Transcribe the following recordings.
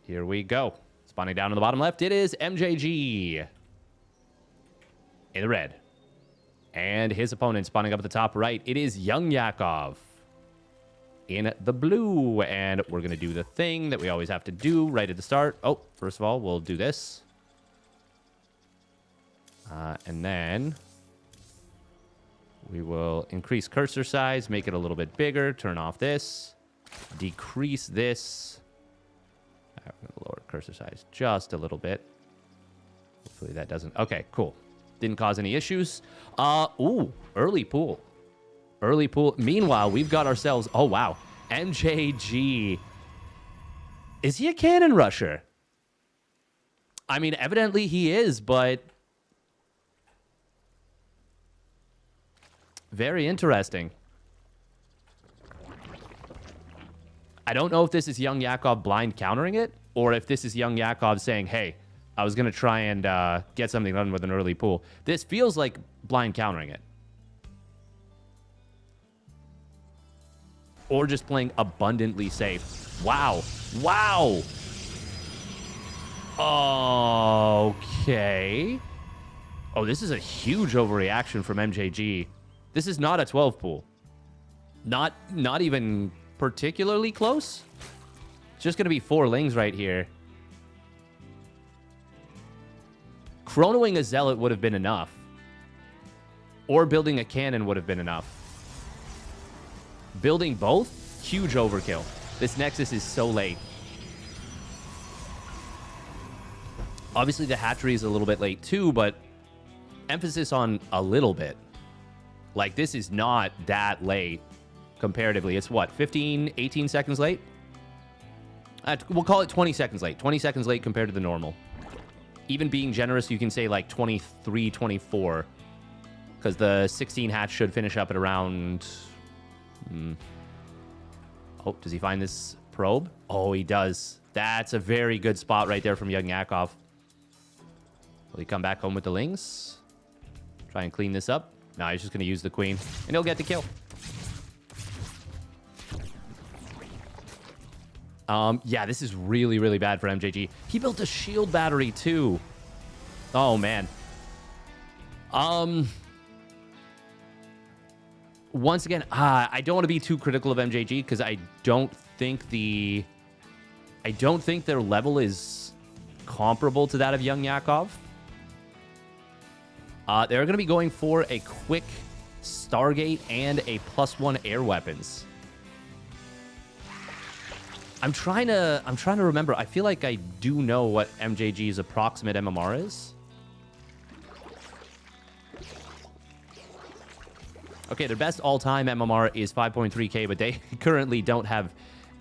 Here we go. Spawning down on the bottom left, it is MJG in the red. And his opponent spawning up at the top right, it is Young Yakov in the blue. And we're going to do the thing that we always have to do right at the start. Oh, first of all, we'll do this. And then we will increase cursor size, make it a little bit bigger, turn off this, decrease this. I'm going to lower cursor size just a little bit. Hopefully that doesn't... Okay, cool. Didn't cause any issues. Ooh, early pool. Early pool. Meanwhile, we've got ourselves... Oh, wow. MJG. Is he a cannon rusher? I mean, evidently he is, but... Very interesting. I don't know if this is Young Yakov blind countering it, or if this is Young Yakov saying, hey, I was going to try and get something done with an early pool. This feels like blind countering it. Or just playing abundantly safe. Wow. Wow. Okay. Oh, this is a huge overreaction from MJG. This is not a 12 pool. Not even particularly close. It's just going to be 4 lings right here. Chronoing a zealot would have been enough. Or building a cannon would have been enough. Building both? Huge overkill. This Nexus is so late. Obviously, the hatchery is a little bit late too, but emphasis on a little bit. Like, this is not that late comparatively. It's what, 15, 18 seconds late? We'll call it 20 seconds late. 20 seconds late compared to the normal. Even being generous, you can say like 23, 24. Because the 16 hatch should finish up at around... Oh, does he find this probe? Oh, he does. That's a very good spot right there from Young Yakov. Will he come back home with the lings? Try and clean this up? No, he's just going to use the queen. And he'll get the kill. Yeah, this is really, really bad for MJG. He built a shield battery, too. Oh, man. Once again, I don't want to be too critical of MJG because I don't think their level is comparable to that of Young Yakov. They're going to be going for a quick Stargate and a +1 air weapons. I'm trying to remember. I feel like I do know what MJG's approximate MMR is. Okay, their best all-time MMR is 5.3k, but they currently don't have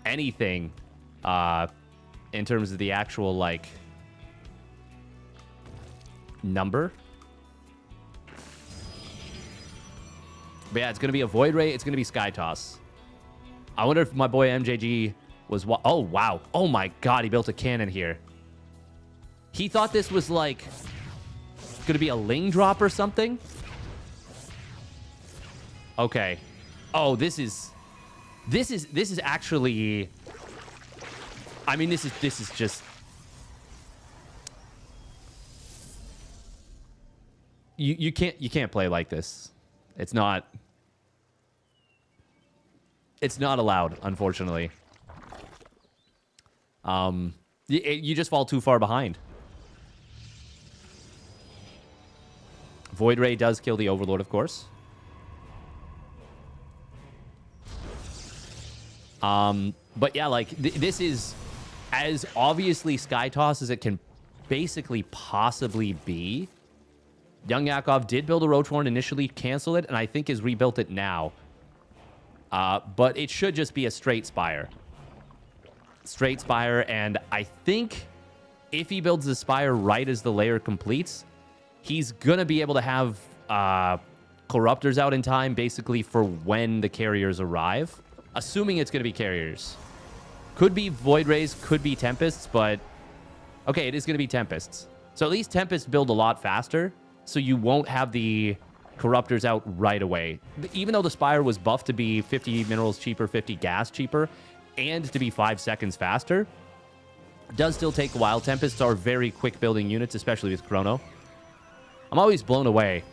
anything in terms of the actual, like, number. But yeah, it's going to be a Void Ray. It's going to be Sky Toss. I wonder if my boy MJG was... Oh, wow. Oh, my God. He built a cannon here. He thought this was, like, going to be a Ling drop or something. Okay. Oh, this is actually... I mean, this is just... You can't play like this. It's not allowed, unfortunately. You just fall too far behind. Void Ray does kill the Overlord, of course. But yeah, like, this is as obviously Sky Toss as it can basically possibly be. Young Yakov did build a Roach Horn, initially cancel it, and I think has rebuilt it now. But it should just be a straight Spire. Straight Spire, and I think if he builds the Spire right as the layer completes, he's going to be able to have Corruptors out in time, basically for when the carriers arrive. Assuming it's going to be carriers. Could be Void Rays, could be Tempests, but... Okay, it is going to be Tempests. So at least Tempests build a lot faster, so you won't have the Corruptors out right away. Even though the Spire was buffed to be 50 minerals cheaper, 50 gas cheaper, and to be 5 seconds faster, Does still take a while. Tempests are very quick building units, especially with Chrono. I'm always blown away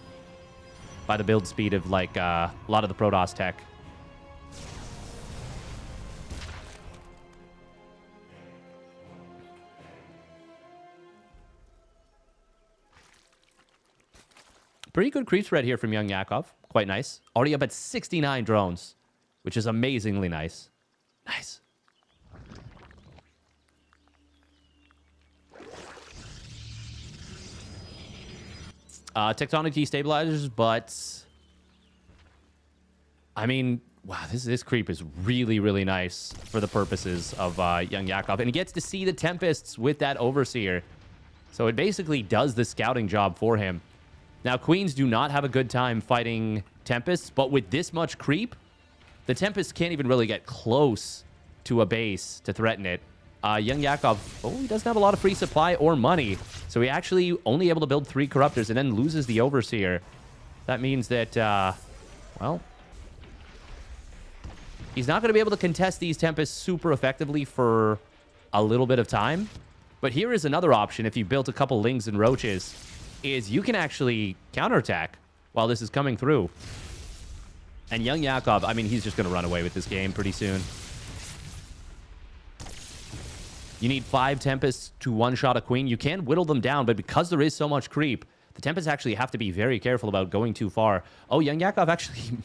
by the build speed of, like, a lot of the Protoss tech. Pretty good creep spread here from Young Yakov. Quite nice. Already up at 69 drones, which is amazingly nice. Nice. Tectonic destabilizers, but I mean, wow, this creep is really, really nice for the purposes of Young Yakov. And he gets to see the Tempests with that Overseer. So it basically does the scouting job for him. Now, Queens do not have a good time fighting Tempests, but with this much creep, the Tempests can't even really get close to a base to threaten it. Young Yakov, he doesn't have a lot of free supply or money, so he actually only able to build 3 Corruptors and then loses the Overseer. That means that, well, he's not going to be able to contest these Tempests super effectively for a little bit of time. But here is another option if you built a couple Lings and Roaches, is you can actually counterattack while this is coming through. And Young Yakov, I mean, he's just going to run away with this game pretty soon. You need 5 Tempests to one-shot a Queen. You can whittle them down, but because there is so much creep, the Tempests actually have to be very careful about going too far. Oh, Young Yakov actually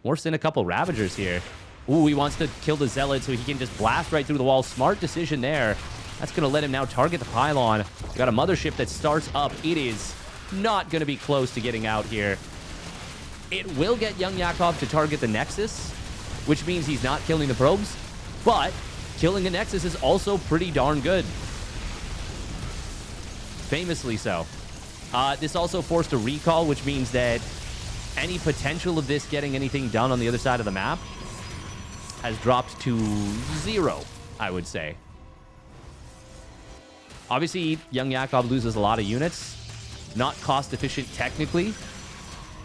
morphs in a couple Ravagers here. Ooh, he wants to kill the Zealot so he can just blast right through the wall. Smart decision there. That's going to let him now target the pylon. We've got a Mothership that starts up. It is not going to be close to getting out here. It will get Young Yakov to target the Nexus, which means he's not killing the probes, but killing the Nexus is also pretty darn good. Famously so. This also forced a recall, which means that any potential of this getting anything done on the other side of the map has dropped to 0, I would say. Obviously, Young Yakov loses a lot of units. Not cost efficient technically,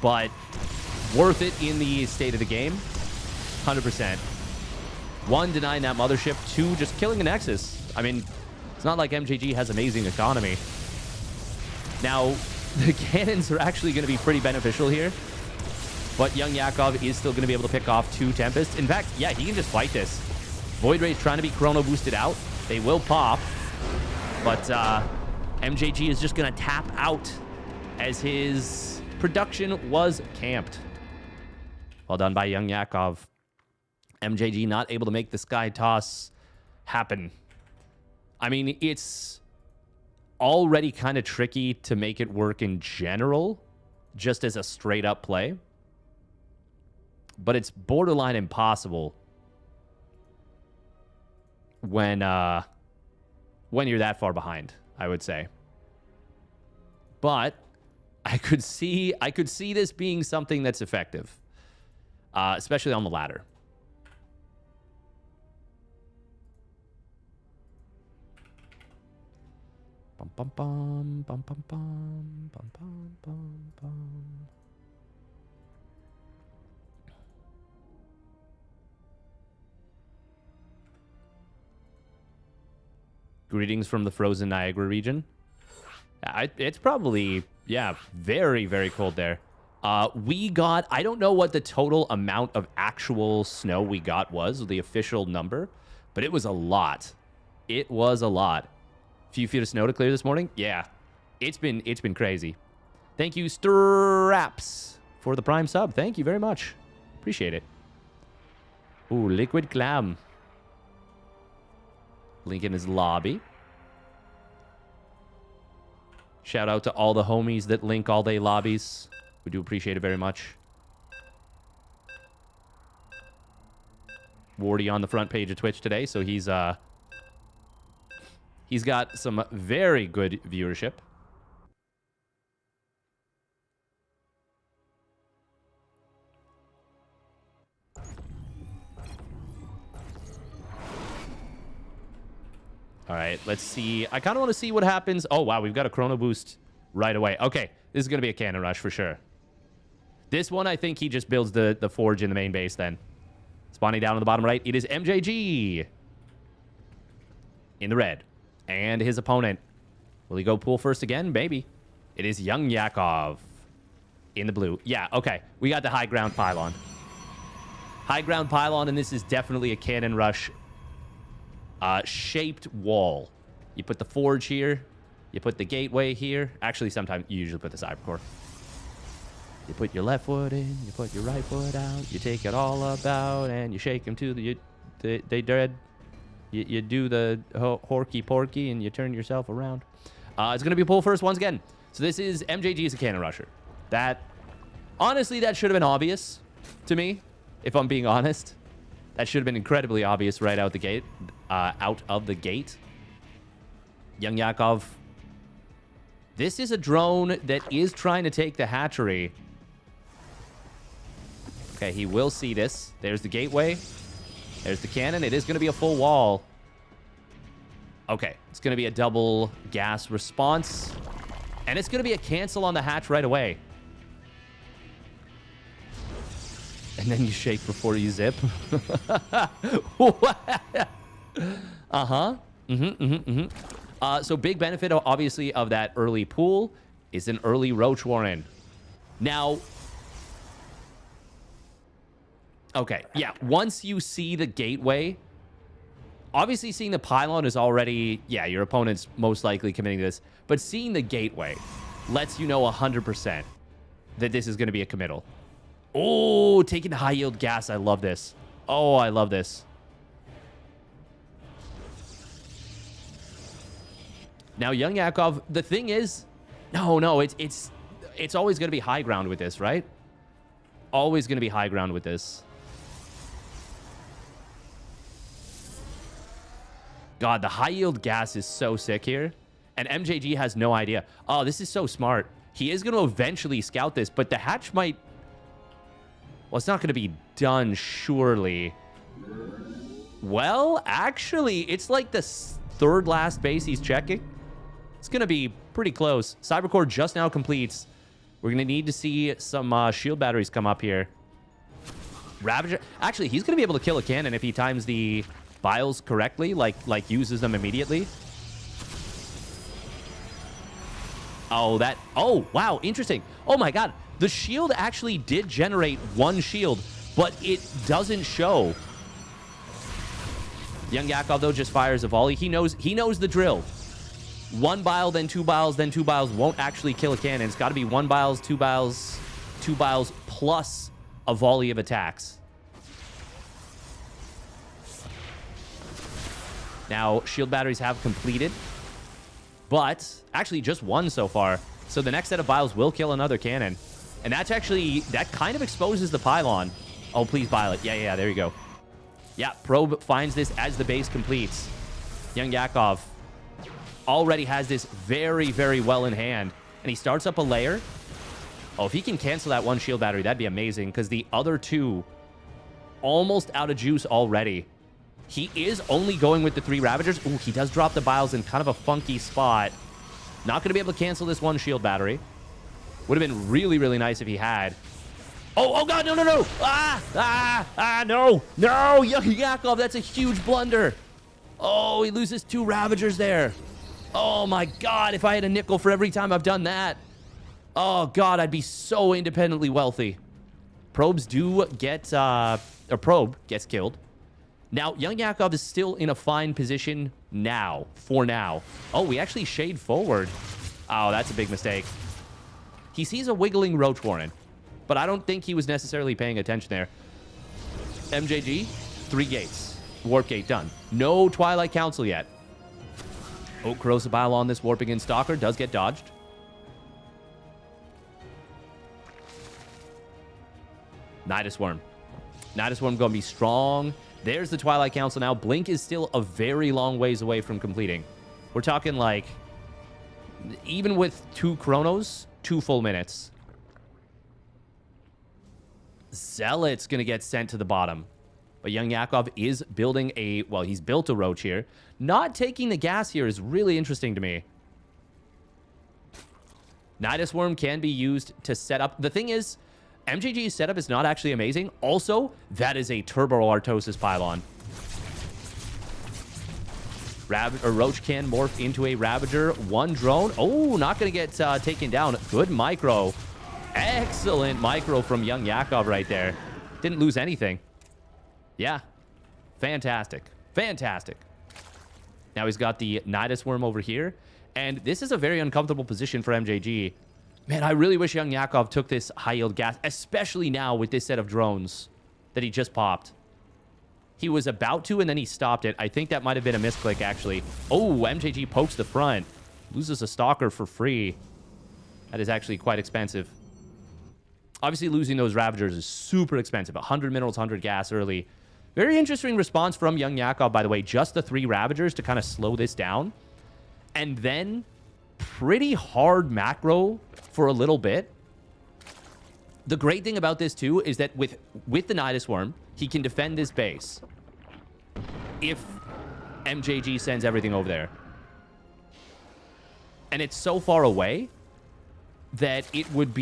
but worth it in the state of the game. 100%. 1, denying that Mothership. 2, just killing a Nexus. I mean, it's not like MJG has amazing economy. Now, the cannons are actually going to be pretty beneficial here, but Young Yakov is still going to be able to pick off 2 Tempests. In fact, yeah, he can just fight this. Void Ray's trying to be Chrono boosted out. They will pop, but MJG is just going to tap out as his production was camped. Well done by Young Yakov. MJG not able to make the Sky Toss happen. I mean, it's already kind of tricky to make it work in general, just as a straight-up play. But it's borderline impossible when you're that far behind, I would say. But I could see this being something that's effective, especially on the ladder. Bum bum bum bum bum bum bum bum bum bum. Greetings from the frozen Niagara region. It's probably, yeah, very, very cold there. We got, I don't know what the total amount of actual snow we got was, the official number, but it was a lot. It was a lot. Few feet of snow to clear this morning. Yeah, it's been crazy. Thank you, Straps, for the Prime sub. Thank you very much. Appreciate it. Ooh, Liquid Clam. Link in his lobby. Shout out to all the homies that link all day lobbies. We do appreciate it very much. Wardy on the front page of Twitch today, so he's got some very good viewership. All right, let's see. I kind of want to see what happens. Oh, wow, we've got a Chrono Boost right away. Okay, this is going to be a cannon rush for sure. This one, I think he just builds the forge in the main base then. Spawning down on the bottom right, it is MJG. In the red. And his opponent. Will he go pool first again? Maybe. It is Young Yakov in the blue. Yeah, okay. We got the high ground pylon. High ground pylon, and this is definitely a cannon rush shaped wall. You put the forge here. You put the gateway here. Actually, sometimes you usually put the cybercore. You put your left foot in. You put your right foot out. You take it all about, and you shake them to they dread. You do the horky porky, and you turn yourself around. It's going to be pull first once again. So this is MJG as a cannon rusher. That, honestly, that should have been obvious to me, if I'm being honest. That should have been incredibly obvious right out the gate. Out of the gate. Young Yakov. This is a drone that is trying to take the hatchery. Okay, he will see this. There's the gateway. There's the cannon. It is going to be a full wall. Okay, it's going to be a double gas response. And it's going to be a cancel on the hatch right away. And then you shake before you zip. So big benefit, obviously, of that early pool is an early Roach Warren. Now, okay, yeah, once you see the gateway, obviously seeing the pylon is already, yeah, your opponent's most likely committing to this. But seeing the gateway lets you know 100% that this is going to be a committal. Oh, taking the high yield gas. I love this. Oh, I love this. Now, Young Yakov, the thing is, no, it's always going to be high ground with this, right? Always going to be high ground with this. God, the high yield gas is so sick here. And MJG has no idea. Oh, this is so smart. He is going to eventually scout this, but the hatch might... Well, it's not going to be done, surely. Well, actually, it's like the third last base he's checking. It's going to be pretty close. Cybercore just now completes. We're going to need to see some shield batteries come up here. Ravager... Actually, he's going to be able to kill a cannon if he times the vials correctly, like uses them immediately. Oh, that... Oh, wow, interesting. Oh, my God. The shield actually did generate one shield, but it doesn't show. Young Yakov, though, just fires a volley. He knows the drill. One bile, then two biles, then two biles won't actually kill a cannon. It's got to be one biles, two biles plus a volley of attacks. Now, shield batteries have completed, but actually just one so far. So the next set of biles will kill another cannon. And that's actually, that kind of exposes the pylon. Oh, please bile it. Yeah, there you go. Yeah, Probe finds this as the base completes. Young Yakov already has this very, very well in hand. And he starts up a layer. Oh, if he can cancel that one shield battery, that'd be amazing. Because the other two, almost out of juice already. He is only going with the 3 Ravagers. Ooh, he does drop the biles in kind of a funky spot. Not going to be able to cancel this one shield battery. Would have been really, really nice if he had. Oh, God, no. No, Young Yakov, that's a huge blunder. Oh, he loses 2 Ravagers there. Oh, my God, if I had a nickel for every time I've done that. Oh, God, I'd be so independently wealthy. Probes do get, or Probe gets killed. Now, Young Yakov is still in a fine position now, for now. Oh, we actually shade forward. Oh, that's a big mistake. He sees a wiggling Roach Warren, but I don't think he was necessarily paying attention there. MJG, 3 gates. Warp gate done. No Twilight Council yet. Oh, Corrosive Bile on this Warping in Stalker does get dodged. Nidus Worm. Nidus Worm going to be strong. There's the Twilight Council now. Blink is still a very long ways away from completing. We're talking like, even with 2 Chronos, 2 full minutes. Zealot's going to get sent to the bottom. But Young Yakov is building a... Well, he's built a Roach here. Not taking the gas here is really interesting to me. Nidus Worm can be used to set up... The thing is, MJG's setup is not actually amazing. Also, that is a Turbo Artosis pylon. Roach can morph into a Ravager. One drone. Oh, not going to get taken down. Good micro. Excellent micro from Young Yakov right there. Didn't lose anything. Yeah. Fantastic. Fantastic. Now he's got the Nidus Worm over here. And this is a very uncomfortable position for MJG. Man, I really wish Young Yakov took this high-yield gas, especially now with this set of drones that he just popped. He was about to, and then he stopped it. I think that might have been a misclick, actually. Oh, MJG pokes the front. Loses a Stalker for free. That is actually quite expensive. Obviously, losing those Ravagers is super expensive. 100 minerals, 100 gas early. Very interesting response from Young Yakov, by the way. Just the 3 Ravagers to kind of slow this down. And then pretty hard macro for a little bit. The great thing about this, too, is that with the Nidus Worm, he can defend this base if MJG sends everything over there. And it's so far away that it would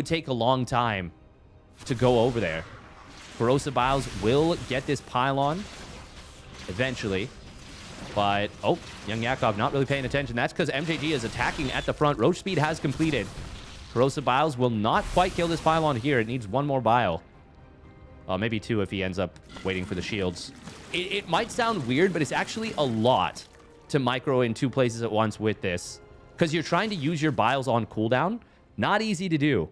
take a long time to go over there. Corrosive Biles will get this pylon eventually. But, oh, Young Yakov not really paying attention. That's because MJG is attacking at the front. Roach speed has completed. Corrosive Biles will not quite kill this pylon here. It needs 1 more bile. Maybe 2 if he ends up waiting for the shields. It might sound weird, but it's actually a lot to micro in 2 places at once with this. Because you're trying to use your biles on cooldown. Not easy to do.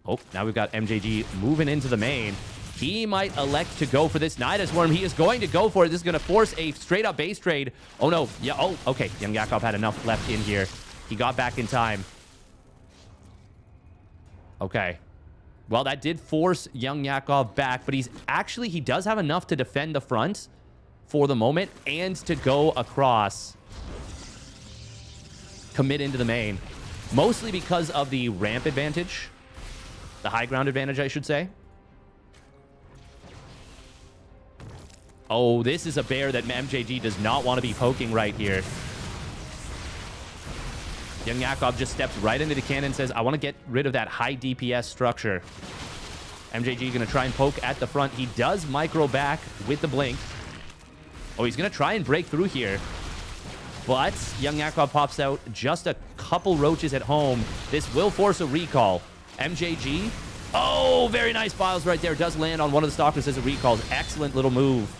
Oh, now we've got MJG moving into the main. He might elect to go for this Nidus Worm. He is going to go for it. This is going to force a straight-up base trade. Oh, no. Yeah. Oh, okay. Young Yakov had enough left in here. He got back in time. Okay. Well, that did force Young Yakov back, but he does have enough to defend the front for the moment and to go across. Commit into the main. Mostly because of the ramp advantage. The high ground advantage, I should say. Oh, this is a bear that MJG does not want to be poking right here. Young Yakov just steps right into the cannon and says, I want to get rid of that high DPS structure. MJG going to try and poke at the front. He does micro back with the blink. Oh, he's going to try and break through here. But Young Yakov pops out just a couple roaches at home. This will force a recall. MJG. Oh, very nice files right there. Does land on one of the Stalkers as a recall. Excellent little move.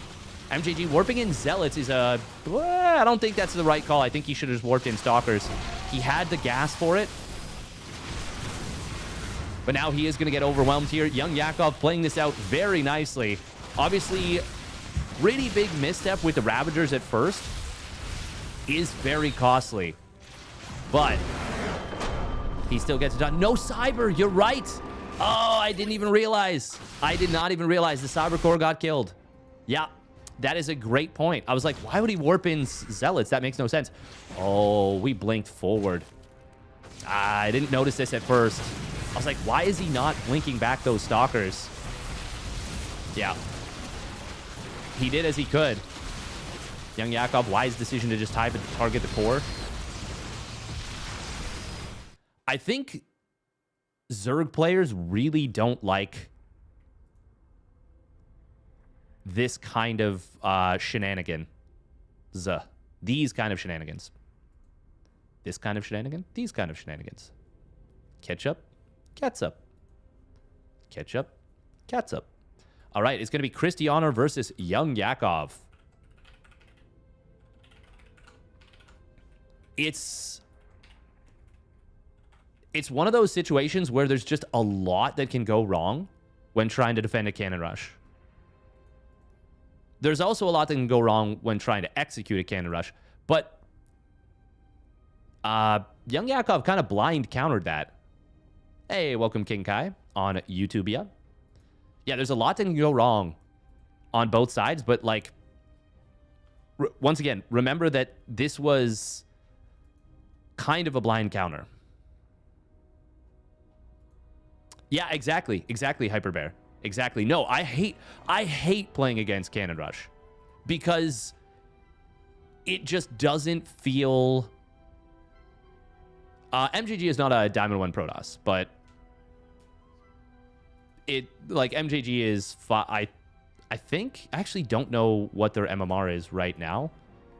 MJG warping in Zealots is a... I don't think that's the right call. I think he should have just warped in Stalkers. He had the gas for it. But now he is going to get overwhelmed here. Young Yakov playing this out very nicely. Obviously, pretty big misstep with the Ravagers at first. Is very costly. But he still gets it done. No Cyber, you're right. Oh, I didn't even realize. I did not even realize the Cyber Core got killed. Yeah, that is a great point. I was like, why would he warp in Zealots? That makes no sense. Oh, we blinked forward. I didn't notice this at first. I was like, why is he not blinking back those Stalkers? Yeah. He did as he could. Young Yakov, wise decision to just target the core. I think Zerg players really don't like this kind of shenanigan. These kind of shenanigans. This kind of shenanigan. These kind of shenanigans. Ketchup. Catsup. Ketchup. Catsup. All right, it's going to be Christiana versus Young Yakov. It's one of those situations where there's just a lot that can go wrong when trying to defend a cannon rush. There's also a lot that can go wrong when trying to execute a cannon rush. But Young Yakov kind of blind countered that. Hey, welcome King Kai on YouTube. Yeah, there's a lot that can go wrong on both sides. But like, once again, remember that this was kind of a blind counter. Yeah, exactly. Exactly, Hyperbear. Exactly. No, I hate playing against Cannon Rush because it just doesn't feel... MJG is not a Diamond 1 Protoss, but MJG is... I think... I actually don't know what their MMR is right now.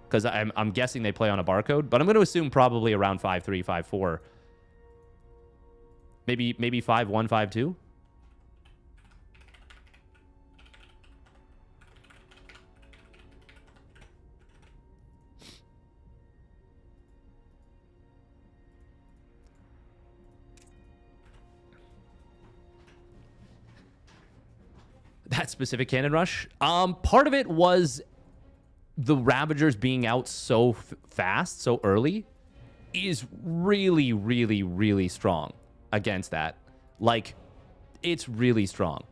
because I'm guessing they play on a barcode, but I'm going to assume probably around 5-3, 5-4. Maybe 5-1, 5-2. That specific cannon rush. Part of it was the Ravagers being out so fast, so early, is really, really, really strong against that. Like, it's really strong.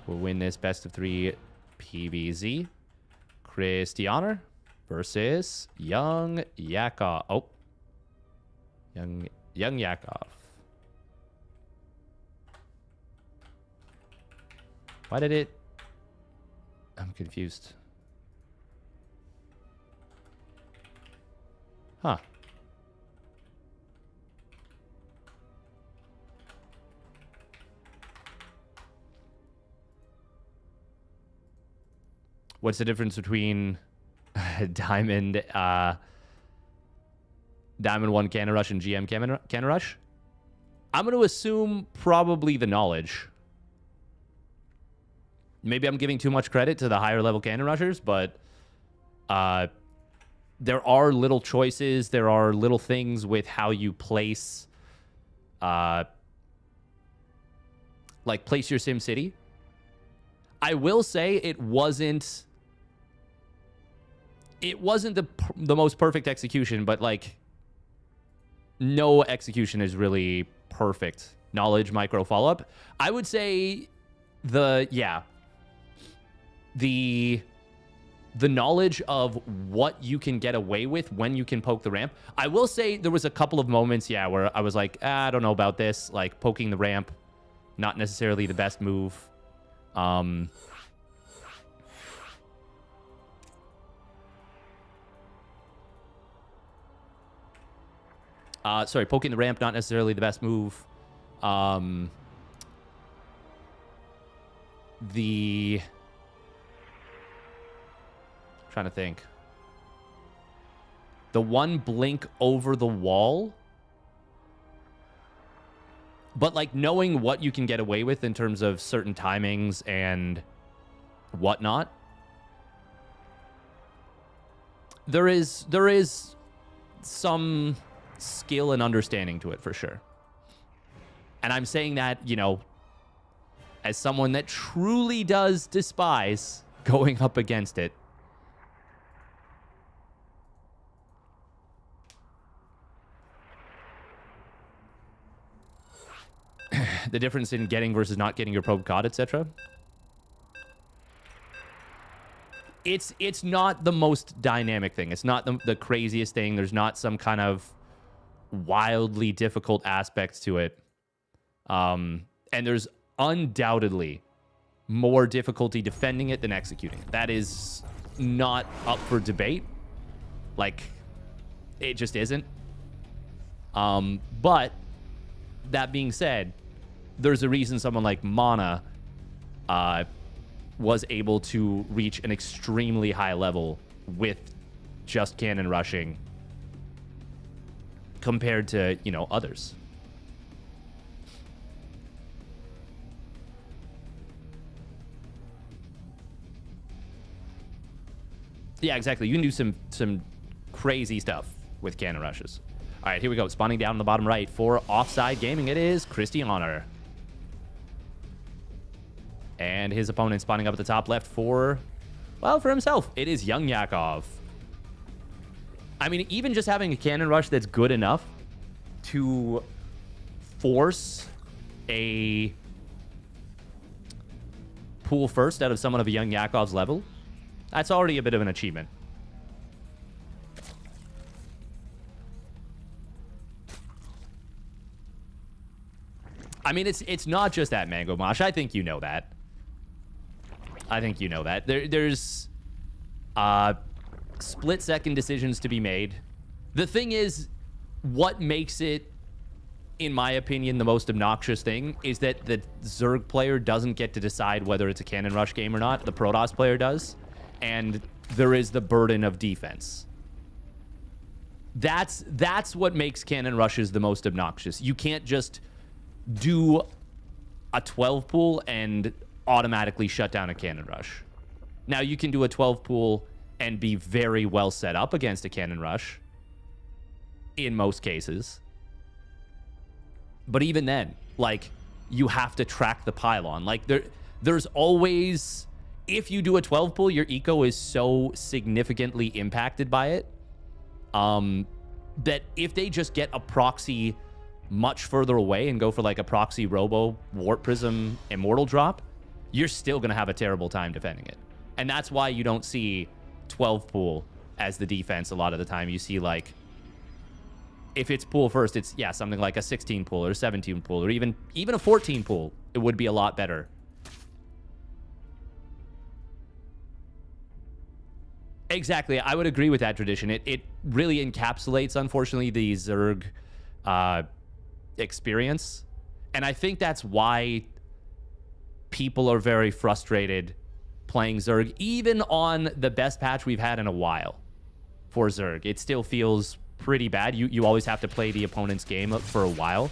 We'll win this best of 3 PVZ. Christianer versus Young Yakov. Oh. Young Yakov. Why did it... I'm confused. Huh. What's the difference between Diamond 1 Cannon Rush and GM Cannon Rush? I'm going to assume probably the knowledge. Maybe I'm giving too much credit to the higher level Cannon Rushers, but there are little choices. There are little things with how you place, like place your Sim City. I will say it wasn't the most perfect execution, but like no execution is really perfect. Knowledge, micro, follow-up. I would say the knowledge of what you can get away with when you can poke the ramp. I will say there was a couple of moments, where I was like, I don't know about this. Like poking the ramp, not necessarily the best move. Sorry, poking the ramp, not necessarily the best move. Trying to think. The one blink over the wall. But like knowing what you can get away with in terms of certain timings and whatnot. There is some skill and understanding to it for sure. And I'm saying that, as someone that truly does despise going up against it. The difference in getting versus not getting your probe caught, etc. It's not the most dynamic thing. It's not the craziest thing. There's not some kind of wildly difficult aspects to it. And there's undoubtedly more difficulty defending it than executing it. That is not up for debate. Like, it just isn't. But that being said, there's a reason someone like Mana was able to reach an extremely high level with just cannon rushing compared to, others. Yeah, exactly. You can do some crazy stuff with cannon rushes. All right, here we go. Spawning down on the bottom right for Offside Gaming. It is Christianer. And his opponent spawning up at the top left for himself. It is Young Yakov. I mean, even just having a cannon rush that's good enough to force a pool first out of someone of a Young Yakov's level, that's already a bit of an achievement. I mean, it's not just that, Mango Mosh. I think you know that. There's split-second decisions to be made. The thing is, what makes it in my opinion, the most obnoxious thing is that the Zerg player doesn't get to decide whether it's a cannon rush game or not. The Protoss player does. And there is the burden of defense. That's what makes cannon rushes the most obnoxious. You can't just do a 12 pool and automatically shut down a cannon rush. Now, you can do a 12 pool and be very well set up against a cannon rush in most cases. But even then, like, you have to track the pylon. Like, there's always... If you do a 12 pool, your eco is so significantly impacted by it that if they just get a proxy much further away and go for, like, a proxy Robo Warp Prism Immortal drop, you're still going to have a terrible time defending it. And that's why you don't see 12 pool as the defense a lot of the time. You see, like... If it's pool first, it's, yeah, something like a 16 pool or 17 pool or even a 14 pool. It would be a lot better. Exactly. I would agree with that tradition. It really encapsulates, unfortunately, the Zerg experience. And I think that's why people are very frustrated playing Zerg, even on the best patch we've had in a while for Zerg. It still feels pretty bad. You always have to play the opponent's game for a while.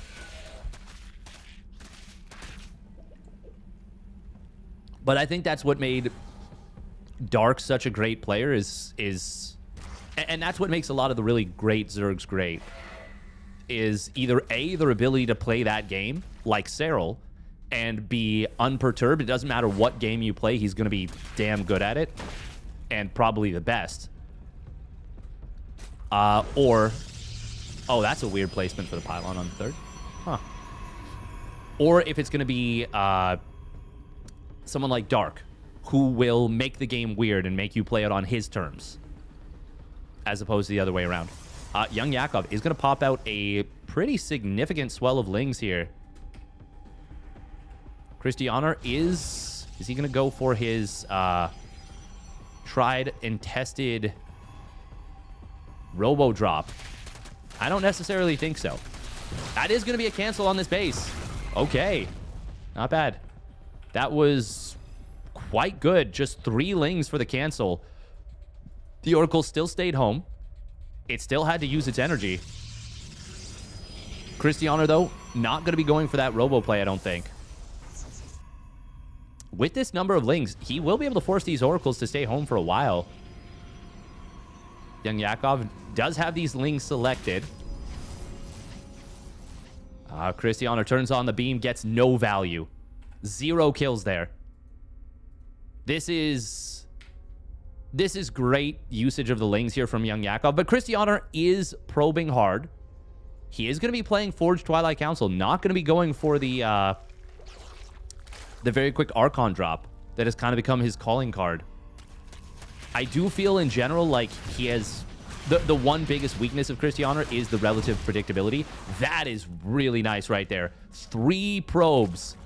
But I think that's what made Dark such a great player and that's what makes a lot of the really great Zergs great, is either A, their ability to play that game like Cyril and be unperturbed. It doesn't matter what game you play, he's going to be damn good at it and probably the best. Or, oh, that's a weird placement for the pylon on the third. Huh. Or if it's going to be someone like Dark, who will make the game weird and make you play it on his terms, as opposed to the other way around. Young Yakov is going to pop out a pretty significant swell of Lings here. Christianer is he going to go for his tried and tested Robo drop? I don't necessarily think so. That is going to be a cancel on this base. Okay. Not bad. That was quite good. Just 3 Lings for the cancel. The Oracle still stayed home. It still had to use its energy. Christianer, though, not going to be going for that Robo play, I don't think. With this number of Lings, he will be able to force these Oracles to stay home for a while. Young Yakov does have these Lings selected. Christianer turns on the beam, gets no value. 0 kills there. This is great usage of the Lings here from Young Yakov, but Christianer is probing hard. He is going to be playing Forged Twilight Council, not going to be going for the very quick Archon drop that has kind of become his calling card. I do feel in general like he has... The one biggest weakness of Christianer is the relative predictability. That is really nice right there. 3 probes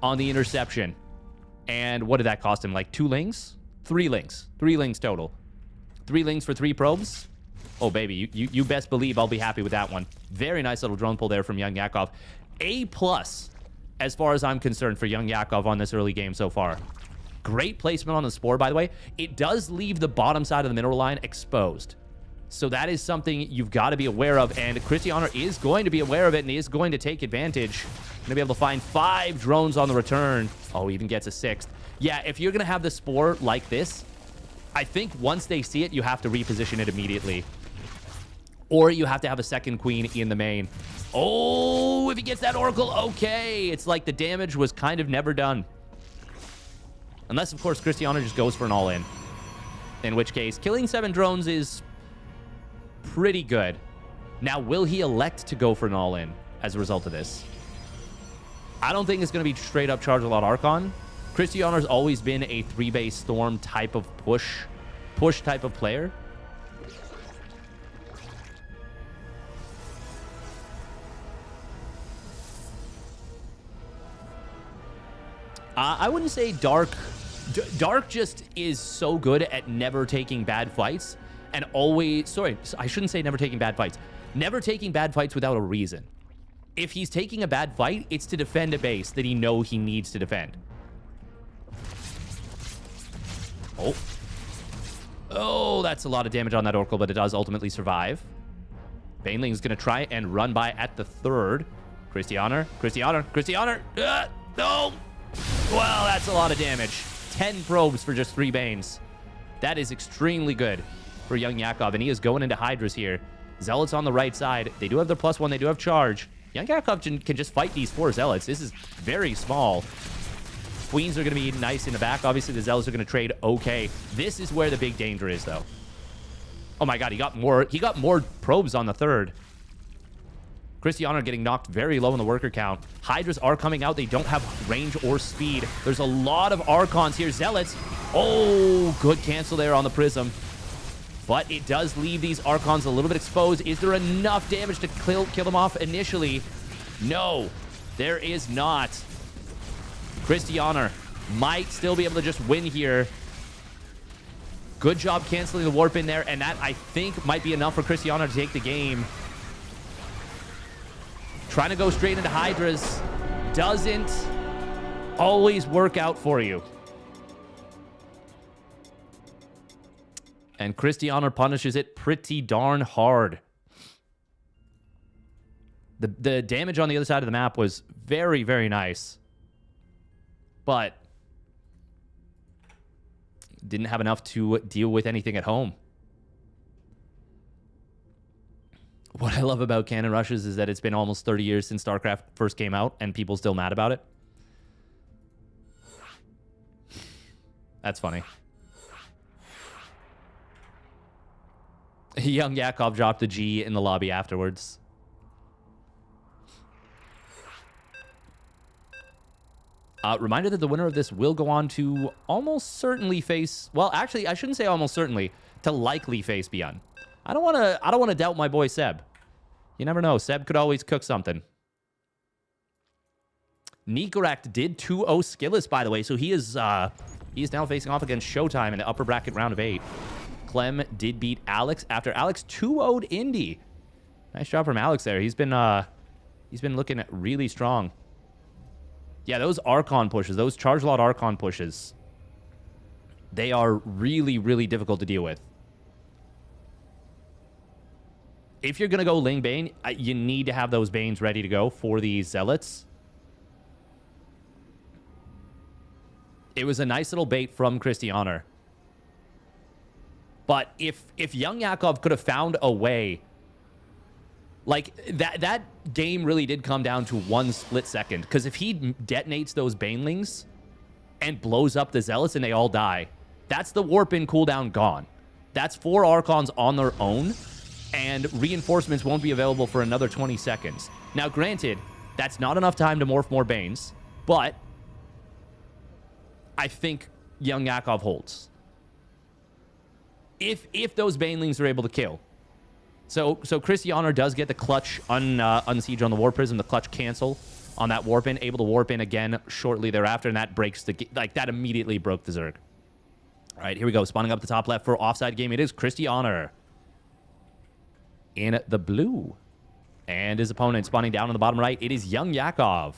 on the interception. And what did that cost him? Like 2 Lings? 3 Lings. 3 Lings total. 3 Lings for 3 probes? Oh, baby. You best believe I'll be happy with that one. Very nice little drone pull there from Young Yakov. A+, as far as I'm concerned, for Young Yakov on this early game so far. Great placement on the Spore, by the way. It does leave the bottom side of the mineral line exposed. So that is something you've got to be aware of, and Christianer is going to be aware of it, and he is going to take advantage. Going to be able to find 5 drones on the return. Oh, he even gets a 6th. Yeah, if you're going to have the Spore like this, I think once they see it, you have to reposition it immediately. Or you have to have a second queen in the main. Oh, if he gets that Oracle, okay. It's like the damage was kind of never done. Unless, of course, Christianer just goes for an all-in. In which case, killing 7 drones is pretty good. Now, will he elect to go for an all-in as a result of this? I don't think it's going to be straight-up Charge-a-Lot Archon. Christianer's always been a 3-base Storm type of push type of player. I wouldn't say Dark just is so good at never taking bad fights and always... Sorry, I shouldn't say never taking bad fights. Never taking bad fights without a reason. If he's taking a bad fight, it's to defend a base that he knows he needs to defend. Oh. Oh, that's a lot of damage on that Oracle, but it does ultimately survive. Baneling's going to try and run by at the third. Christianer. No. Well, that's a lot of damage. 10 probes for just 3 Banes. That is extremely good for young Yakov, and he is going into Hydras here. Zealots on the right side. They do have their +1. They do have charge. Young Yakov can just fight these 4 Zealots. This is very small. Queens are going to be nice in the back. Obviously, the Zealots are going to trade okay. This is where the big danger is, though. Oh my god, he got more probes on the third. Christianer getting knocked very low in the worker count. Hydras are coming out. They don't have range or speed. There's a lot of Archons here. Zealots. Oh, good cancel there on the Prism. But it does leave these Archons a little bit exposed. Is there enough damage to kill them off initially? No, there is not. Christianer might still be able to just win here. Good job canceling the warp in there, and that, I think, might be enough for Christianer to take the game. Trying to go straight into Hydras doesn't always work out for you. And Christianer punishes it pretty darn hard. The damage on the other side of the map was very, very nice. But didn't have enough to deal with anything at home. What I love about Cannon Rushes is that it's been almost 30 years since StarCraft first came out, and people still mad about it. That's funny. Young Yakov dropped a G in the lobby afterwards. Reminder that the winner of this will go on to almost certainly face... Well, actually, I shouldn't say almost certainly. To likely face ByuN. I don't want to doubt my boy Seb. You never know. Seb could always cook something. Nicorect did 2-0 Skillless, by the way. So he is now facing off against ShoWTimE in the upper bracket round of 8. Clem did beat Alex after Alex 2-0'd Indy. Nice job from Alex there. He's been looking really strong. Yeah, those Archon pushes, those Charge Lot Archon pushes, they are really, really difficult to deal with. If you're going to go Ling Bane, you need to have those Banes ready to go for these Zealots. It was a nice little bait from Christianer. But if young Yakov could have found a way... Like, that game really did come down to one split second. Because if he detonates those Banelings and blows up the Zealots and they all die, that's the warp-in cooldown gone. That's 4 Archons on their own, and reinforcements won't be available for another 20 seconds. Now, granted, that's not enough time to morph more Banes, but I think young Yakov holds. If those Banelings are able to kill. So Christianer does get the clutch unsiege on the Warp Prism, the clutch cancel on that warp in, able to warp in again shortly thereafter, and that breaks that immediately broke the Zerg. All right, here we go. Spawning up the top left for offside game. It is Christianer in the blue. And his opponent spawning down on the bottom right. It is young Yakov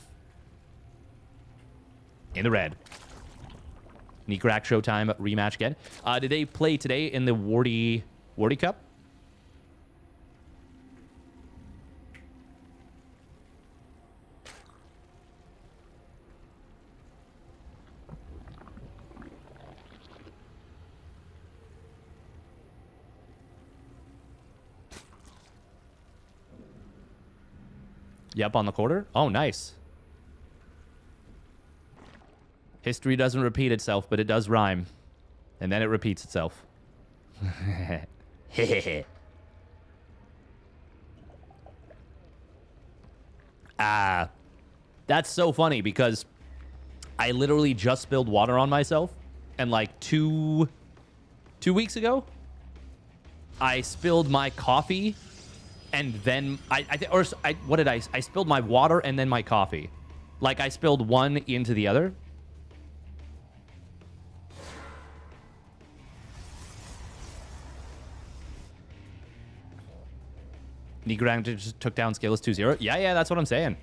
in the red. Nicorect ShoWTimE rematch again. Did they play today in the Wardy Cup? Yep, on the quarter. Oh, nice. History doesn't repeat itself, but it does rhyme. And then it repeats itself. That's so funny because I literally just spilled water on myself. And like two weeks ago, I spilled my coffee. And then what did I spilled my water and then my coffee. Like I spilled one into the other. Nigrang just took down Scaleless 2-0. Yeah, that's what I'm saying.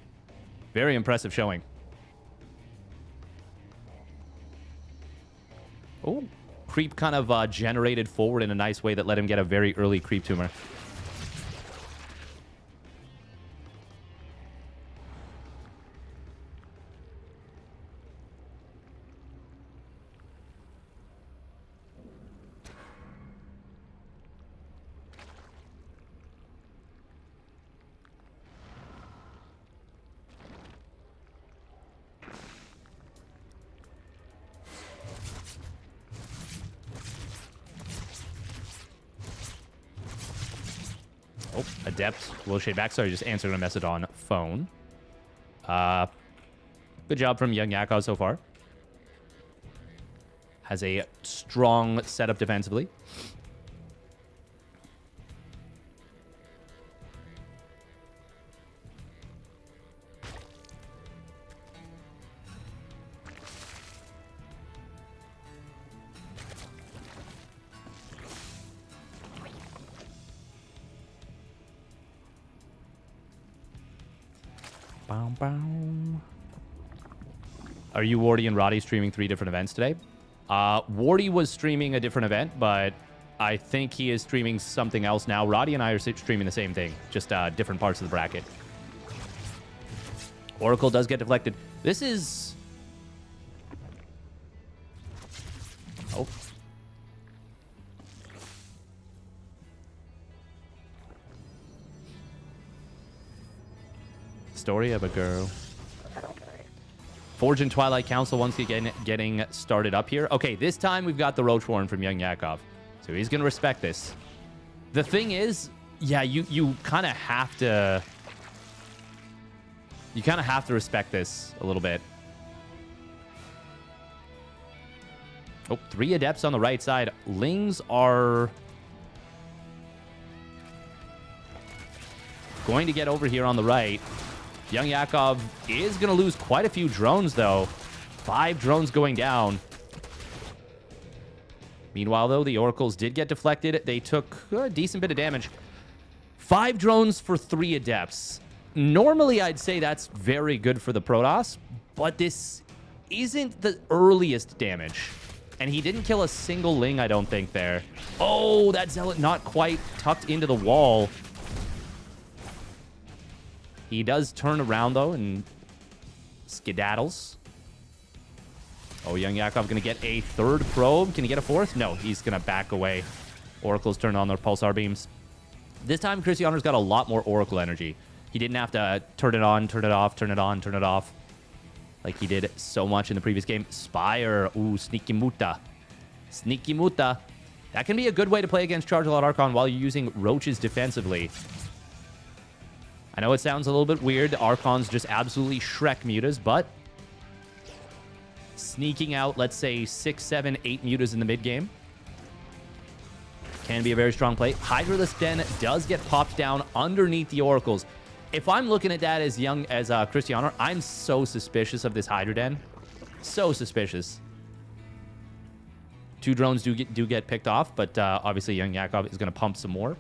Very impressive showing. Oh, creep kind of generated forward in a nice way that let him get a very early creep tumor. Oh, Adept. Will shade back. Sorry, just answering a message on phone. Good job from Young Yakov so far. Has a strong setup defensively. Bow, bow. Are you, Wardy, and Roddy streaming 3 different events today? Wardy was streaming a different event, but I think he is streaming something else now. Roddy and I are streaming the same thing, just different parts of the bracket. Oracle does get deflected. This is... Oh. Story of a girl. Forge and Twilight Council once again getting started up here. Okay, this time we've got the Roach Warren from Young Yakov. So he's going to respect this. The thing is, yeah, you kind of have to... You kind of have to respect this a little bit. Oh, 3 Adepts on the right side. Lings are... going to get over here on the right. Young Yakov is going to lose quite a few drones, though. 5 drones going down. Meanwhile, though, the Oracles did get deflected. They took a decent bit of damage. 5 drones for 3 Adepts. Normally, I'd say that's very good for the Protoss, but this isn't the earliest damage. And he didn't kill a single Ling, I don't think, there. Oh, that Zealot not quite tucked into the wall. He does turn around, though, and skedaddles. Oh, Young Yakov going to get a 3rd probe. Can he get a 4th? No, he's going to back away. Oracle's turned on their pulsar beams. This time, Christianer's got a lot more Oracle energy. He didn't have to turn it on, turn it off, turn it on, turn it off, like he did so much in the previous game. Spire. Ooh, Sneaky Muta. Sneaky Muta. That can be a good way to play against Charge a Lot Archon while you're using Roaches defensively. I know it sounds a little bit weird. Archons just absolutely Shrek mutas, but sneaking out, let's say, 6, 7, 8 mutas in the mid-game can be a very strong play. Hydraless Den does get popped down underneath the Oracles. If I'm looking at that as young as Christianer, I'm so suspicious of this Hydra Den. So suspicious. 2 drones do get picked off, but obviously Young Yakov is going to pump some more.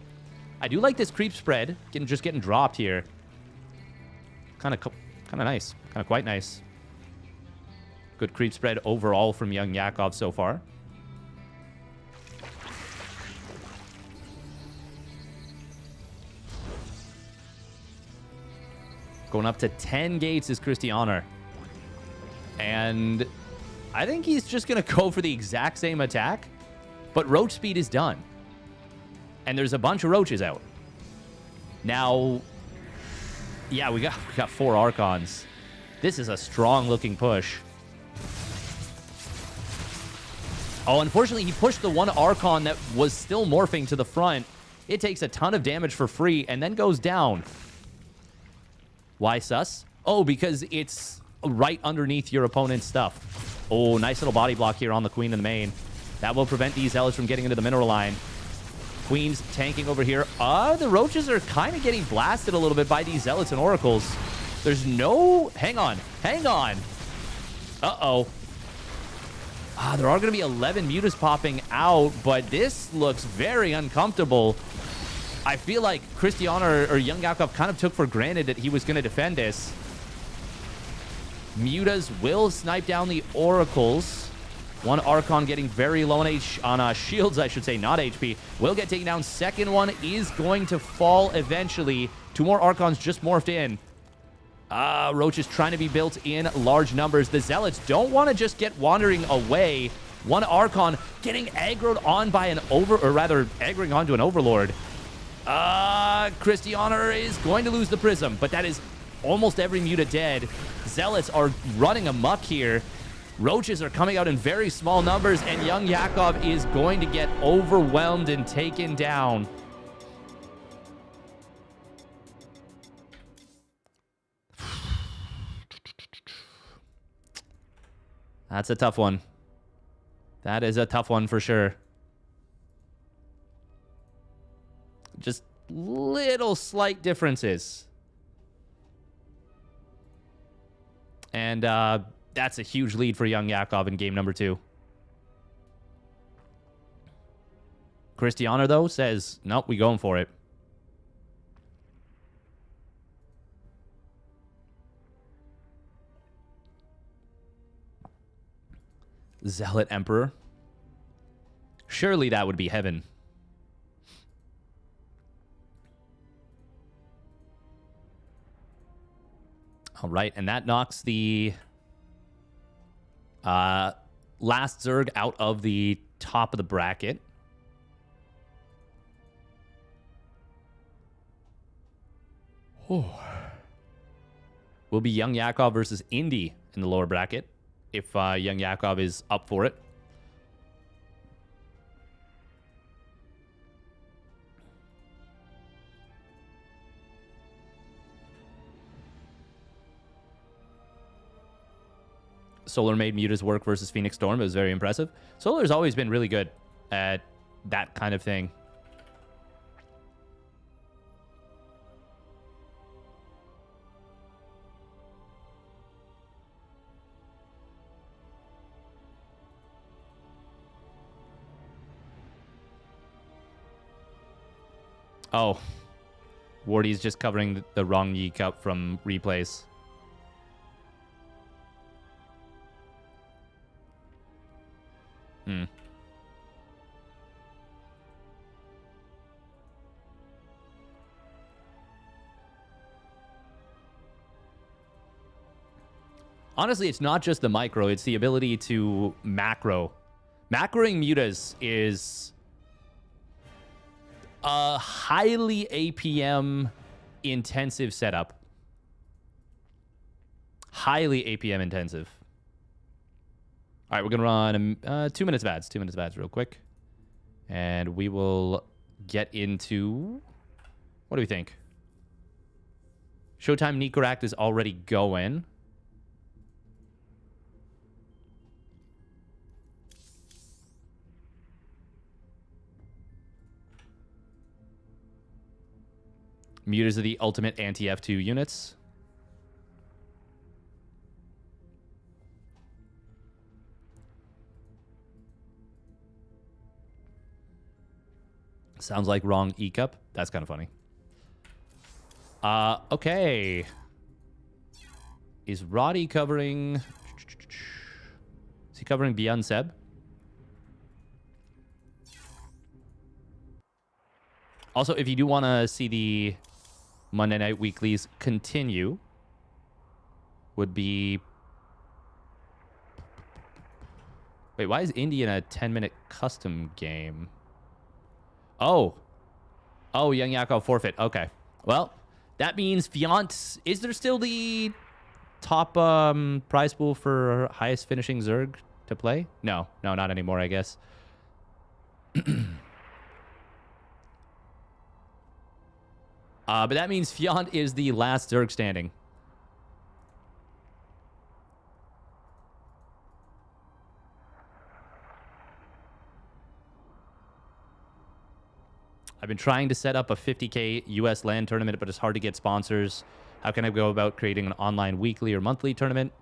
I do like this creep spread, just getting dropped here. Kind of nice. Kind of quite nice. Good creep spread overall from Young Yakov so far. Going up to 10 gates is Christianer. And I think he's just going to go for the exact same attack, but Roach speed is done. And there's a bunch of Roaches out. Now, yeah, we got 4 Archons. This is a strong-looking push. Oh, unfortunately, he pushed the one Archon that was still morphing to the front. It takes a ton of damage for free and then goes down. Why sus? Oh, because it's right underneath your opponent's stuff. Oh, nice little body block here on the Queen in the main. That will prevent these Zealots from getting into the mineral line. Queen's tanking over here. The Roaches are kind of getting blasted a little bit by these Zealots and Oracles. There's no... Hang on. Hang on. Uh-oh. There are going to be 11 mutas popping out, but this looks very uncomfortable. I feel like Cristiano or Young Yakov kind of took for granted that he was going to defend this. Mutas will snipe down the Oracles. One Archon getting very low on shields, I should say, not HP. Will get taken down. Second one is going to fall eventually. 2 more Archons just morphed in. Roach is trying to be built in large numbers. The Zealots don't want to just get wandering away. One Archon getting aggroed on by an aggroing onto an Overlord. Cristiano is going to lose the Prism, but that is almost every Muta dead. Zealots are running amok here. Roaches are coming out in very small numbers, and Young Yakov is going to get overwhelmed and taken down. That's a tough one. That is a tough one for sure. Just little slight differences. And that's a huge lead for Young Yakov in game number 2. Cristiano, though, says, nope, we going for it. Zealot Emperor. Surely that would be heaven. All right, and that knocks the last Zerg out of the top of the bracket. Oh. Will be Young Yakov versus Indy in the lower bracket, if Young Yakov is up for it. Solar made Muta's work versus Phoenix Storm. It was very impressive. Solar's always been really good at that kind of thing. Oh. Wardy's just covering the wrong Yi Cup from replays. Honestly, it's not just the micro, it's the ability to macro. Macroing mutas is a highly APM intensive setup. Highly APM intensive. All right, we're going to run 2 minutes of ads. 2 minutes of ads real quick. And we will get into... What do we think? ShoWTimE Necroact is already going. Mutas are the ultimate anti-F2 units. Sounds like wrong E-Cup. That's kind of funny. Okay. Is Roddy covering... Is he covering ByuN Seb? Also, if you do want to see the Monday Night Weeklies continue, would be... Wait, why is Indy in a 10-minute custom game? Oh. Oh, Young Yakov forfeit. Okay. Well, that means Fiant... Is there still the top prize pool for highest finishing Zerg to play? No. No, not anymore, I guess. But that means Fiant is the last Zerg standing. I've been trying to set up a 50K US LAN tournament, but it's hard to get sponsors. How can I go about creating an online weekly or monthly tournament?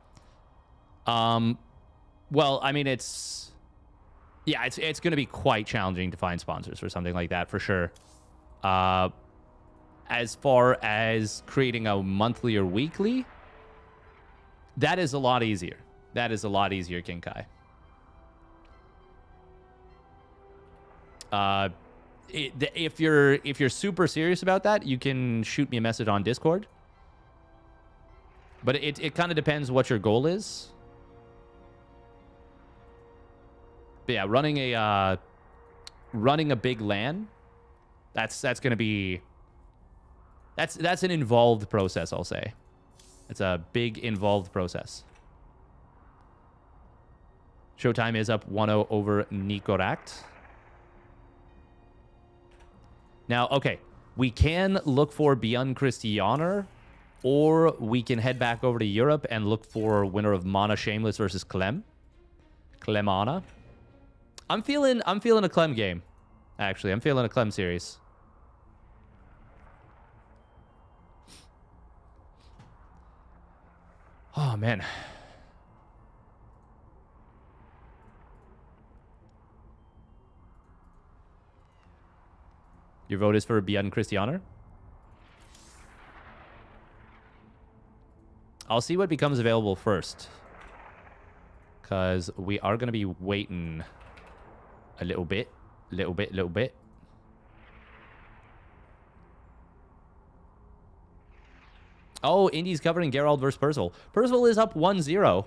Well, I mean, it's going to be quite challenging to find sponsors for something like that, for sure. As far as creating a monthly or weekly, that is a lot easier. That is a lot easier, King Kai. If you're super serious about that, you can shoot me a message on Discord. But it kind of depends what your goal is. But yeah, running a big LAN, that's gonna be that's an involved process, I'll say. It's a big involved process. ShoWTimE is up 1-0 over Nicorakt. Now, okay, we can look for ByuN Christianer, or we can head back over to Europe and look for winner of Mana Shameless versus Clem. Clemana. I'm feeling a Clem game. Actually, I'm feeling a Clem series. Oh, man. Your vote is for ByuN Christianer? I'll see what becomes available first. Because we are going to be waiting a little bit. Little bit. Oh, Indy's covering Geralt versus Percival. Percival is up 1-0.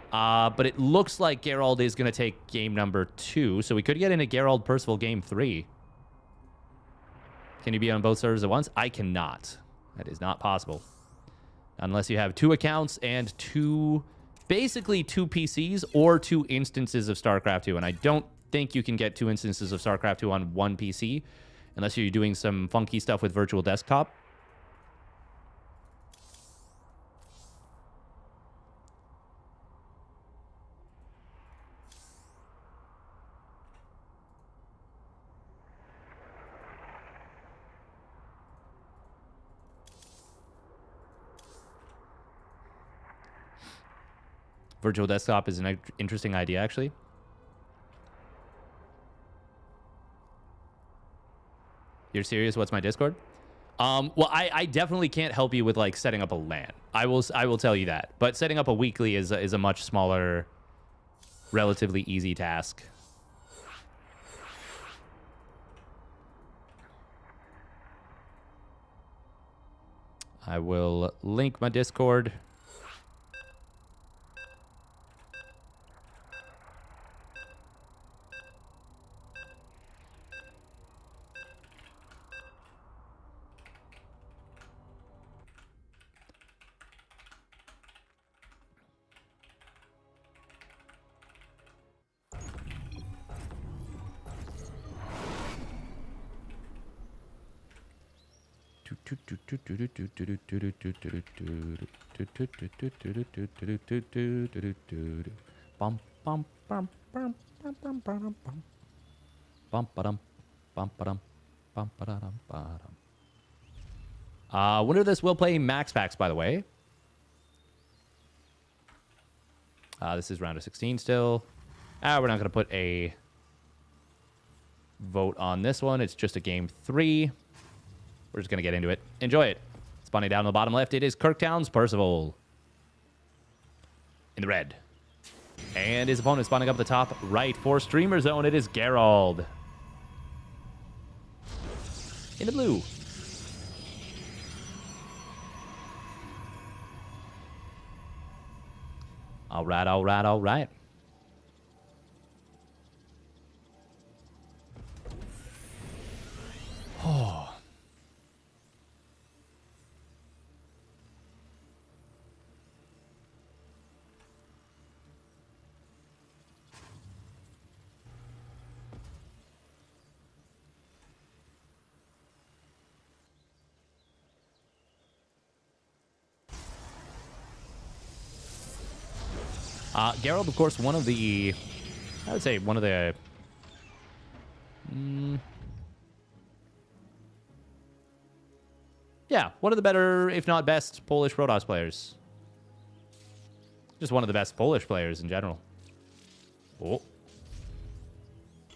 But it looks like Geralt is going to take game number 2. So we could get into Geralt Percival game 3. Can you be on both servers at once? I cannot. That is not possible. Unless you have 2 accounts and basically 2 PCs or 2 instances of StarCraft 2. And I don't think you can get 2 instances of StarCraft 2 on 1 PC unless you're doing some funky stuff with virtual desktop. Virtual desktop is an interesting idea, actually. You're serious? What's my Discord? Well, I definitely can't help you with like setting up a LAN. I will tell you that. But setting up a weekly is a much smaller, relatively easy task. I will link my Discord. Winner of this will play MaxPax, by the way. This is round of 16 still. We're not going to put a vote on this one. It's just a game 3. We're just going to get into it. Enjoy it. Spawning down on the bottom left, it is Kirktown's Percival. In the red. And his opponent spawning up the top right for Streamer Zone, it is Geralt. In the blue. All right, all right, all right. Oh. Geralt, of course, one of the... I would say one of the... yeah, one of the better, if not best, Polish Protoss players. Just one of the best Polish players in general. Oh.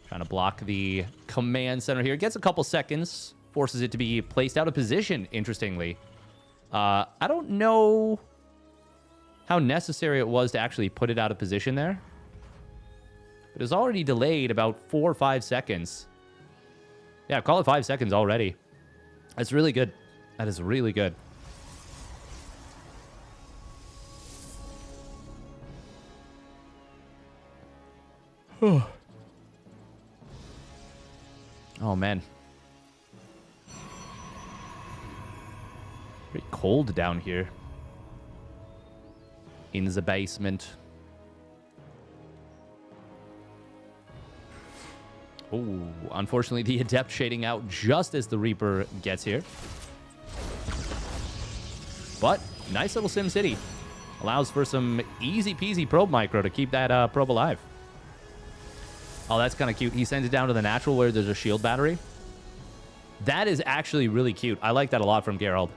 Trying to block the command center here. Gets a couple seconds. Forces it to be placed out of position, interestingly. I don't know how necessary it was to actually put it out of position there. It was already delayed about 4 or 5 seconds. Yeah, call it 5 seconds already. That's really good. That is really good. Oh, man. Pretty cold down here. In the basement. Oh, unfortunately, the Adept shading out just as the Reaper gets here. But, nice little Sim City. Allows for some easy-peasy probe micro to keep that probe alive. Oh, that's kind of cute. He sends it down to the natural where there's a shield battery. That is actually really cute. I like that a lot from Geralt.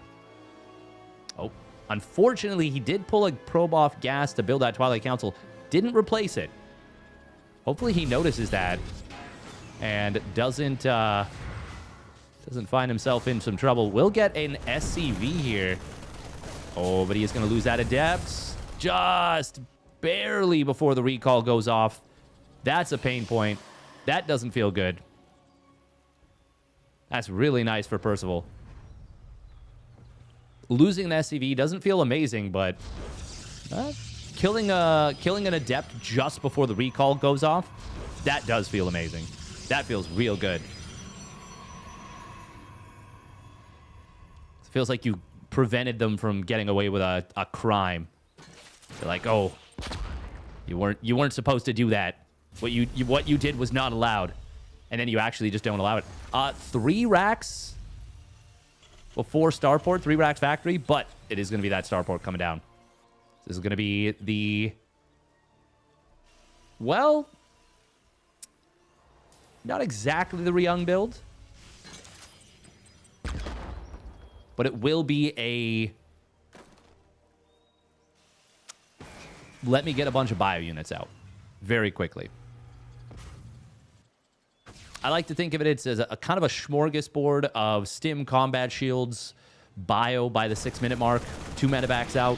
Oh, unfortunately, he did pull a probe off gas to build that Twilight Council. Didn't replace it. Hopefully he notices that and doesn't find himself in some trouble. We'll get an SCV here. Oh, but he is going to lose that Adept just barely before the recall goes off. That's a pain point. That doesn't feel good. That's really nice for Percival. Losing the SCV doesn't feel amazing, but killing an Adept just before the recall goes off, that does feel amazing. That feels real good. It feels like you prevented them from getting away with a crime. They're like, oh, you weren't supposed to do that. What you did was not allowed. And then you actually just don't allow it. 3 racks before Starport, 3 racks factory, but it is going to be that Starport coming down. This is going to be the... Well, not exactly the ByuN build. But it will be a... Let me get a bunch of bio units out very quickly. I like to think of it as a kind of a smorgasbord of stim combat shields, bio by the 6-minute mark, 2 medevacs out.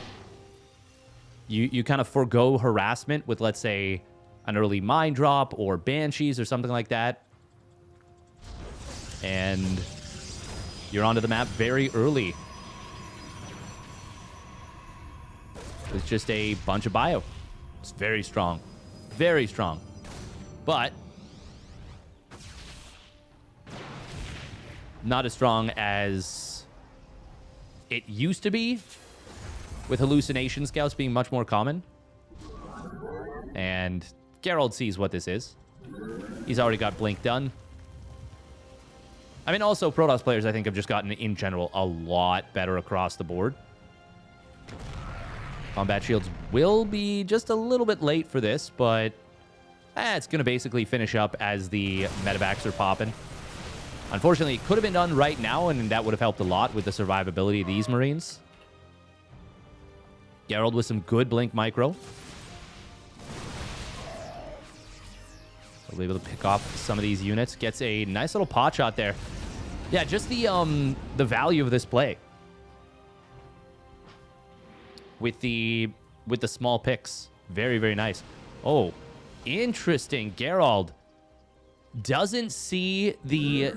You kind of forgo harassment with, let's say, an early mine drop or banshees or something like that. And you're onto the map very early. With just a bunch of bio. It's very strong. Very strong. But not as strong as it used to be, with hallucination scouts being much more common. And Geralt sees what this is. He's already got Blink done. I mean, also, Protoss players, I think, have just gotten, in general, a lot better across the board. Combat shields will be just a little bit late for this, but it's going to basically finish up as the medevacs are popping. Unfortunately, it could have been done right now, and that would have helped a lot with the survivability of these Marines. Geralt with some good Blink micro. We'll be able to pick off some of these units. Gets a nice little pot shot there. Yeah, just the value of this play. With the small picks. Very, very nice. Oh, interesting. Geralt doesn't see the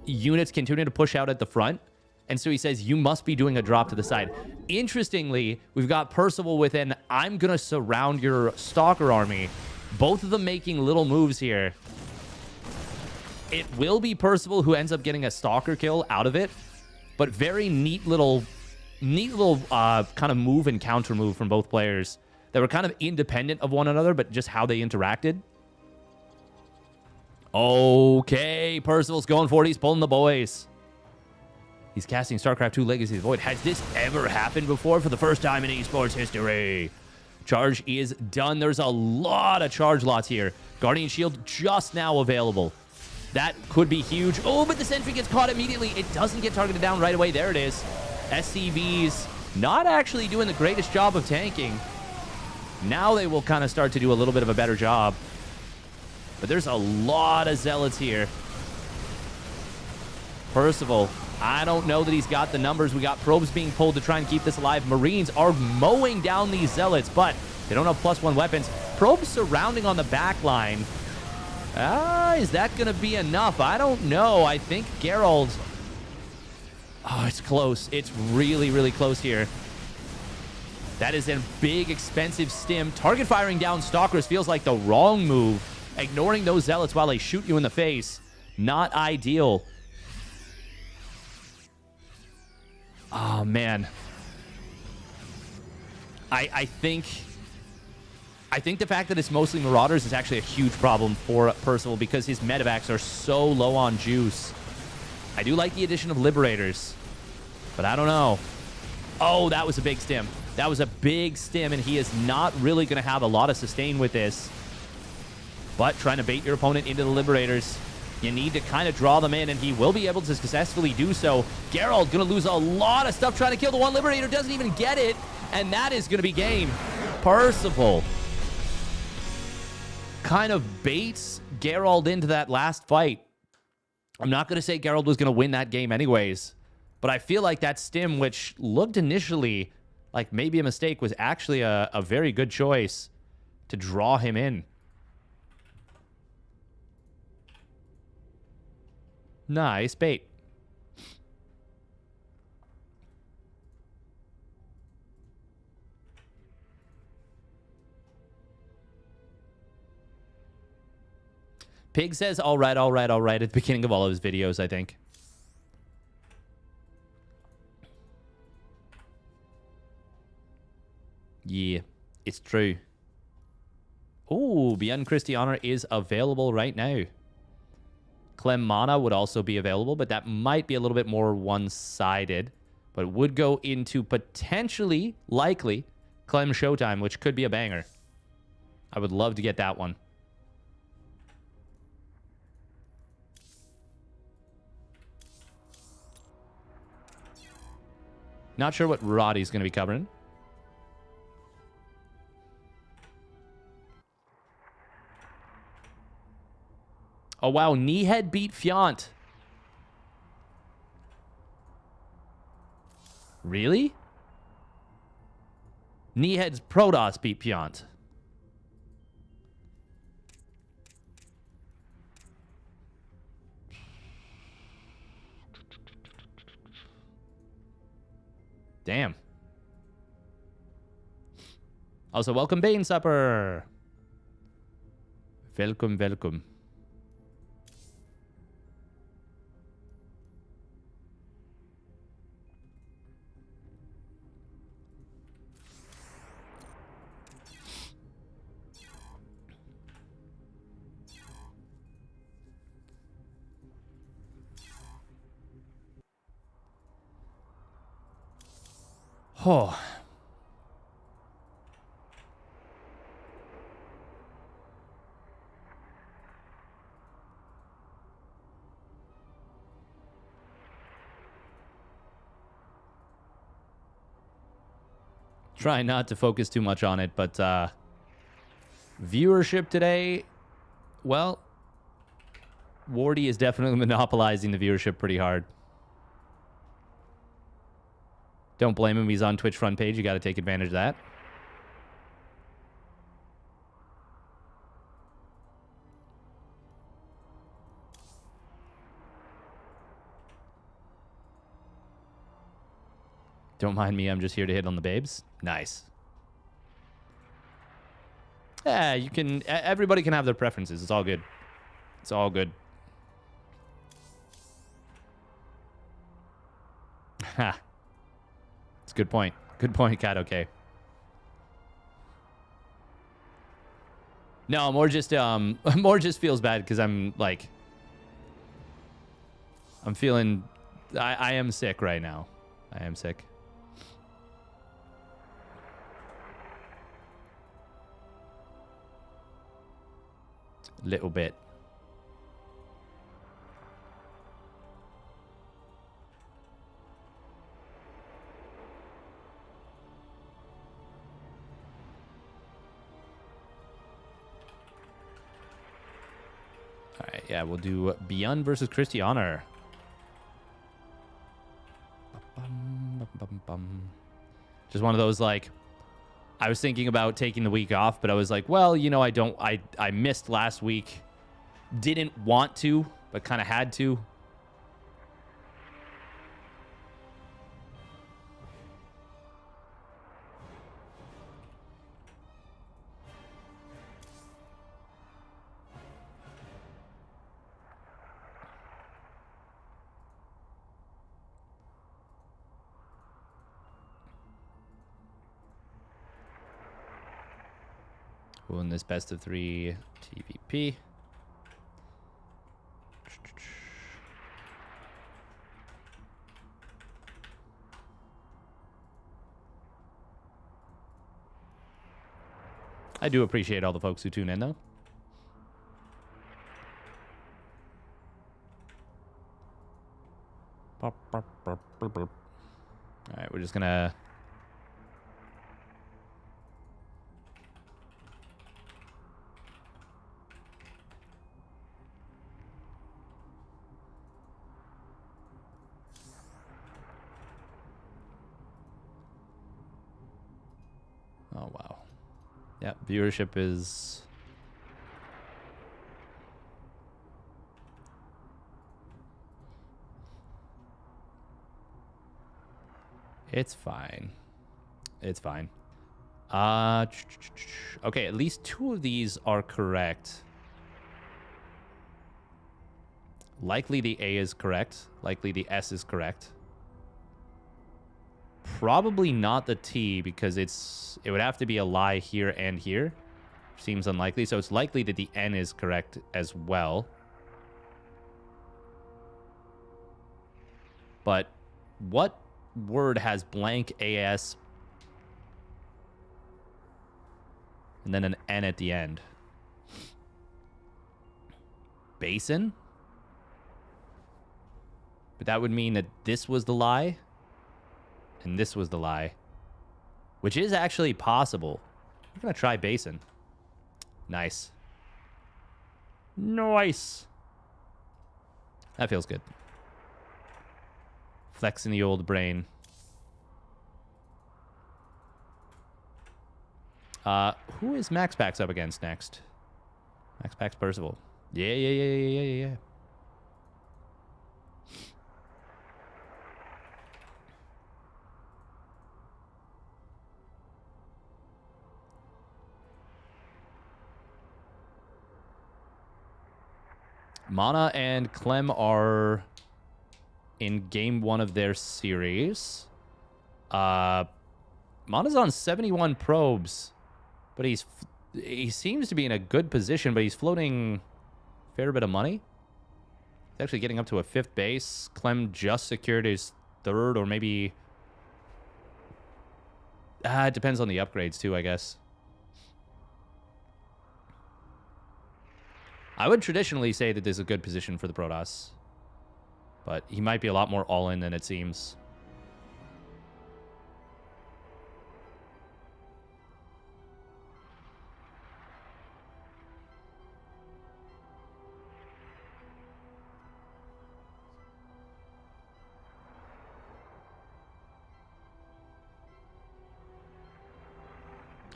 units continue to push out at the front. And so he says, you must be doing a drop to the side. Interestingly, we've got Percival with an, I'm going to surround your Stalker army. Both of them making little moves here. It will be Percival who ends up getting a Stalker kill out of it. But very neat little kind of move and counter move from both players that were kind of independent of one another, but just how they interacted. Okay, Percival's going for it. He's pulling the boys. He's casting StarCraft 2 Legacy of the Void. Has this ever happened before? For the first time in esports history. Charge is done. There's a lot of charge lots here. Guardian Shield just now available. That could be huge. Oh, but the sentry gets caught immediately. It doesn't get targeted down right away. There it is. SCVs not actually doing the greatest job of tanking. Now they will kind of start to do a little bit of a better job. But there's a lot of zealots here. Percival, I don't know that he's got the numbers. We got probes being pulled to try and keep this alive. Marines are mowing down these zealots, but they don't have +1 weapons. Probes surrounding on the back line. Is that going to be enough? I don't know. I think Geralt... Oh, it's close. It's really, really close here. That is a big, expensive stim. Target firing down Stalkers feels like the wrong move. Ignoring those zealots while they shoot you in the face. Not ideal. Oh, man. I think the fact that it's mostly Marauders is actually a huge problem for Percival because his medevacs are so low on juice. I do like the addition of Liberators, but I don't know. Oh, that was a big stim. That was a big stim, and he is not really going to have a lot of sustain with this. But trying to bait your opponent into the Liberators, you need to kind of draw them in, and he will be able to successfully do so. Geralt going to lose a lot of stuff trying to kill the one Liberator, doesn't even get it, and that is going to be game. Percival kind of baits Geralt into that last fight. I'm not going to say Geralt was going to win that game anyways, but I feel like that stim, which looked initially like maybe a mistake, was actually a very good choice to draw him in. Nice bait. Pig says, all right, at the beginning of all of his videos, I think. Yeah, it's true. Oh, ByuN Christiana is available right now. Clem Mana would also be available, but that might be a little bit more one-sided. But it would go into potentially, likely, Clem ShoWTimE, which could be a banger. I would love to get that one. Not sure what Roddy's going to be covering. Oh, wow. Kneehead beat Fiant. Really? Kneehead's Protoss beat Fiant. Damn. Also, welcome, Bane Supper. Welcome, welcome. Oh. Try not to focus too much on it, but viewership today, well, Wardy is definitely monopolizing the viewership pretty hard. Don't blame him. He's on Twitch front page. You got to take advantage of that. Don't mind me. I'm just here to hit on the babes. Nice. Yeah, you can... Everybody can have their preferences. It's all good. It's all good. Ha. It's a good point. Good point, Cat. Okay. No, more just feels bad because I'm like... I'm feeling... I am sick right now. I am sick. Little bit. All right, yeah, we'll do ByuN versus Christiana. Just one of those, like, I was thinking about taking the week off, but I was like, well, you know, I missed last week. Didn't want to, but kind of had to. We'll win this best of 3 TVP. I do appreciate all the folks who tune in, though. All right, we're just gonna... Oh, wow. Yeah, viewership is... It's fine. It's fine. Okay, at least 2 of these are correct. Likely the A is correct. Likely the S is correct. Probably not the T, because it would have to be a lie here and here. Seems unlikely. So it's likely that the N is correct as well. But what word has blank AS and then an N at the end? Basin? But that would mean that this was the lie. And this was the lie. Which is actually possible. We're going to try Basin. Nice. Nice. That feels good. Flexing the old brain. Who is MaxPax up against next? MaxPax Percival. Yeah. Mana and Clem are in game 1 of their series. Mana's on 71 probes, but he seems to be in a good position, but he's floating a fair bit of money. He's actually getting up to a 5th base. Clem just secured his 3rd, or maybe... it depends on the upgrades too, I guess. I would traditionally say that this is a good position for the Protoss. But he might be a lot more all-in than it seems.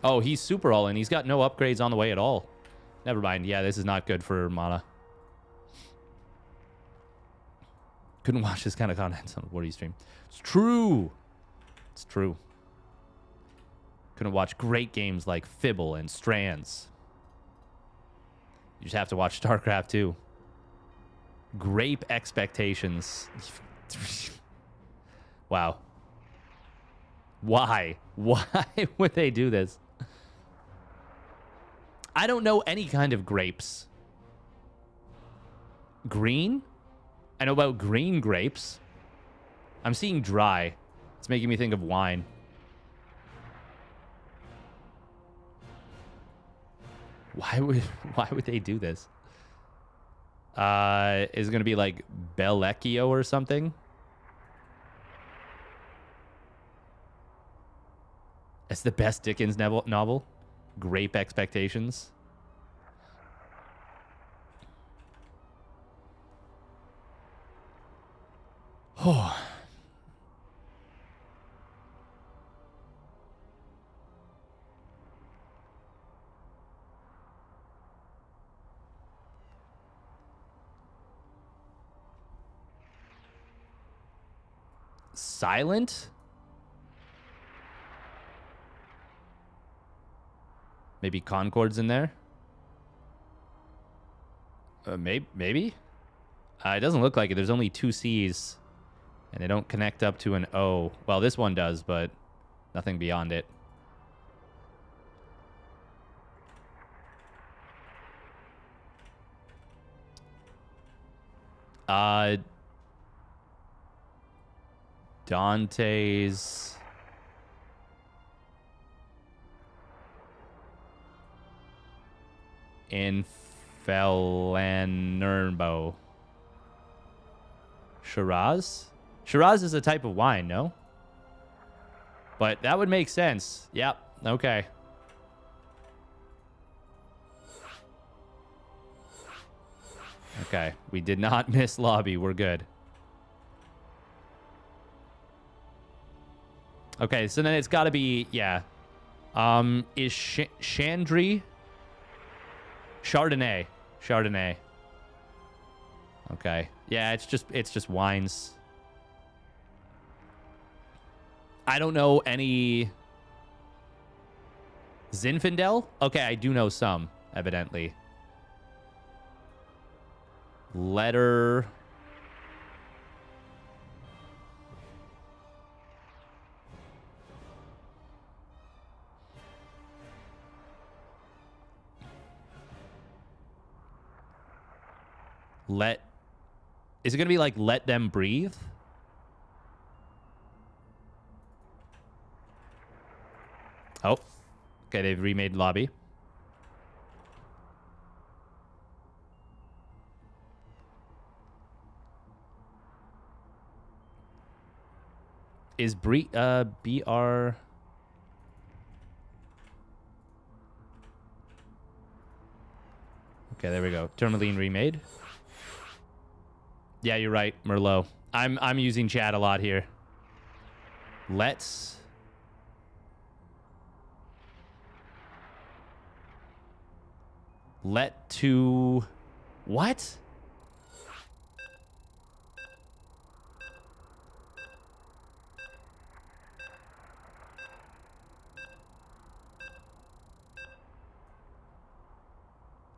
Oh, he's super all-in. He's got no upgrades on the way at all. Never mind. Yeah, this is not good for Mana. Couldn't watch this kind of content on a Wardy stream. It's true. It's true. Couldn't watch great games like Fibble and Strands. You just have to watch StarCraft 2. Grape expectations. Wow. Why? Why would they do this? I don't know any kind of grapes. Green? I know about green grapes. I'm seeing dry. It's making me think of wine. Why would they do this? Is it going to be like Bellecchio or something? It's the best Dickens novel. Grape expectations. Oh. silent. Maybe Concord's in there. Maybe. It doesn't look like it. There's only 2 C's, and they don't connect up to an O. Well, this one does, but nothing beyond it. Dante's in Felanerbo. Shiraz? Shiraz is a type of wine, no? But that would make sense. Yep. Okay. Okay. We did not miss lobby. We're good. Okay, so then it's got to be, yeah. Is Chandri? Chardonnay. Chardonnay. Okay. Yeah, it's just wines. I don't know any Zinfandel? Okay, I do know some, evidently. Letter. Is it going to be like let them breathe? Oh. Okay, they've remade lobby. Is BR... Okay, there we go. Tourmaline remade. Yeah, you're right, Merlot. I'm using chat a lot here. Let to... What?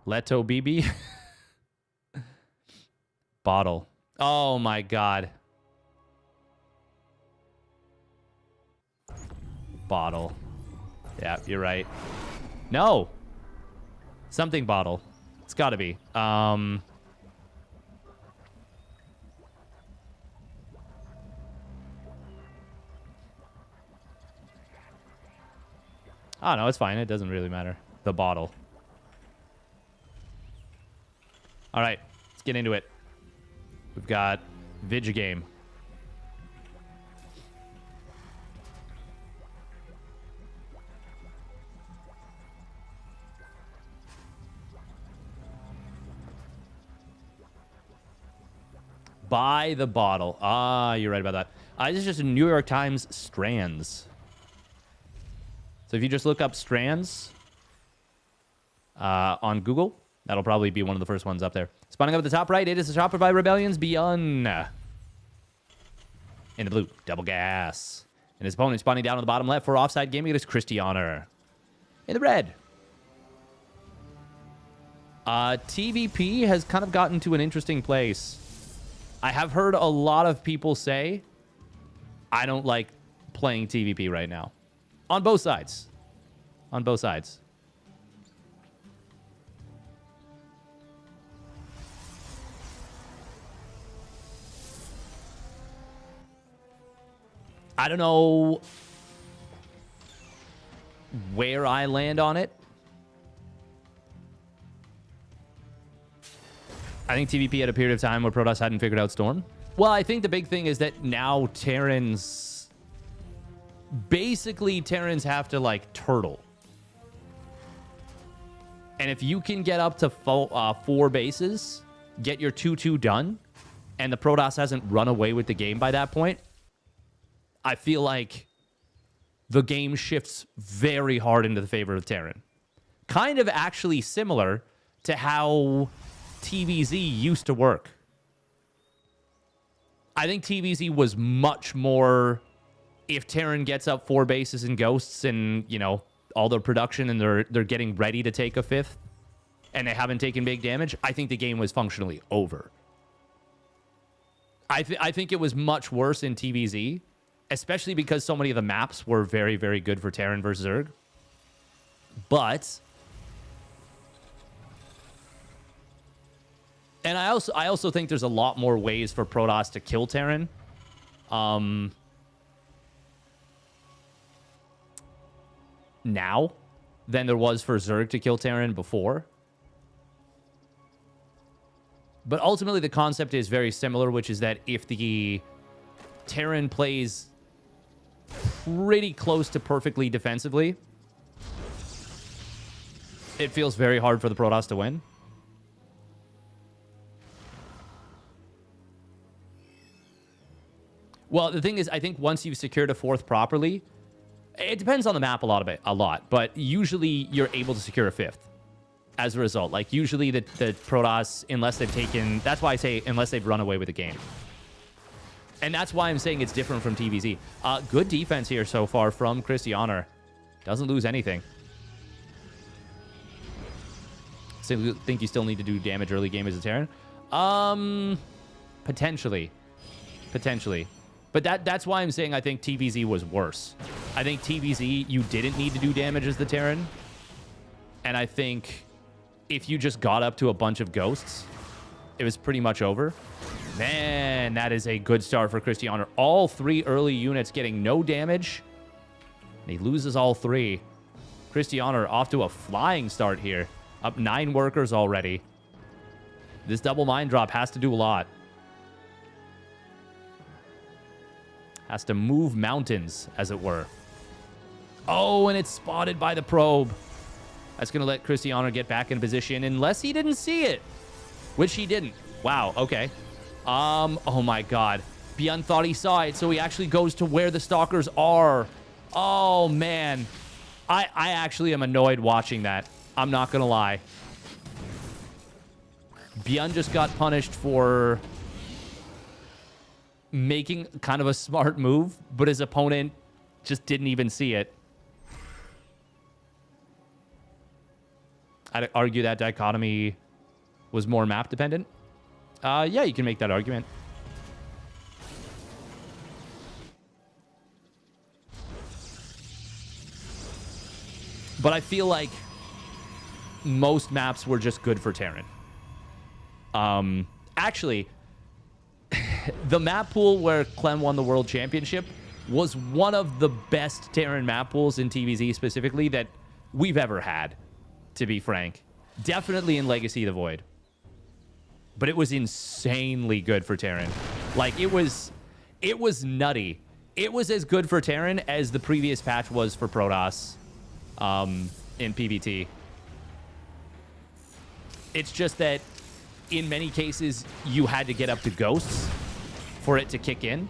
Leto BB? Bottle. Oh my god. Bottle. Yeah, you're right. No. Something bottle. It's gotta be. Oh no, it's fine. It doesn't really matter. The bottle. All right, let's get into it. We've got Vigigame. Buy the bottle. Ah, you're right about that. This is just a New York Times Strands. So if you just look up Strands on Google, that'll probably be one of the first ones up there. Spawning up at the top right, it is the shopper by Rebellion's ByuN. In the blue, double gas. And his opponent spawning down on the bottom left for offside gaming, it is Christianer. In the red. TVP has kind of gotten to an interesting place. I have heard a lot of people say, I don't like playing TVP right now. On both sides. On both sides. I don't know where I land on it. I think TVP had a period of time where Protoss hadn't figured out Storm. Well, I think the big thing is that now Terrans... Basically, Terrans have to, like, turtle. And if you can get up to 4 bases, get your 2-2 done, and the Protoss hasn't run away with the game by that point, I feel like the game shifts very hard into the favor of Terran. Kind of actually similar to how TVZ used to work. I think TVZ was much more, if Terran gets up 4 bases and ghosts and, you know, all their production and they're getting ready to take a 5th and they haven't taken big damage, I think the game was functionally over. I think it was much worse in TVZ, especially because so many of the maps were very, very good for Terran versus Zerg. But... And I also think there's a lot more ways for Protoss to kill Terran. Now than there was for Zerg to kill Terran before. But ultimately, the concept is very similar, which is that if the Terran plays pretty close to perfectly defensively, it feels very hard for the Protoss to win. Well, the thing is, I think once you've secured a 4th properly, it depends on the map a lot, but usually you're able to secure a 5th as a result. Like, usually the Protoss, unless they've taken... That's why I say unless they've run away with the game. And that's why I'm saying it's different from TVZ. Good defense here so far from Christianer. Doesn't lose anything. So think you still need to do damage early game as a Terran? Potentially. But that's why I'm saying I think TVZ was worse. I think TVZ, you didn't need to do damage as the Terran. And I think if you just got up to a bunch of ghosts, it was pretty much over. Man, that is a good start for Christianer. All 3 early units getting no damage. And he loses all 3. Christianer off to a flying start here. Up 9 workers already. This double mine drop has to do a lot. Has to move mountains, as it were. Oh, and it's spotted by the probe. That's going to let Christianer get back in position, unless he didn't see it. Which he didn't. Wow, okay. Oh my god. ByuN thought he saw it, so he actually goes to where the stalkers are. Oh, man. I actually am annoyed watching that. I'm not going to lie. ByuN just got punished for making kind of a smart move, but his opponent just didn't even see it. I'd argue that dichotomy was more map dependent. Yeah, you can make that argument. But I feel like most maps were just good for Terran. Actually, the map pool where Clem won the World Championship was one of the best Terran map pools in TVZ specifically that we've ever had, to be frank. Definitely in Legacy of the Void. But it was insanely good for Terran. Like, it was nutty. It was as good for Terran as the previous patch was for Protoss in PvT. It's just that in many cases, you had to get up to ghosts for it to kick in.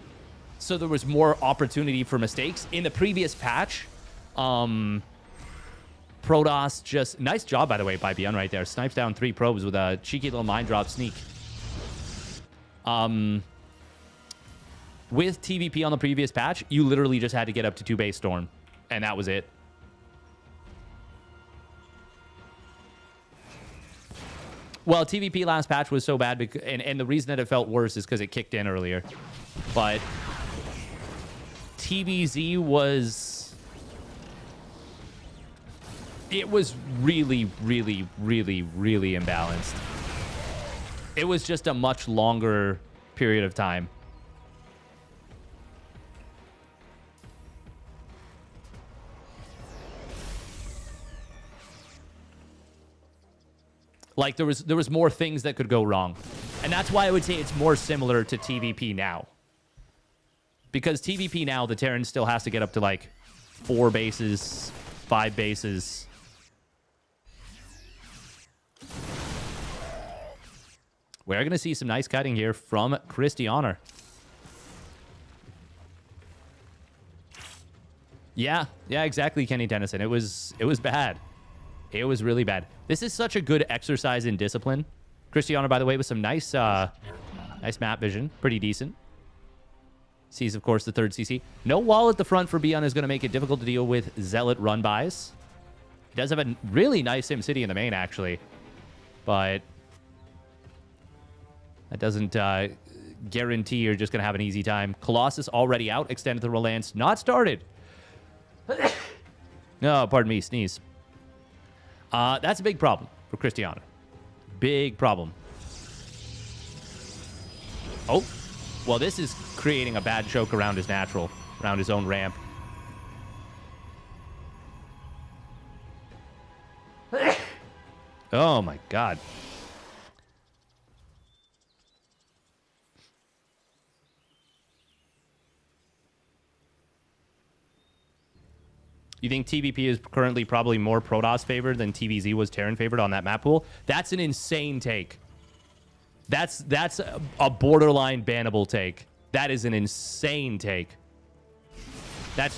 So there was more opportunity for mistakes. In the previous patch, Protoss just... Nice job, by the way, by ByuN right there. Snipes down 3 probes with a cheeky little mine drop sneak. With TVP on the previous patch, you literally just had to get up to 2 base storm. And that was it. Well, TVP last patch was so bad, and the reason that it felt worse is because it kicked in earlier. But TVZ was... It was really, really, really, really imbalanced. It was just a much longer period of time. Like, there was more things that could go wrong. And that's why I would say it's more similar to TVP now. Because TVP now, the Terran still has to get up to, like, 4 bases, 5 bases. We're going to see some nice cutting here from Christianer. Yeah, exactly, Kenny Tennyson. It was bad. It was really bad. This is such a good exercise in discipline. Christianer, by the way, with some nice nice map vision. Pretty decent. Sees, of course, the third CC. No wall at the front for ByuN is going to make it difficult to deal with Zealot run-bys. He does have a really nice SimCity in the main, actually. But that doesn't guarantee you're just going to have an easy time. Colossus already out. Extended the Relance. Not started. No, pardon me. Sneeze. That's a big problem for Cristiano. Big problem. Oh. Well, this is creating a bad choke around his natural, around his own ramp. Oh, my God. You think TVP is currently probably more Protoss favored than TVZ was Terran favored on that map pool? That's an insane take. That's a borderline bannable take. That is an insane take. That's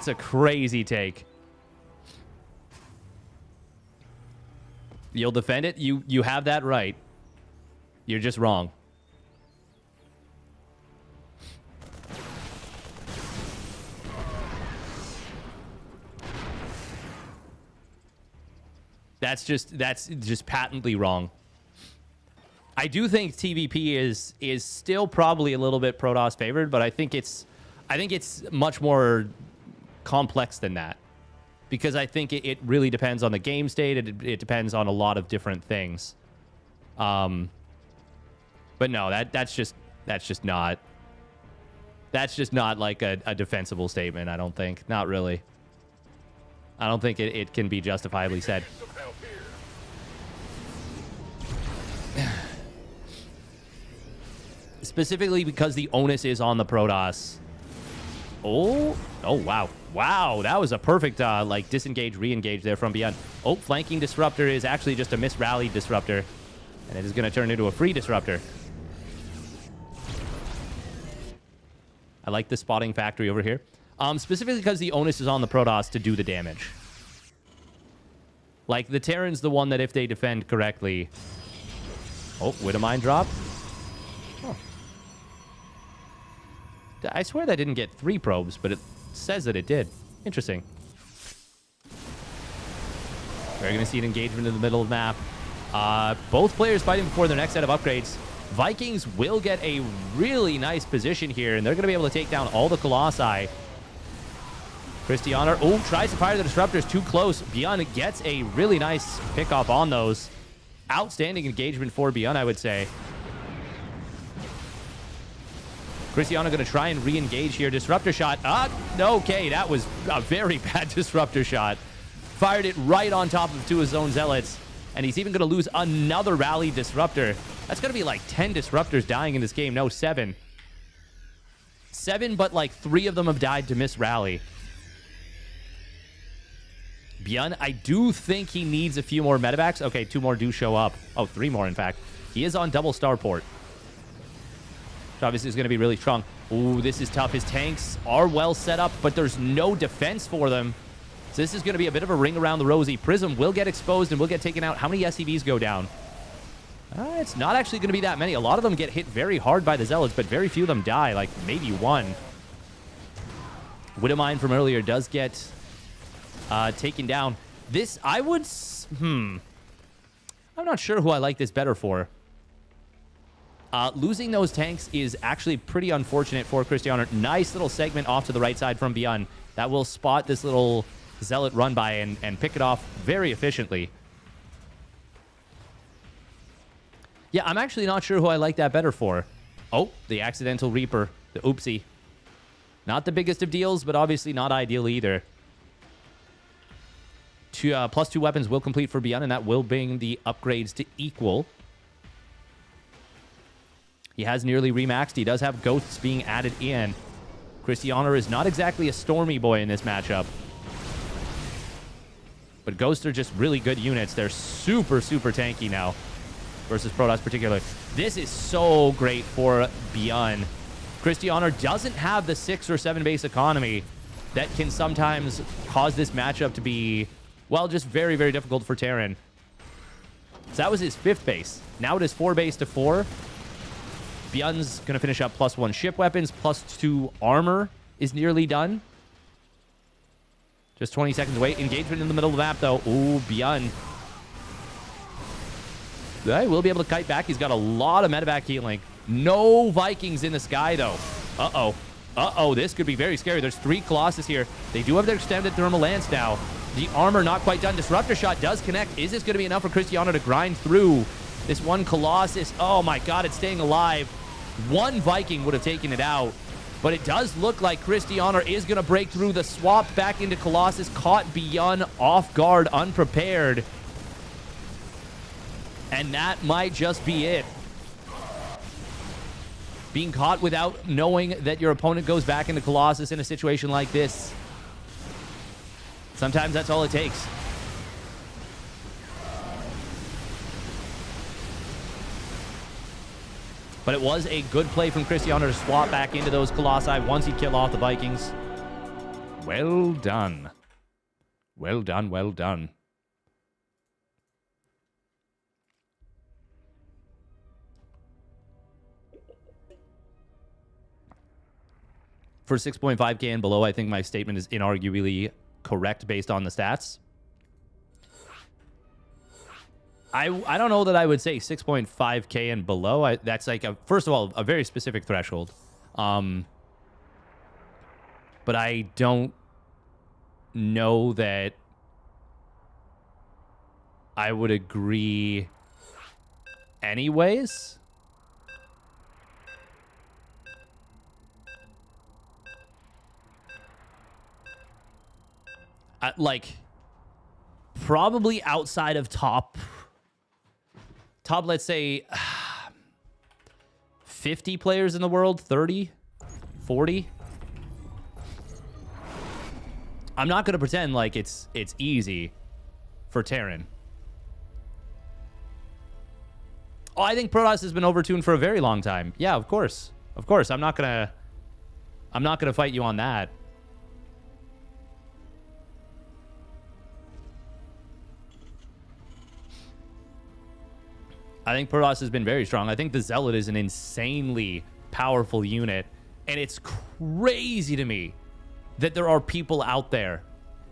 a crazy take. You'll defend it? You have that right. You're just wrong. That's just patently wrong. I do think TVP is still probably a little bit Protoss favored, but I think it's much more complex than that, because I think it really depends on the game state. It depends on a lot of different things. But no, that's just not like a defensible statement. I don't think. Not really. I don't think it can be justifiably said. Specifically because the onus is on the Protoss. Oh, wow. Wow, that was a perfect, like, disengage, re-engage there from ByuN. Oh, flanking disruptor is actually just a misrallied disruptor. And it is going to turn into a free disruptor. I like the spotting factory over here. Specifically because the onus is on the Protoss to do the damage. Like, the Terran's the one that if they defend correctly... Oh, Widowmine drop. Oh. I swear that didn't get 3 probes, but it says that it did. Interesting. We're going to see an engagement in the middle of the map. Both players fighting before their next set of upgrades. Vikings will get a really nice position here, and they're going to be able to take down all the Colossi. Cristiano, oh, tries to fire the disruptors too close. ByuN gets a really nice pickoff on those. Outstanding engagement for ByuN, I would say. Cristiano going to try and re-engage here. Disruptor shot. Okay, that was a very bad disruptor shot. Fired it right on top of 2 of his own Zealots. And he's even going to lose another rally disruptor. That's going to be like 10 disruptors dying in this game. No, 7. 7, but like 3 of them have died to miss rally. ByuN, I do think he needs a few more medevacs. Okay, 2 more do show up. Oh, 3 more, in fact. He is on double starport. Which obviously is going to be really strong. Ooh, this is tough. His tanks are well set up, but there's no defense for them. So this is going to be a bit of a ring around the rosy. Prism will get exposed and will get taken out. How many SCVs go down? It's not actually going to be that many. A lot of them get hit very hard by the Zealots, but very few of them die. Like, maybe 1. Widowmine from earlier does get taken down. This, I would... I'm not sure who I like this better for. Losing those tanks is actually pretty unfortunate for Cristiano. Nice little segment off to the right side from ByuN. That will spot this little Zealot run by and pick it off very efficiently. Yeah, I'm actually not sure who I like that better for. Oh, the accidental Reaper. The oopsie. Not the biggest of deals, but obviously not ideal either. +2 weapons will complete for ByuN, and that will bring the upgrades to equal. He has nearly remaxed. He does have ghosts being added in. Cristiano is not exactly a stormy boy in this matchup. But ghosts are just really good units. They're super, super tanky now versus Protoss particularly. This is so great for ByuN. Cristiano doesn't have the 6 or 7 base economy that can sometimes cause this matchup to be, well, just very, very difficult for Terran. So that was his 5th base. Now it is 4 base to 4. ByuN's going to finish up +1 ship weapons, +2 armor is nearly done. Just 20 seconds away. Engagement in the middle of the map, though. Ooh, ByuN. He will be able to kite back. He's got a lot of medevac healing. No Vikings in the sky, though. Uh-oh. Uh-oh, this could be very scary. There's 3 Colossus here. They do have their extended thermal lance now. The armor not quite done. Disruptor shot does connect. Is this going to be enough for Cristiano to grind through this one Colossus? Oh my god, it's staying alive. One Viking would have taken it out. But it does look like Cristiano is going to break through. The swap back into Colossus. Caught ByuN off guard, unprepared. And that might just be it. Being caught without knowing that your opponent goes back into Colossus in a situation like this. Sometimes that's all it takes. But it was a good play from Cristiano to swap back into those Colossi once he'd kill off the Vikings. Well done. Well done, well done. For 6.5k and below, I think my statement is inarguably correct based on the stats. I don't know that I would say 6.5k and below. That's like, first of all, a very specific threshold. But I don't know that I would agree anyways. Like, probably outside of top, let's say, 50 players in the world, 30, 40. I'm not going to pretend like it's easy for Terran. Oh, I think Protoss has been overtuned for a very long time. Yeah, of course. Of course. I'm not going to fight you on that. I think Protoss has been very strong. I think the Zealot is an insanely powerful unit. And it's crazy to me that there are people out there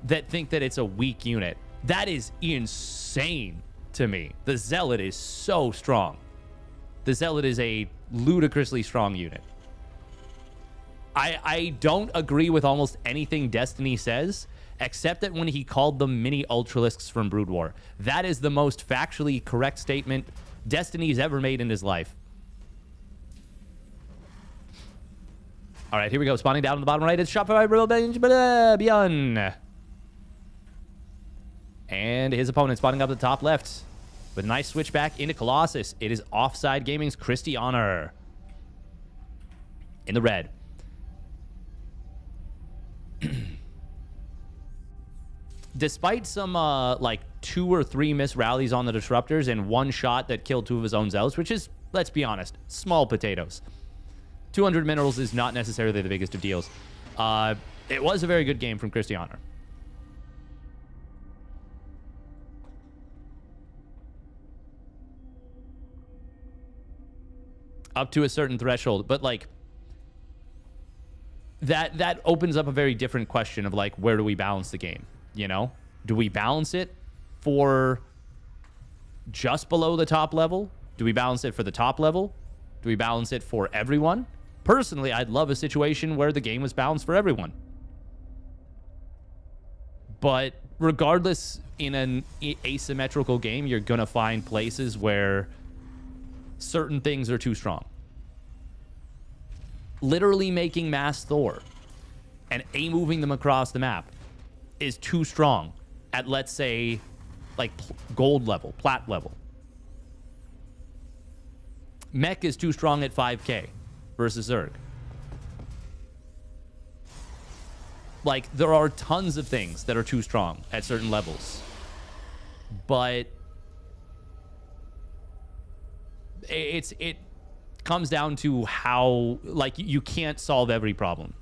that think that it's a weak unit. That is insane to me. The Zealot is so strong. The Zealot is a ludicrously strong unit. I don't agree with almost anything Destiny says, except that when he called them mini Ultralisks from Brood War. That is the most factually correct statement Destiny's ever made in his life. All right, here we go. Spawning down on the bottom right. It's Shopify ByuN. And his opponent spawning up at the top left with a nice switch back into Colossus. It is Offside Gaming's Cristiano in the red. Despite some like 2 or 3 missed rallies on the disruptors and 1 shot that killed 2 of his own zealots, which is, let's be honest, small potatoes. 200 minerals is not necessarily the biggest of deals. It was a very good game from Cristiano. Up to a certain threshold, but like that opens up a very different question of like, where do we balance the game? You know, do we balance it for just below the top level? Do we balance it for the top level? Do we balance it for everyone? Personally, I'd love a situation where the game was balanced for everyone. But regardless, in an asymmetrical game, you're going to find places where certain things are too strong. Literally making mass Thor and A-moving them across the map is too strong at, let's say, like gold level, plat level. Mech is too strong at 5k versus Zerg. Like, there are tons of things that are too strong at certain levels. But it comes down to how, like, you can't solve every problem.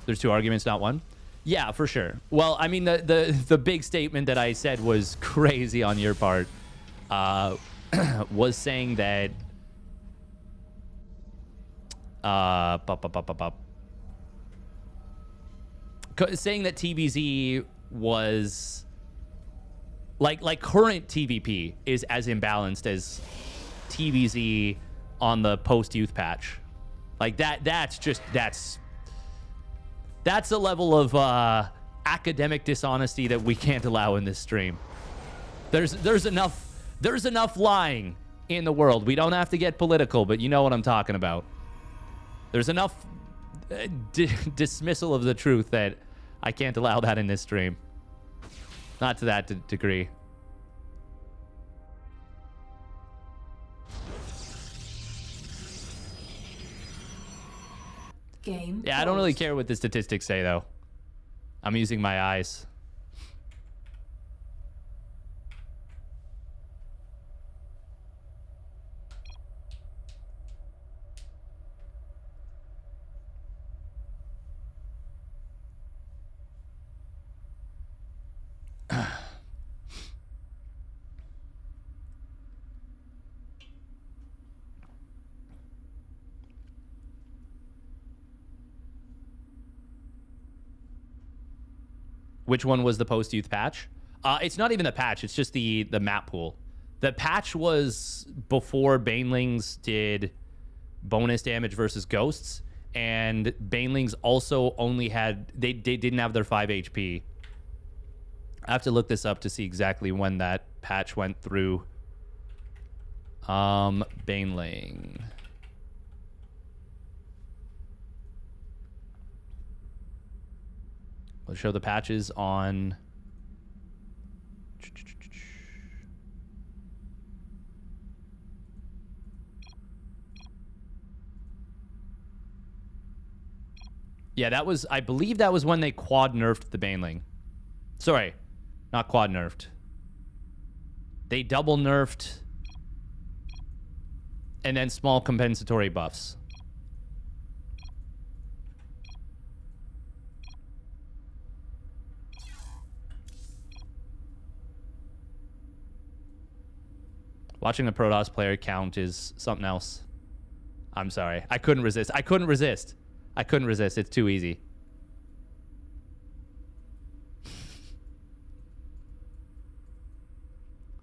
There's 2 arguments, not 1. Yeah, for sure. Well, I mean, the big statement that I said was crazy on your part. was saying that saying that TVZ was like current TVP is as imbalanced as TVZ on the post youth patch. Like that's a level of academic dishonesty that we can't allow in this stream. There's enough lying in the world. We don't have to get political, but you know what I'm talking about. There's enough dismissal of the truth that I can't allow that in this stream. Not to that degree. Game. Yeah, I don't really care what the statistics say, though. I'm using my eyes. Which one was the post-youth patch? It's not even the patch. It's just the map pool. The patch was before Banelings did bonus damage versus ghosts, and Banelings also only had... They didn't have their 5 HP. I have to look this up to see exactly when that patch went through. Baneling... We'll show the patches on... Yeah, that was... I believe that was when they quad nerfed the Baneling. Sorry, not quad nerfed. They double nerfed... and then small compensatory buffs. Watching the Protoss player count is something else. I'm sorry. I couldn't resist. I couldn't resist. It's too easy.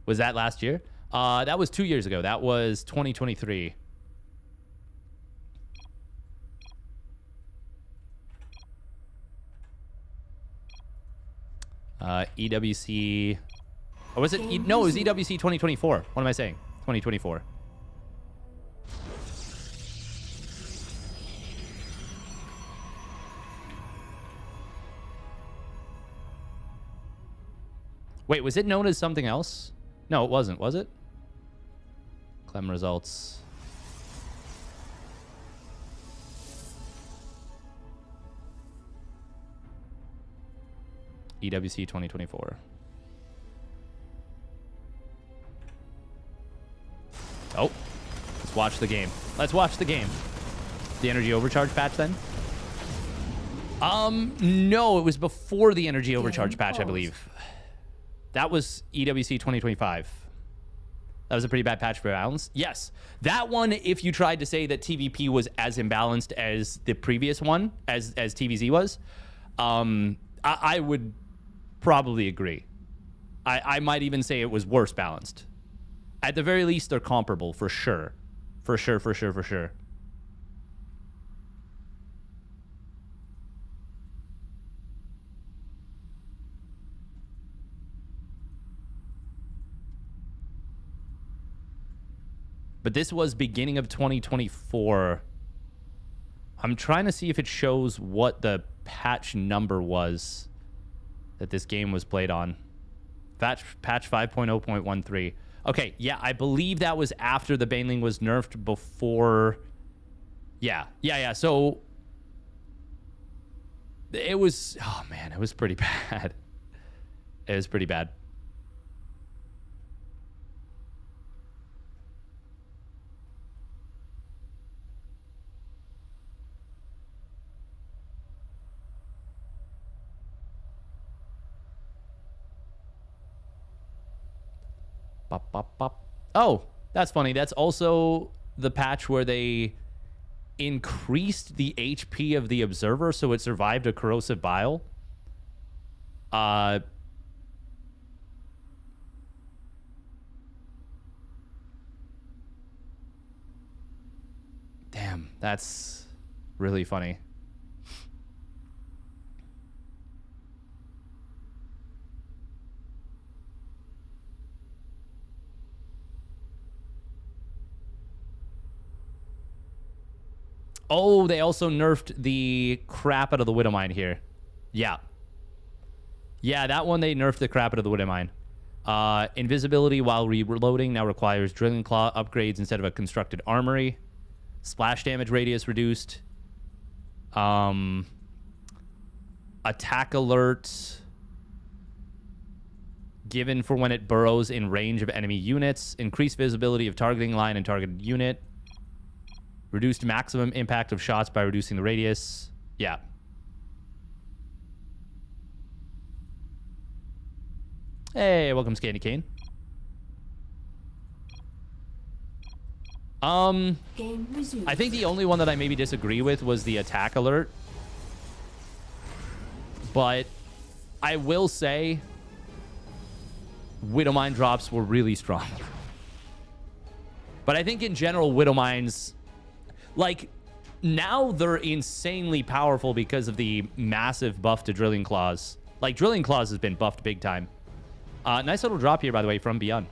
Was that last year? That was 2 years ago. That was 2023. EWC... Or was it? No, it was EWC 2024. What am I saying? 2024. Wait, was it known as something else? No, it wasn't, was it? Clem results. EWC 2024. Oh, let's watch the game. Let's watch the game. The energy overcharge patch then? No, it was before the energy overcharge patch, I believe. That was EWC 2025. That was a pretty bad patch for balance. Yes, that one, if you tried to say that TVP was as imbalanced as the previous one, as TVZ was, I would probably agree. I might even say it was worse balanced. At the very least, they're comparable, for sure. For sure. But this was beginning of 2024. I'm trying to see if it shows what the patch number was that this game was played on. Patch 5.0.13. Okay, yeah, I believe that was after the Baneling was nerfed before... Yeah. So it was... Oh, man, it was pretty bad. It was pretty bad. Oh, that's funny. That's also the patch where they increased the HP of the observer so it survived a corrosive bile. Damn, that's really funny. Oh, they also nerfed the crap out of the Widowmine here. Yeah. Yeah, that one they nerfed the crap out of the Widowmine. Invisibility while reloading now requires Drilling Claw upgrades instead of a constructed armory. Splash damage radius reduced. Attack alert given for when it burrows in range of enemy units. Increased visibility of targeting line and targeted unit. Reduced maximum impact of shots by reducing the radius. Yeah. Hey, welcome, Scandy Kane. I think the only one that I maybe disagree with was the attack alert. But I will say Widowmine drops were really strong. But I think in general, Widowmines, like, now they're insanely powerful because of the massive buff to Drilling Claws. Like, Drilling Claws has been buffed big time. Nice little drop here, by the way, from ByuN.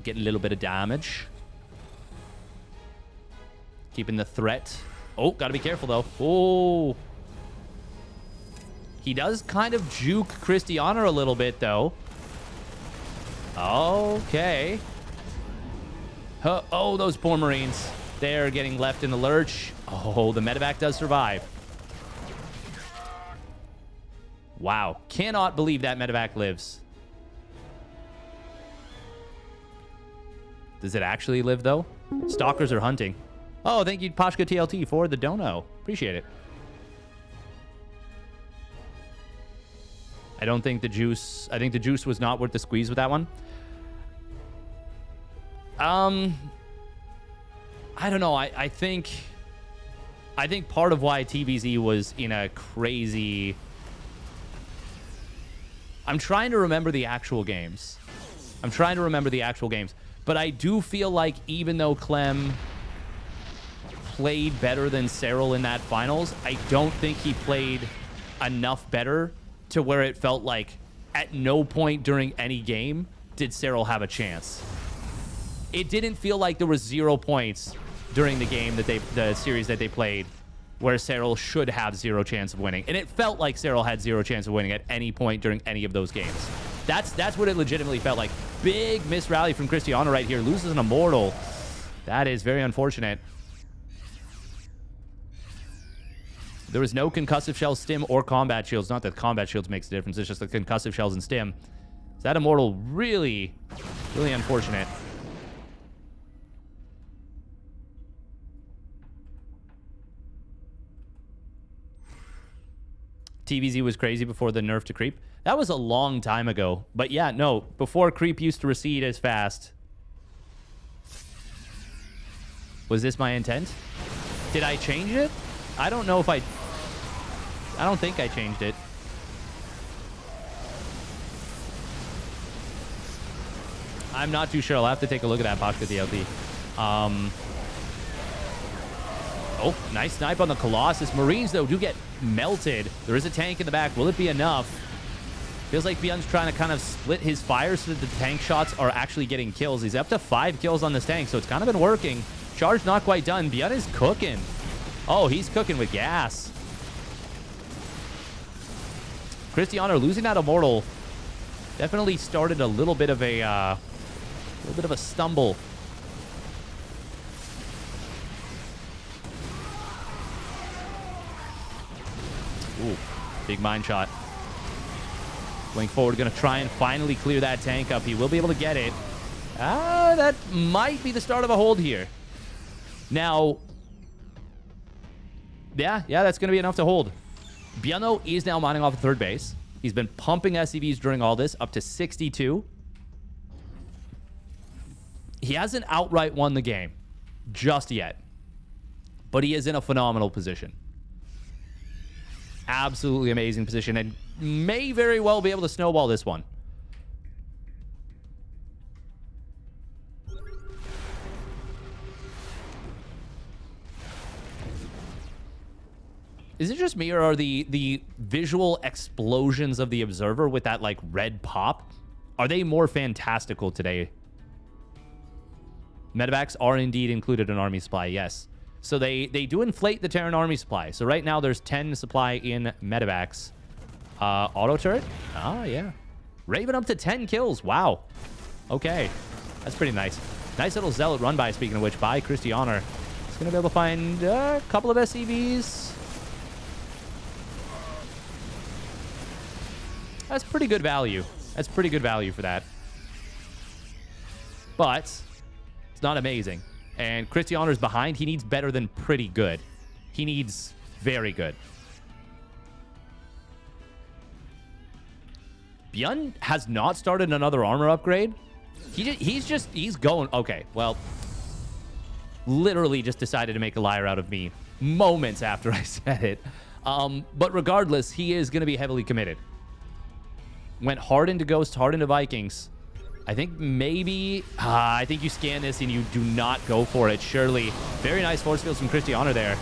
Getting a little bit of damage. Keeping the threat. Oh, gotta be careful, though. Oh. He does kind of juke Christiana a little bit, though. Okay. Oh, those poor Marines. They're getting left in the lurch. Oh, the medevac does survive. Wow. Cannot believe that medevac lives. Does it actually live, though? Stalkers are hunting. Oh, thank you, Pashka TLT, for the dono. Appreciate it. I don't think the juice... I think the juice was not worth the squeeze with that one. I don't know. I think part of why TVZ was in a crazy... I'm trying to remember the actual games. But I do feel like even though Clem played better than Cyril in that finals, I don't think he played enough better to where it felt like at no point during any game did Cyril have a chance. It didn't feel like there was 0 points during the game that the series that they played where Cyril should have 0 chance of winning. And it felt like Cyril had 0 chance of winning at any point during any of those games. That's what it legitimately felt like. Big miss rally from Christiana right here. Loses an Immortal. That is very unfortunate. There was no concussive shell, stim, or combat shields. Not that combat shields makes a difference. It's just the concussive shells and stim. So that Immortal really, really unfortunate. TVZ was crazy before the nerf to creep. That was a long time ago. But yeah, no. Before creep used to recede as fast. Was this my intent? Did I change it? I don't know if I don't think I changed it. I'm not too sure. I'll have to take a look at that Pashka DLT. Oh, nice snipe on the Colossus. Marines, though, do get melted. There is a tank in the back. Will it be enough? Feels like ByuN's trying to kind of split his fire so that the tank shots are actually getting kills. He's up to 5 kills on this tank, so it's kind of been working. Charge not quite done. ByuN is cooking. Oh, he's cooking with gas. Christiana losing that Immortal definitely started a little bit of a stumble. Ooh, big mine shot. Going forward, going to try and finally clear that tank up. He will be able to get it. That might be the start of a hold here. Now, yeah, that's going to be enough to hold. ByuN is now mining off a third base. He's been pumping SCVs during all this, up to 62. He hasn't outright won the game just yet, but he is in a phenomenal position. Absolutely amazing position, and may very well be able to snowball this one. Is it just me, or are the visual explosions of the Observer with that, like, red pop, are they more fantastical today? Medevacs are indeed included in army supply, yes. So they do inflate the Terran army supply. So right now there's 10 supply in Medevacs. Auto turret? Ah, yeah. Raven up to 10 kills. Wow. Okay. That's pretty nice. Nice little Zealot run by, speaking of which, by Christianer. He's going to be able to find a couple of SCVs. That's pretty good value. That's pretty good value for that. But it's not amazing. And Christianer's behind. He needs better than pretty good. He needs very good. ByuN has not started another armor upgrade. He's going... Okay, well, literally just decided to make a liar out of me moments after I said it. But regardless, he is going to be heavily committed. Went hard into Ghost, hard into Vikings. I think maybe... I think you scan this and you do not go for it, surely. Very nice force fields from Christianer there.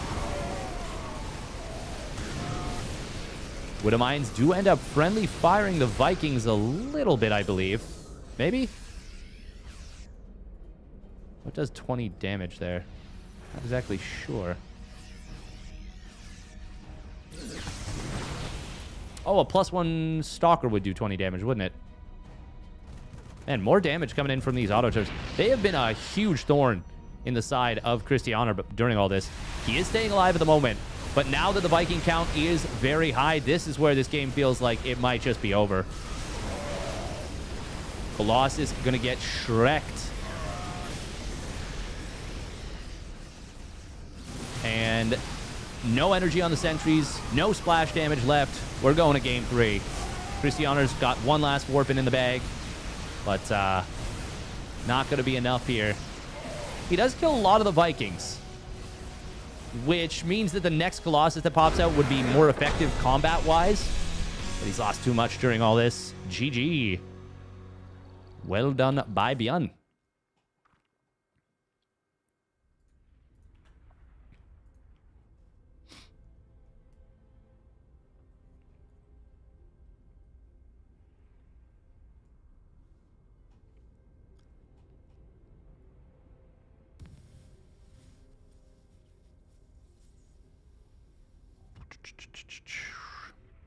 Widow Mines do end up friendly firing the Vikings a little bit, I believe. Maybe? What does 20 damage there? Not exactly sure. Oh, a +1 Stalker would do 20 damage, wouldn't it? Man, more damage coming in from these auto turrets. They have been a huge thorn in the side of Christianer during all this. He is staying alive at the moment, but now that the Viking count is very high, this is where this game feels like it might just be over. Colossus going to get shreked. And no energy on the sentries, no splash damage left. We're going to game 3. Christianer's got one last warping in the bag, but not going to be enough here. He does kill a lot of the Vikings, which means that the next Colossus that pops out would be more effective combat-wise. But he's lost too much during all this. GG. Well done by ByuN.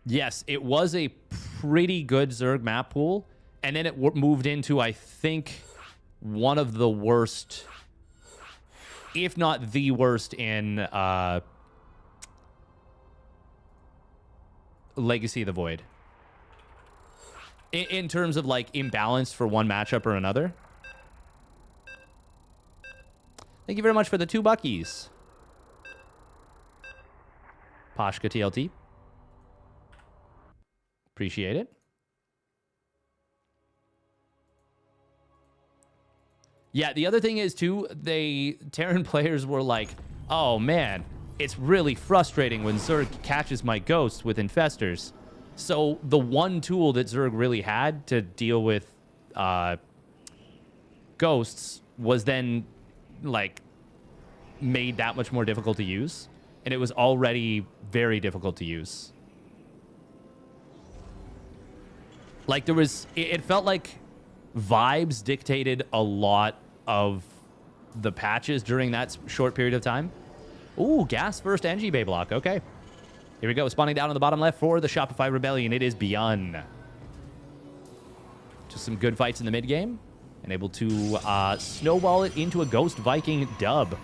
Yes, it was a pretty good Zerg map pool, and then it moved into, I think, one of the worst, if not the worst, in Legacy of the Void. In terms of, like, imbalance for one matchup or another. Thank you very much for the 2 buckies. Pashka TLT. Appreciate it. Yeah, the other thing is, too, Terran players were like, oh, man, it's really frustrating when Zerg catches my ghosts with infestors. So the one tool that Zerg really had to deal with ghosts was then, like, made that much more difficult to use. And it was already very difficult to use. Like, there was... It felt like vibes dictated a lot of the patches during that short period of time. Ooh, gas first NG Bay block. Okay. Here we go. Spawning down on the bottom left for the Shopify Rebellion. It is ByuN. Just some good fights in the mid game. And able to snowball it into a Ghost Viking dub.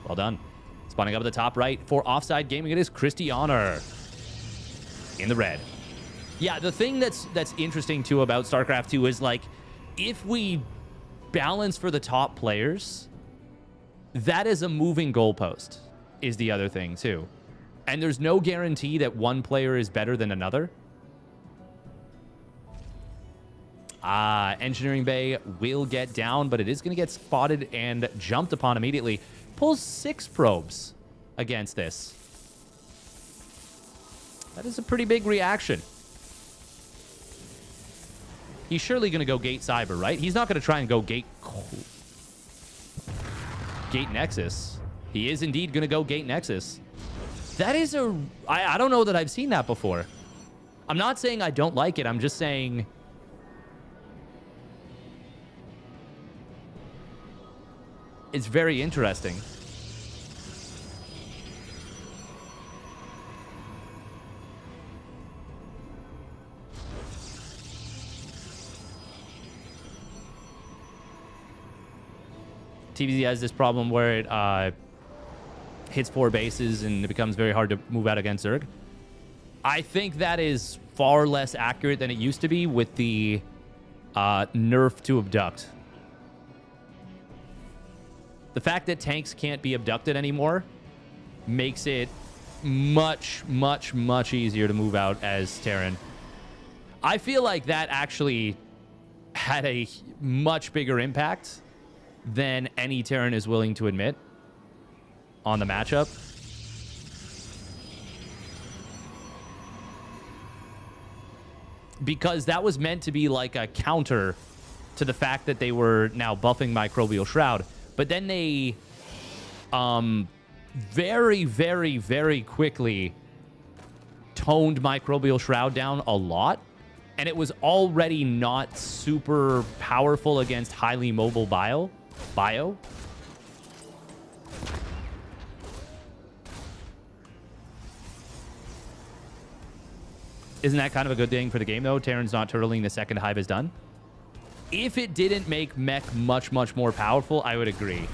Well done. Spawning up at the top right for Offside Gaming, it is Christianer in the red. Yeah, the thing that's interesting, too, about StarCraft 2 is, like, if we balance for the top players, that is a moving goalpost, is the other thing, too. And there's no guarantee that one player is better than another. Engineering Bay will get down, but it is going to get spotted and jumped upon immediately. Pulls 6 probes against this. That is a pretty big reaction. He's surely going to go Gate Cyber, right? He's not going to try and go Gate Nexus. He is indeed going to go Gate Nexus. That is a... I don't know that I've seen that before. I'm not saying I don't like it. I'm just saying... it's very interesting. TVZ has this problem where it hits 4 bases and it becomes very hard to move out against Zerg. I think that is far less accurate than it used to be with the nerf to abduct. The fact that tanks can't be abducted anymore makes it much, much, much easier to move out as Terran. I feel like that actually had a much bigger impact than any Terran is willing to admit on the matchup. Because that was meant to be like a counter to the fact that they were now buffing Microbial Shroud. But then they very, very, very quickly toned Microbial Shroud down a lot. And it was already not super powerful against highly mobile bio. Isn't that kind of a good thing for the game, though? Terran's not turtling the second Hive is done. If it didn't make mech much, much more powerful, I would agree.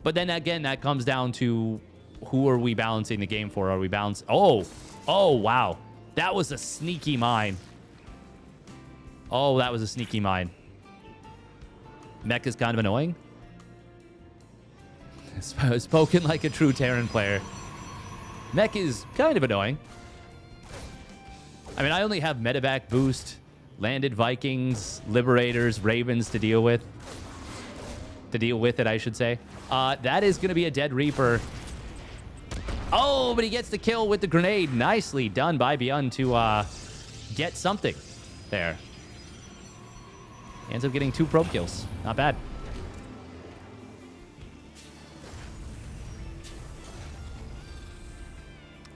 But then again, that comes down to who are we balancing the game for? Are we balanced? Oh, wow. That was a sneaky mine. Oh, that was a sneaky mine. Mech is kind of annoying. Spoken like a true Terran player. Mech is kind of annoying. I mean, I only have medevac boost, landed Vikings, Liberators, Ravens to deal with. To deal with it, I should say. That is going to be a dead Reaper. Oh, but he gets the kill with the grenade. Nicely done by ByuN to get something there. He ends up getting 2 probe kills. Not bad.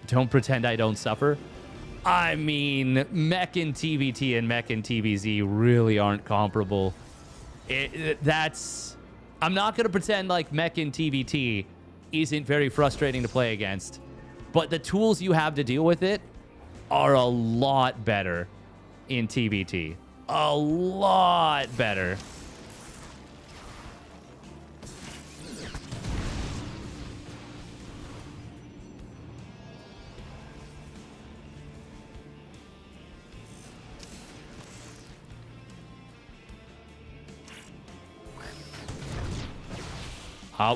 Don't pretend I don't suffer. I mean, mech in TVT and mech in TVZ really aren't comparable. I'm not going to pretend like mech in TVT isn't very frustrating to play against. But the tools you have to deal with it are a lot better in TVT. A lot better.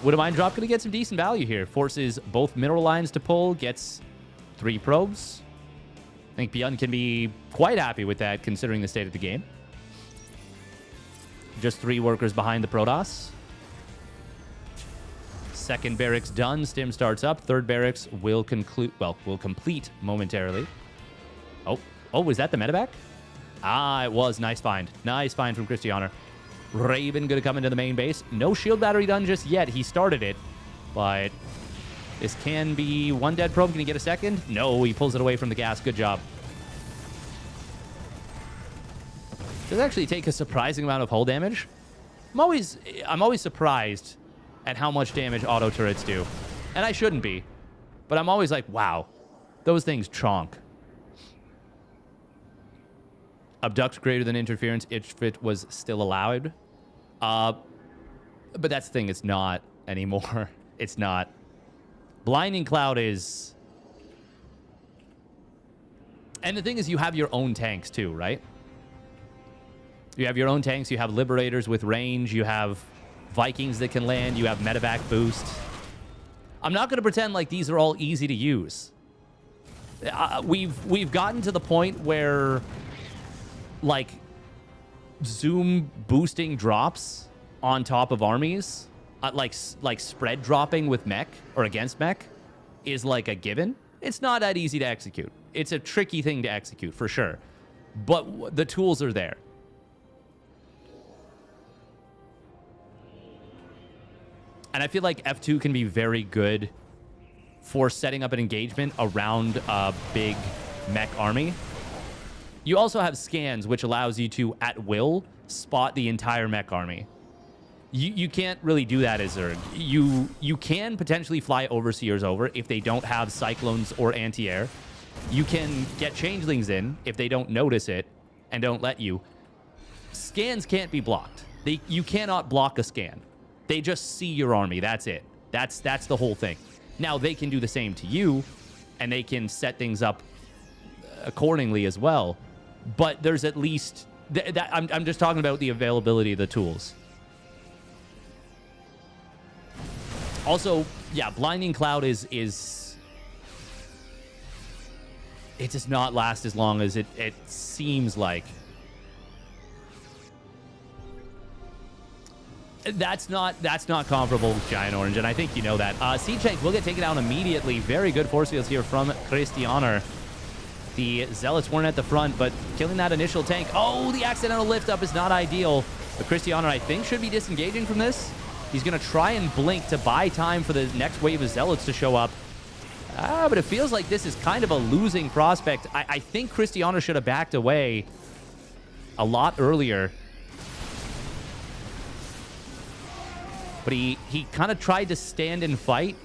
Would a mine drop going to get some decent value here? Forces both mineral lines to pull, gets 3 probes. I think ByuN can be quite happy with that considering the state of the game. Just 3 workers behind the Protoss. Second barracks done. Stim starts up. Third barracks will complete momentarily. Oh, was that the medevac? It was. Nice find. Nice find from Christianer. Raven going to come into the main base. No shield battery done just yet. He started it, but this can be 1 dead probe. Can he get a second? No, he pulls it away from the gas. Good job. Does actually take a surprising amount of hull damage. I'm always surprised at how much damage auto turrets do, and I shouldn't be, but I'm always like, wow, those things chonk. Abduct greater than interference if it was still allowed. But that's the thing, it's not anymore. It's not. Blinding Cloud is... And the thing is, you have your own tanks too, right? You have your own tanks, you have Liberators with range, you have Vikings that can land, you have medevac boost. I'm not going to pretend like these are all easy to use. We've gotten to the point where like zoom boosting drops on top of armies, like spread dropping with mech or against mech is like a given. It's not that easy to execute. It's a tricky thing to execute for sure, but the tools are there. And I feel like F2 can be very good for setting up an engagement around a big mech army. You also have scans, which allows you to, at will, spot the entire mech army. You can't really do that as Zerg. You can potentially fly Overseers over if they don't have Cyclones or Anti-Air. You can get Changelings in if they don't notice it and don't let you. Scans can't be blocked. You cannot block a scan. They just see your army. That's it. That's the whole thing. Now, they can do the same to you, and they can set things up accordingly as well. But there's at least... I'm just talking about the availability of the tools. Also, yeah, Blinding Cloud is... It does not last as long as it seems like. That's not comparable with Giant Orange, and I think you know that. Siege Tank will get taken down immediately. Very good force fields here from Christianer. The Zealots weren't at the front, but killing that initial tank. Oh, the accidental lift up is not ideal. But Christianer, I think, should be disengaging from this. He's going to try and blink to buy time for the next wave of Zealots to show up. But it feels like this is kind of a losing prospect. I think Christianer should have backed away a lot earlier. But he kind of tried to stand and fight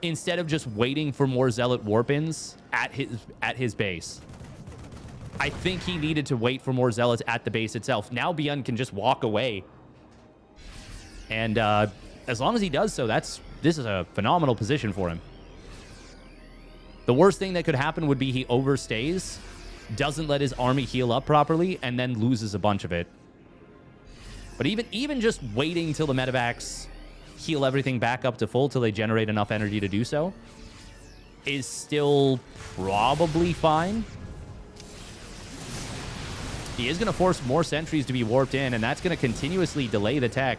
instead of just waiting for more Zealot warp-ins at his base. I think he needed to wait for more Zealots at the base itself. Now ByuN can just walk away. And as long as he does so, this is a phenomenal position for him. The worst thing that could happen would be he overstays, doesn't let his army heal up properly, and then loses a bunch of it. But even just waiting till the medevacs heal everything back up to full till they generate enough energy to do so is still probably fine. He is going to force more sentries to be warped in, and that's going to continuously delay the tech.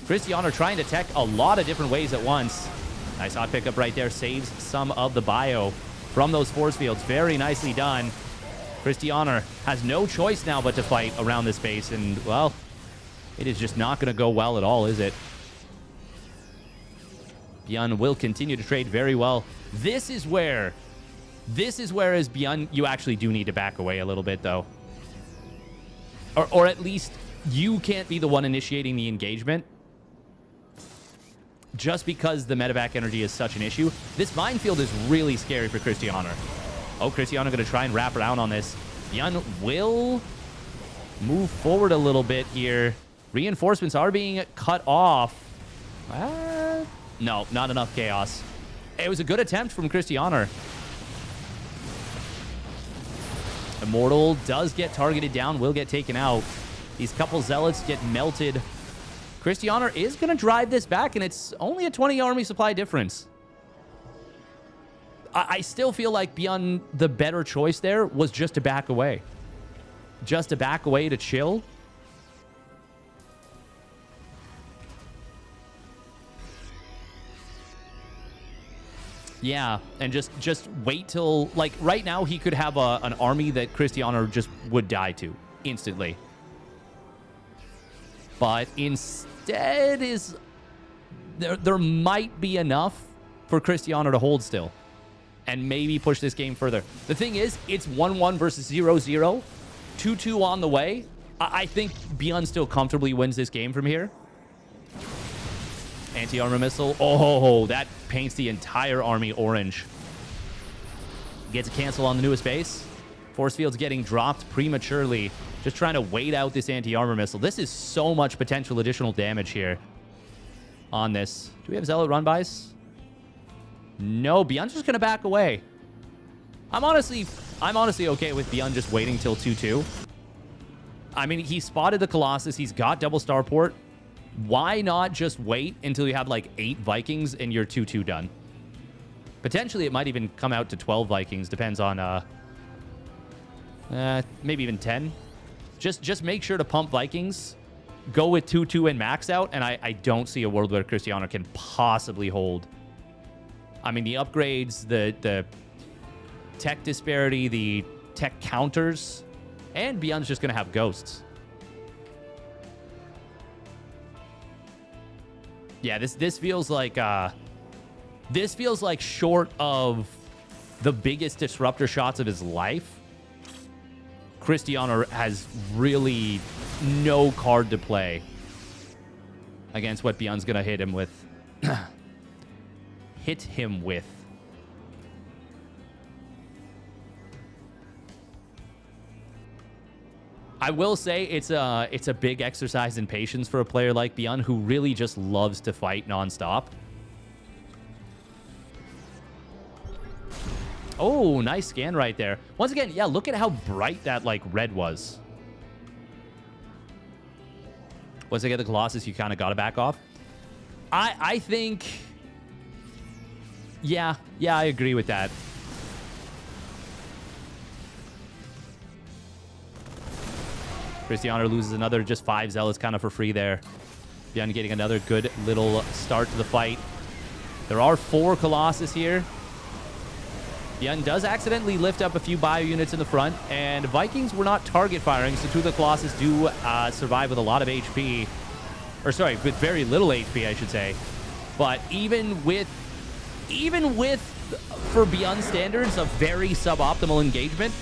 Christianer trying to tech a lot of different ways at once. Nice hot pickup right there. Saves some of the bio from those force fields. Very nicely done. Christianer has no choice now but to fight around this base, and, well, it is just not going to go well at all, is it? ByuN will continue to trade very well. This is where as ByuN, you actually do need to back away a little bit, though. Or at least you can't be the one initiating the engagement just because the medevac energy is such an issue. This minefield is really scary for Christianer. Oh, Christianer going to try and wrap around on this. ByuN will move forward a little bit here. Reinforcements are being cut off. No, not enough chaos. It was a good attempt from Christianer. Immortal does get targeted down, will get taken out. These couple Zealots get melted. Christianer is going to drive this back, and it's only a 20 army supply difference. I still feel like ByuN, the better choice there was just to back away. Just to back away to chill. Yeah, and just wait till, like, right now he could have an army that Christianer just would die to instantly. But instead there might be enough for Christianer to hold still and maybe push this game further. The thing is, it's 1-1 versus 0-0, 2-2 on the way. I think ByuN still comfortably wins this game from here. Anti-armor missile. Oh, that paints the entire army orange. Gets a cancel on the newest base. Force field's getting dropped prematurely. Just trying to wait out this anti-armor missile. This is so much potential additional damage here on this. Do we have Zealot run-bys? No, ByuN's just going to back away. I'm honestly okay with ByuN just waiting till 2-2. I mean, he spotted the Colossus. He's got double starport. Why not just wait until you have like 8 Vikings and you're 2-2 done? Potentially, it might even come out to 12 Vikings. Depends on, maybe even 10. Just make sure to pump Vikings. Go with 2-2 and max out, and I don't see a world where Cristiano can possibly hold. I mean, the upgrades, the tech disparity, the tech counters, and ByuN's just going to have ghosts. Yeah, this feels like short of the biggest disruptor shots of his life. Cristiano has really no card to play against what ByuN's going to hit him with. Hit him with. I will say it's a big exercise in patience for a player like ByuN, who really just loves to fight nonstop. Oh, nice scan right there. Once again, yeah, look at how bright that, like, red was. Once I get the Colossus, you kind of got to back off. I think... Yeah, I agree with that. Cristiano loses another just 5 Zealots kind of for free there. ByuN getting another good little start to the fight. There are 4 Colossus here. ByuN does accidentally lift up a few bio units in the front, and Vikings were not target firing, so 2 of the Colossus do survive with a lot of HP. Or sorry, with very little HP, I should say. But even with for ByuN standards, a very suboptimal engagement,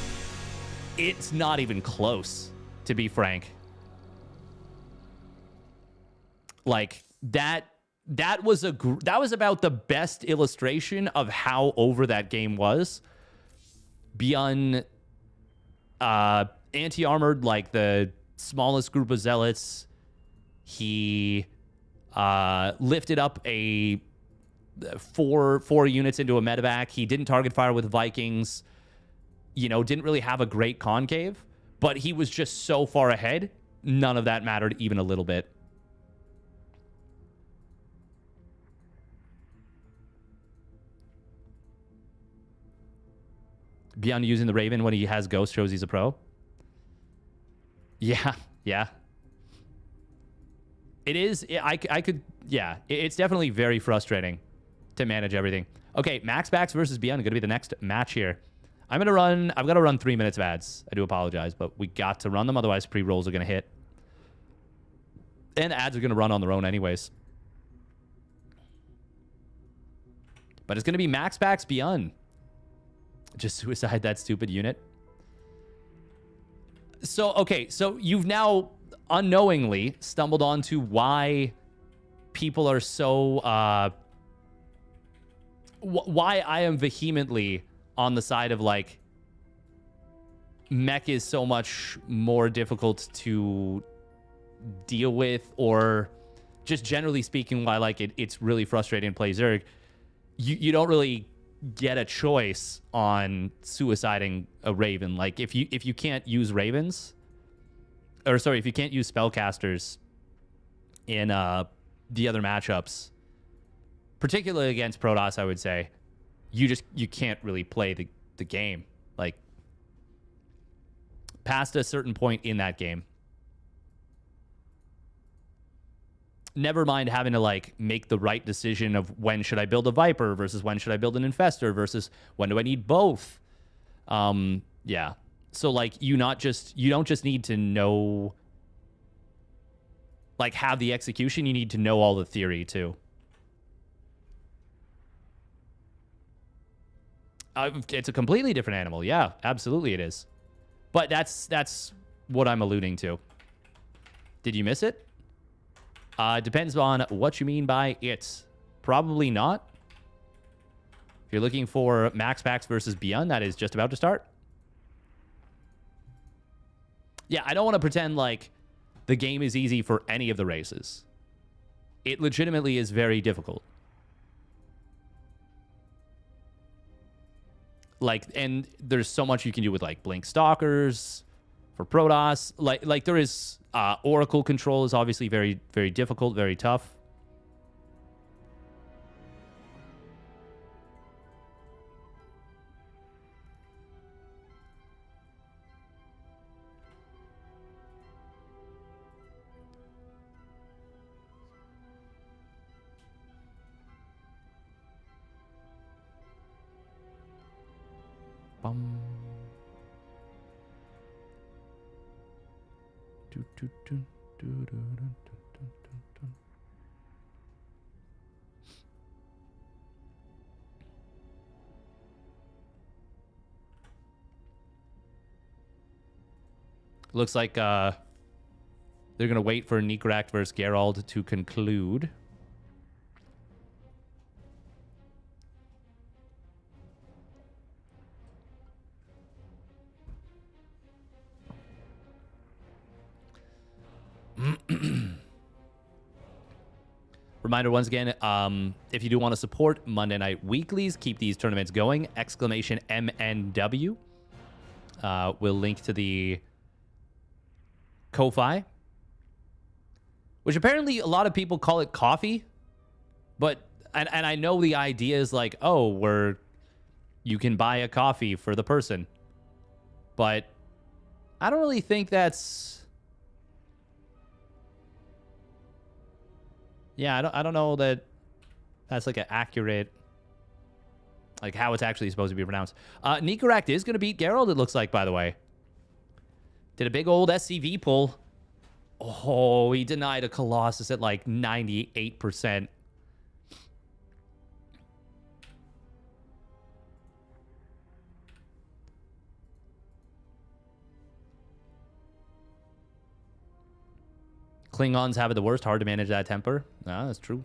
it's not even close, to be frank. Like, that was about the best illustration of how over that game was. ByuN anti-armored like the smallest group of Zealots. He lifted up a four units into a medevac. He didn't target fire with Vikings. You know, didn't really have a great concave, but he was just so far ahead. None of that mattered even a little bit. ByuN using the Raven when he has Ghost shows he's a pro. Yeah. It is. I could. Yeah, it's definitely very frustrating to manage everything. Okay, MaxPax versus ByuN going to be the next match here. I've got to run 3 minutes of ads. I do apologize, but we got to run them. Otherwise, pre-rolls are going to hit. And ads are going to run on their own anyways. But it's going to be MaxPax ByuN. Just suicide that stupid unit. So, okay, so you've now unknowingly stumbled onto why people are so... why I am vehemently on the side of, like, mech is so much more difficult to deal with, or just generally speaking, why, like, it's really frustrating to play Zerg. You don't really get a choice on suiciding a Raven. Like, if you can't use Ravens, or sorry, if you can't use spellcasters in the other matchups, particularly against Protoss, I would say, you can't really play the game. Like, past a certain point in that game. Never mind having to, like, make the right decision of when should I build a Viper versus when should I build an Infestor versus when do I need both. Yeah. So, like, you don't just need to know, like, have the execution. You need to know all the theory too. It's a completely different animal. Yeah, absolutely it is. But that's what I'm alluding to. Did you miss it? Depends on what you mean by it. Probably not. If you're looking for MaxPax versus ByuN, that is just about to start. Yeah, I don't want to pretend like the game is easy for any of the races. It legitimately is very difficult. Like, and there's so much you can do with, like, Blink Stalkers for Protoss. Like there is Oracle control is obviously very, very difficult, very tough. Bum. Do, do, do, do, do, do, do, do. Looks like they're going to wait for Nikrak versus Geralt to conclude. Reminder once again, if you do want to support Monday Night Weeklies, keep these tournaments going. Exclamation MNW. We'll link to the Ko-Fi, which apparently a lot of people call it coffee, but and I know the idea is like, oh, you can buy a coffee for the person, but I don't really think that's, yeah, I don't know that that's like an accurate, like how it's actually supposed to be pronounced. Nikrak is going to beat Geralt, it looks like, by the way. Did a big old SCV pull. Oh, he denied a Colossus at like 98%. Klingons have it the worst. Hard to manage that temper. Ah, that's true.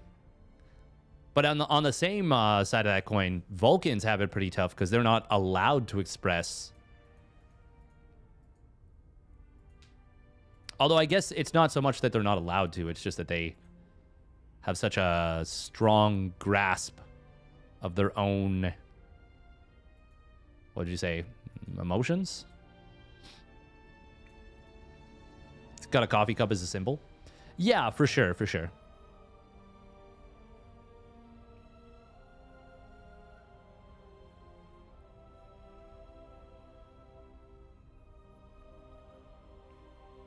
But on the same side of that coin, Vulcans have it pretty tough because they're not allowed to express. Although I guess it's not so much that they're not allowed to. It's just that they have such a strong grasp of their own, what did you say, emotions? It's got a coffee cup as a symbol. Yeah, for sure, for sure.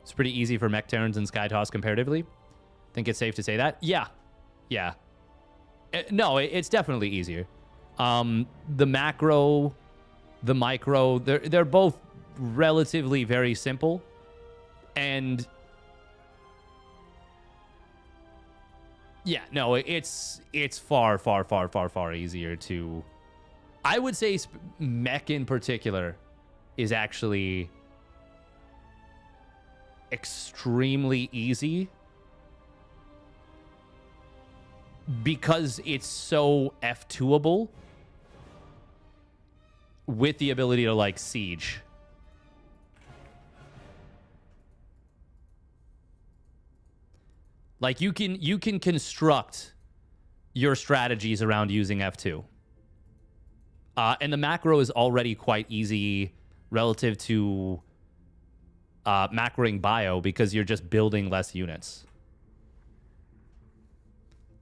It's pretty easy for Mech Terrans and Sky Toss comparatively. Think it's safe to say that? Yeah. Yeah. No, it's definitely easier. The macro, the micro, they're both relatively very simple. And yeah, no, it's far, far, far, far, far easier to, I would say Mech in particular is actually extremely easy because it's so F2able with the ability to like siege. Like you can construct your strategies around using F2. And the macro is already quite easy relative to macroing bio because you're just building less units.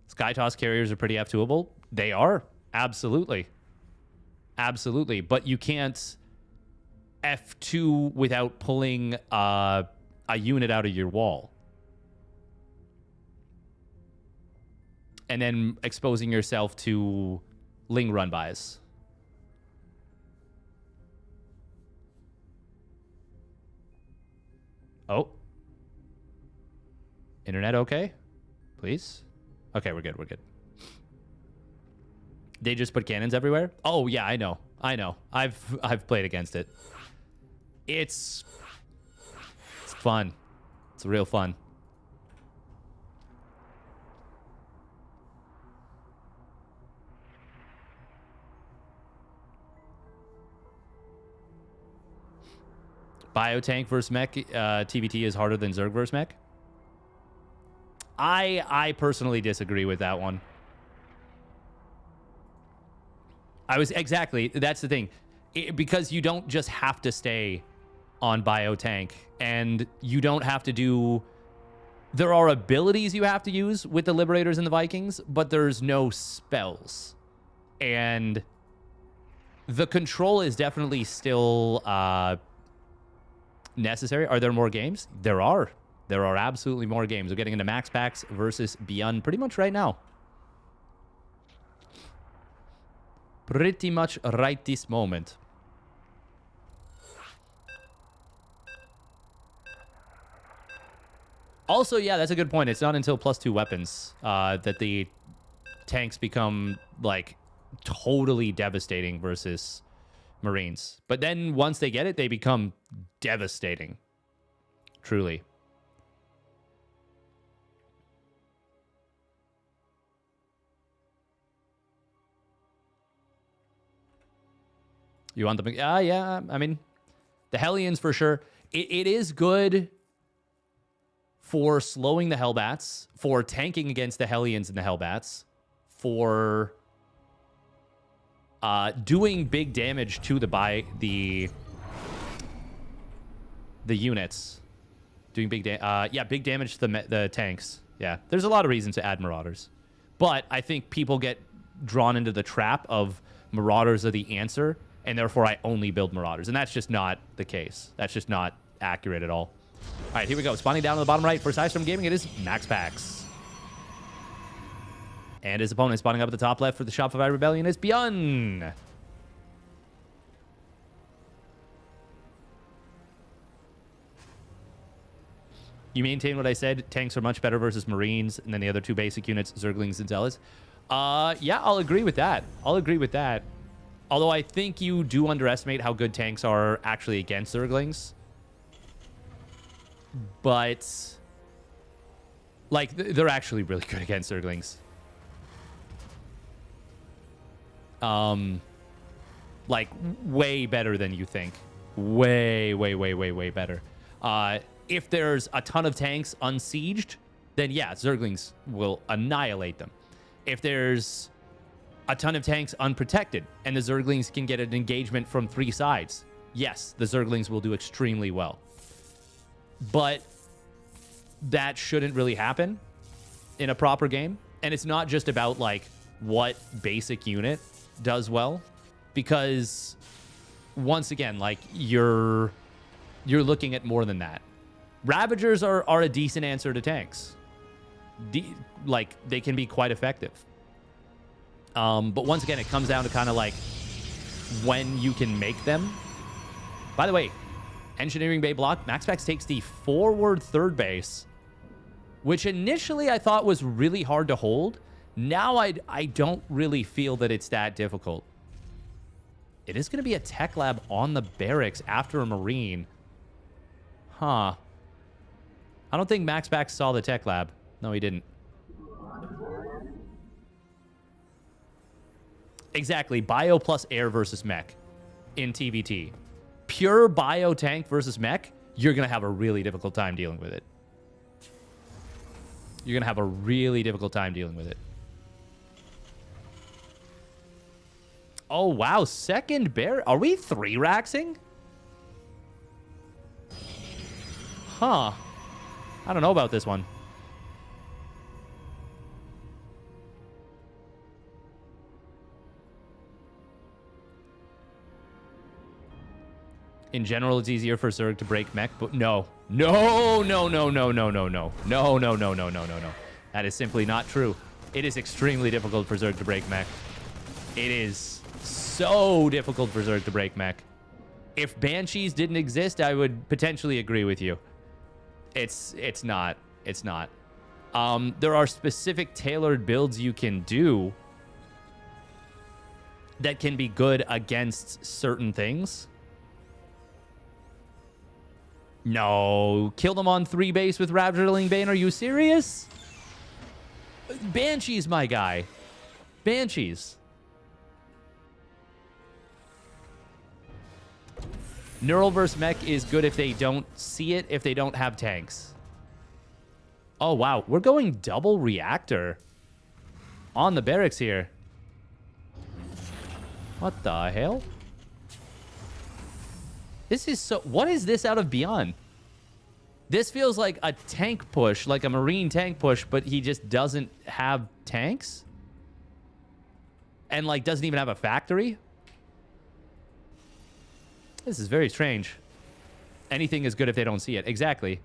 Skytoss carriers are pretty F2able. They are. Absolutely. Absolutely. But you can't F2 without pulling a unit out of your wall. And then exposing yourself to Ling run bys. Oh. Internet okay? Please? Okay, we're good, we're good. They just put cannons everywhere? Oh, yeah, I know. I know. I've played against it. It's fun. It's real fun. Biotank versus Mech TBT is harder than Zerg versus Mech. I personally disagree with that one. Exactly, that's the thing. Because you don't just have to stay on Biotank, and you don't have to do... There are abilities you have to use with the Liberators and the Vikings, but there's no spells. And the control is definitely still necessary. Are there more games? There are. There are absolutely more games. We're getting into MaxPax versus ByuN pretty much right now. Pretty much right this moment. Also, yeah, that's a good point. It's not until +2 weapons that the tanks become, like, totally devastating versus Marines. But then once they get it, they become devastating. Truly. You want them? Yeah. I mean, the Hellions for sure. It is good for slowing the Hellbats, for tanking against the Hellions and the Hellbats, for doing big damage to the units. Doing big big damage to the tanks. Yeah, there's a lot of reasons to add Marauders. But I think people get drawn into the trap of Marauders are the answer, and therefore I only build Marauders. And that's just not the case. That's just not accurate at all. All right, here we go. Spawning down on the bottom right for ShoWTimE Gaming, it is MaxPax. And his opponent spawning up at the top left for the Shopify Rebellion is ByuN. You maintain what I said. Tanks are much better versus Marines, and then the other two basic units, Zerglings and Zealots. Yeah, I'll agree with that. Although I think you do underestimate how good tanks are actually against Zerglings. But, like, they're actually really good against Zerglings. Like, way better than you think. Way better. If there's a ton of tanks unsieged, then yeah, Zerglings will annihilate them. If there's a ton of tanks unprotected and the Zerglings can get an engagement from 3 sides, yes, the Zerglings will do extremely well. But that shouldn't really happen in a proper game. And it's not just about, like, what basic unit does well. Because, once again, like, you're looking at more than that. Ravagers are a decent answer to tanks. Like, they can be quite effective. But once again, it comes down to kind of, like, when you can make them. By the way, Engineering Bay block, MaxPax takes the forward third base, which initially I thought was really hard to hold. Now I don't really feel that it's that difficult. It is going to be a tech lab on the barracks after a Marine. Huh. I don't think MaxPax saw the tech lab. No, he didn't. Exactly. Bio plus air versus mech in TVT. Pure bio tank versus mech, you're going to have a really difficult time dealing with it. You're going to have a really difficult time dealing with it. Oh, wow. Second bear. Are we 3-raxing? Huh. I don't know about this one. In general, it's easier for Zerg to break mech, but no. No. That is simply not true. It is extremely difficult for Zerg to break mech. It is so difficult for Zerg to break mech. If Banshees didn't exist, I would potentially agree with you. It's not. It's not. There are specific tailored builds you can do that can be good against certain things. No. Kill them on 3 base with Ravaging Bane. Are you serious? Banshees, my guy. Banshees. Neural versus mech is good if they don't see it, if they don't have tanks. Oh, wow. We're going double reactor on the barracks here. What the hell? This is so... What is this out of ByuN? This feels like a tank push, like a Marine tank push, but he just doesn't have tanks? And, like, doesn't even have a factory? This is very strange. Anything is good if they don't see it. Exactly.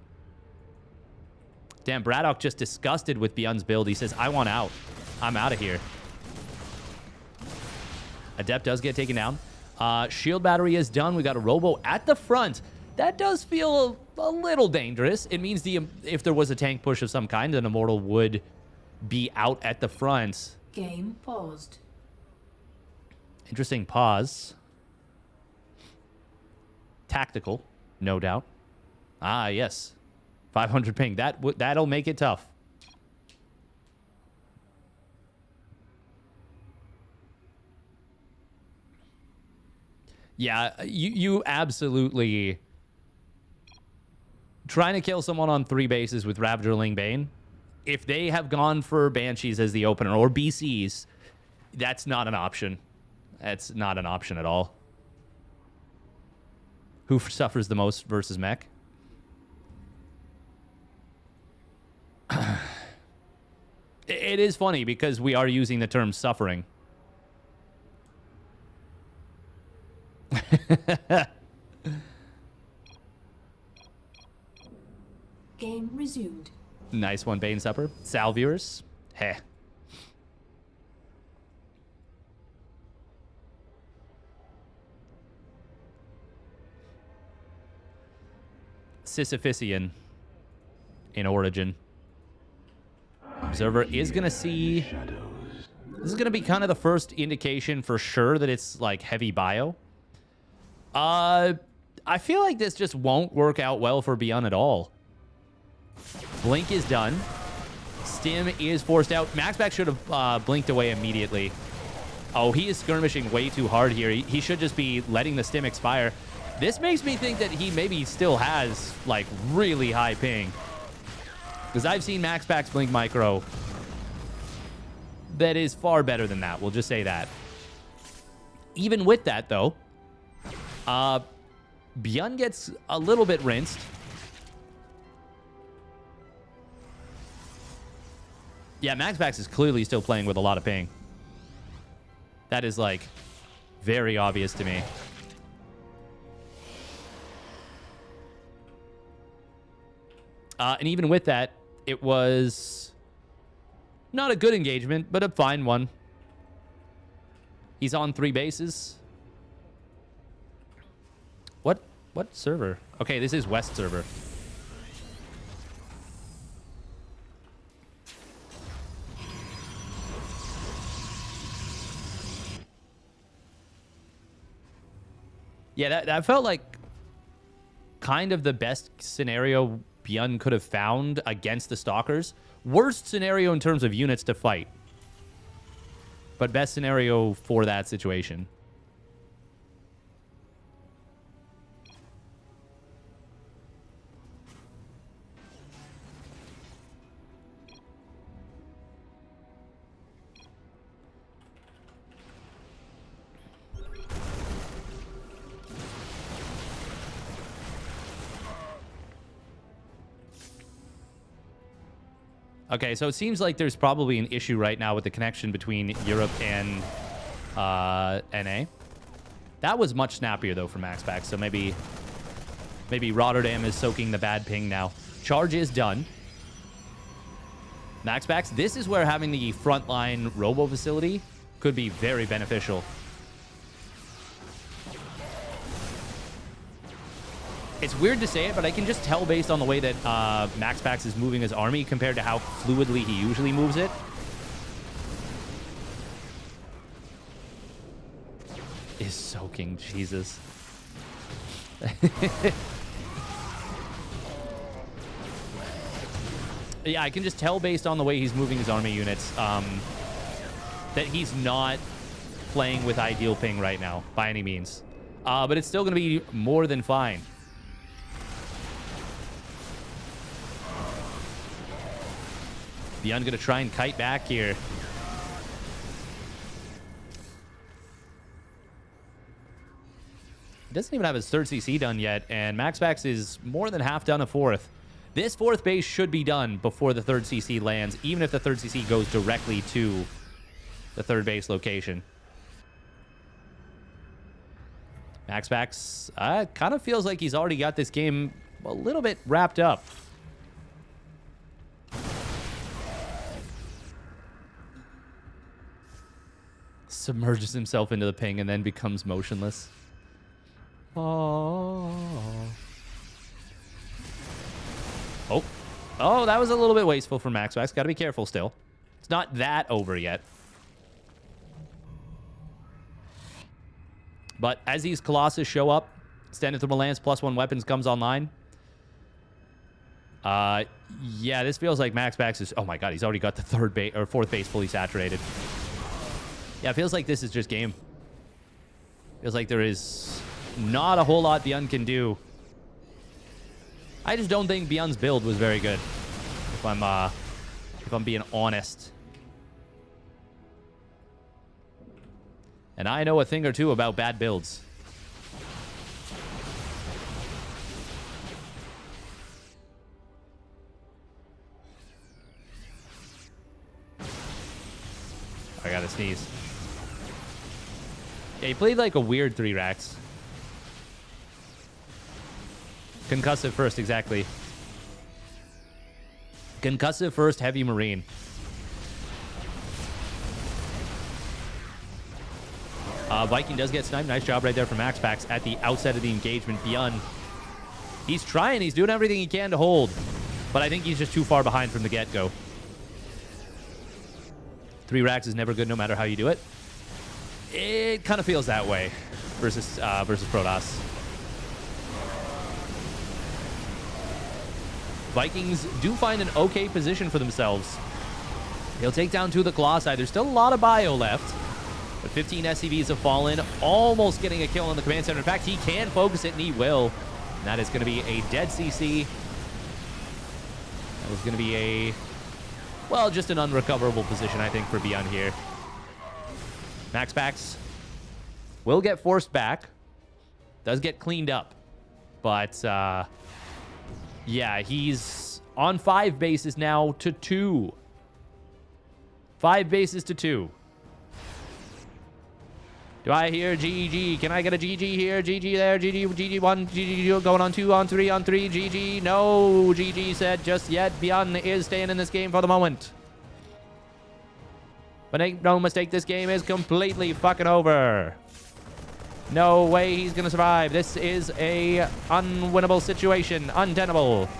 Damn, Braddock just disgusted with ByuN's build. He says, I want out. I'm out of here. Adept does get taken down. Shield battery is done. We got a Robo at the front. That does feel a little dangerous. It means if there was a tank push of some kind, then Immortal would be out at the front. Game paused. Interesting pause. Tactical, no doubt. Ah, yes. 500 ping. That'll make it tough. Yeah, you absolutely... Trying to kill someone on 3 bases with Ravager Ling Bane, if they have gone for Banshees as the opener, or BCs, that's not an option. That's not an option at all. Who suffers the most versus mech? It is funny because we are using the term suffering. Game resumed. Nice one, Bane Supper. Sal viewers. Heh. Sisyphusian in Origin. Observer is going to see... This is going to be kind of the first indication for sure that it's like heavy bio. I feel like this just won't work out well for ByuN at all. Blink is done. Stim is forced out. MaxPax should have blinked away immediately. Oh, he is skirmishing way too hard here. He should just be letting the Stim expire. This makes me think that he maybe still has, like, really high ping. Because I've seen MaxPax blink micro that is far better than that. We'll just say that. Even with that, though, ByuN gets a little bit rinsed. Yeah, MaxPax is clearly still playing with a lot of ping. That is, like, very obvious to me. And even with that, it was not a good engagement, but a fine one. He's on 3 bases. What server? Okay, this is West server. Yeah, that felt like kind of the best scenario ByuN could have found against the Stalkers. Worst scenario in terms of units to fight, but best scenario for that situation. Okay, so it seems like there's probably an issue right now with the connection between Europe and NA. That was much snappier, though, for MaxPax, so maybe Rotterdam is soaking the bad ping now. Charge is done. MaxPax, this is where having the frontline robo facility could be very beneficial. It's weird to say it, but I can just tell based on the way that MaxPax is moving his army compared to how fluidly he usually moves it. Is soaking, Jesus. Yeah, I can just tell based on the way he's moving his army units that he's not playing with ideal ping right now, by any means. But it's still going to be more than fine. ByuN going to try and kite back here. He doesn't even have his 3rd CC done yet, and MaxPax is more than half done a 4th. This 4th base should be done before the 3rd CC lands, even if the 3rd CC goes directly to the 3rd base location. MaxPax kind of feels like he's already got this game a little bit wrapped up. Submerges himself into the ping and then becomes motionless. Oh. Oh. Oh, that was a little bit wasteful for MaxPax. Got to be careful still. It's not that over yet. But as these Colossus show up, Standard Thermal Lance +1 weapons comes online. Yeah, this feels like MaxPax is... Oh my god, he's already got the fourth base fully saturated. Yeah, it feels like this is just game. Feels like there is not a whole lot ByuN can do. I just don't think ByuN's build was very good. If I'm being honest. And I know a thing or two about bad builds. I gotta sneeze. Yeah, he played like a weird 3 racks. Concussive first, exactly. Concussive first, heavy marine. Viking does get sniped. Nice job right there from MaxPax at the outset of the engagement. ByuN, he's trying. He's doing everything he can to hold. But I think he's just too far behind from the get-go. 3 racks is never good no matter how you do it. It kind of feels that way versus Protoss. Vikings do find an okay position for themselves. He'll take down 2 of the Colossi. There's still a lot of bio left. But 15 SCVs have fallen, almost getting a kill on the command center. In fact, he can focus it, and he will. And that is going to be a dead CC. That is going to be a, well, just an unrecoverable position, I think, for ByuN here. MaxPax will get forced back. Does get cleaned up. But, yeah, he's on 5 bases now to 2. 5 bases to 2. Do I hear GG? Can I get a GG here? GG there. GG, GG1, GG going on 2, on 3, on 3. GG. No, GG said just yet. ByuN is staying in this game for the moment. But make no mistake, this game is completely fucking over. No way he's going to survive. This is a unwinnable situation. Untenable.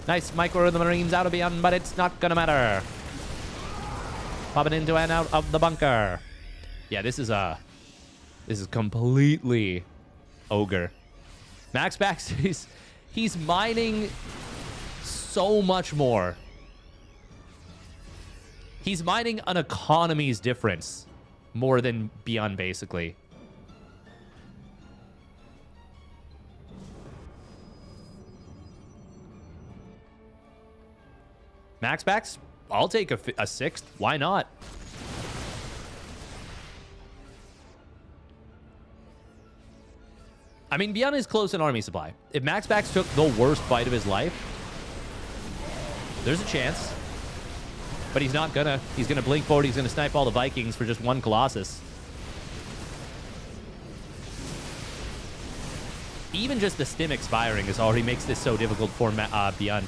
Nice micro of the Marines out of ByuN, but it's not going to matter. Popping into and out of the bunker. Yeah, this is completely ogre. MaxPax, he's mining so much more. He's mining an economy's difference more than ByuN, basically. MaxPax, I'll take a 6th. Why not? I mean, ByuN is close in army supply. If MaxPax took the worst fight of his life, there's a chance. But he's not gonna. He's gonna blink forward. He's gonna snipe all the Vikings for just 1 Colossus. Even just the stim expiring is already makes this so difficult for ByuN.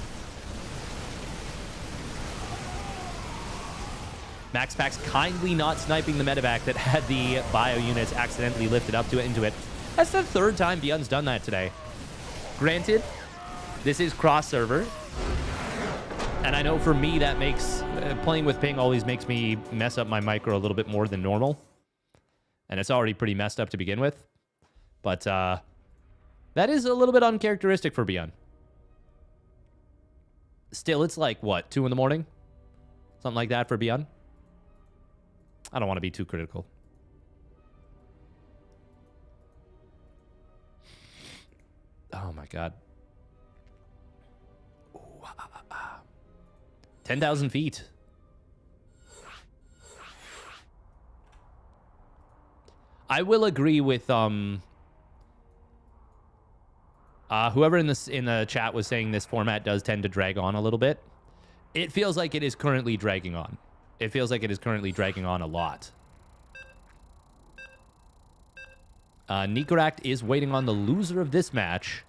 MaxPax kindly not sniping the medevac that had the bio units accidentally lifted up to it into it. That's the 3rd time ByuN's done that today. Granted, this is cross-server. And I know for me that makes... playing with ping always makes me mess up my micro a little bit more than normal. And it's already pretty messed up to begin with. But that is a little bit uncharacteristic for ByuN. Still, it's like, what, 2 in the morning? Something like that for ByuN? I don't want to be too critical. Oh my god. 10,000 feet. I will agree with whoever in the chat was saying this format does tend to drag on a little bit. It feels like it is currently dragging on. It feels like it is currently dragging on a lot. Nikaract is waiting on the loser of this match.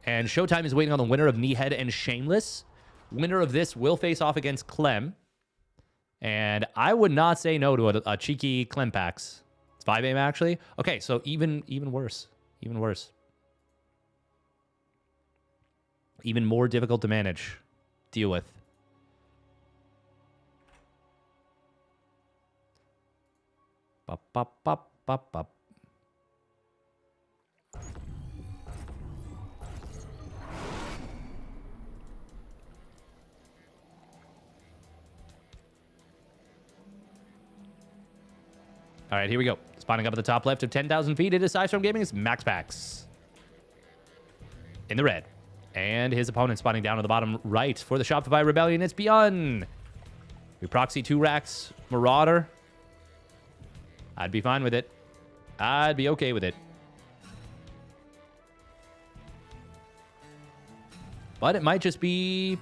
And ShoWTimE is waiting on the winner of Kneehead and Shameless. Winner of this will face off against Clem. And I would not say no to a cheeky Clem Pax. It's 5 aim, actually. Okay, so even worse. Even worse. Even more difficult to manage, deal with. Bop, bop, bop, bop, bop. All right, here we go. Spawning up at the top left of 10,000 feet, it is StarCraft Gaming's MaxPax. In the red. And his opponent spawning down to the bottom right for the Shopify Rebellion. It's ByuN. We proxy 2 racks Marauder. I'd be fine with it. I'd be okay with it. But it might just be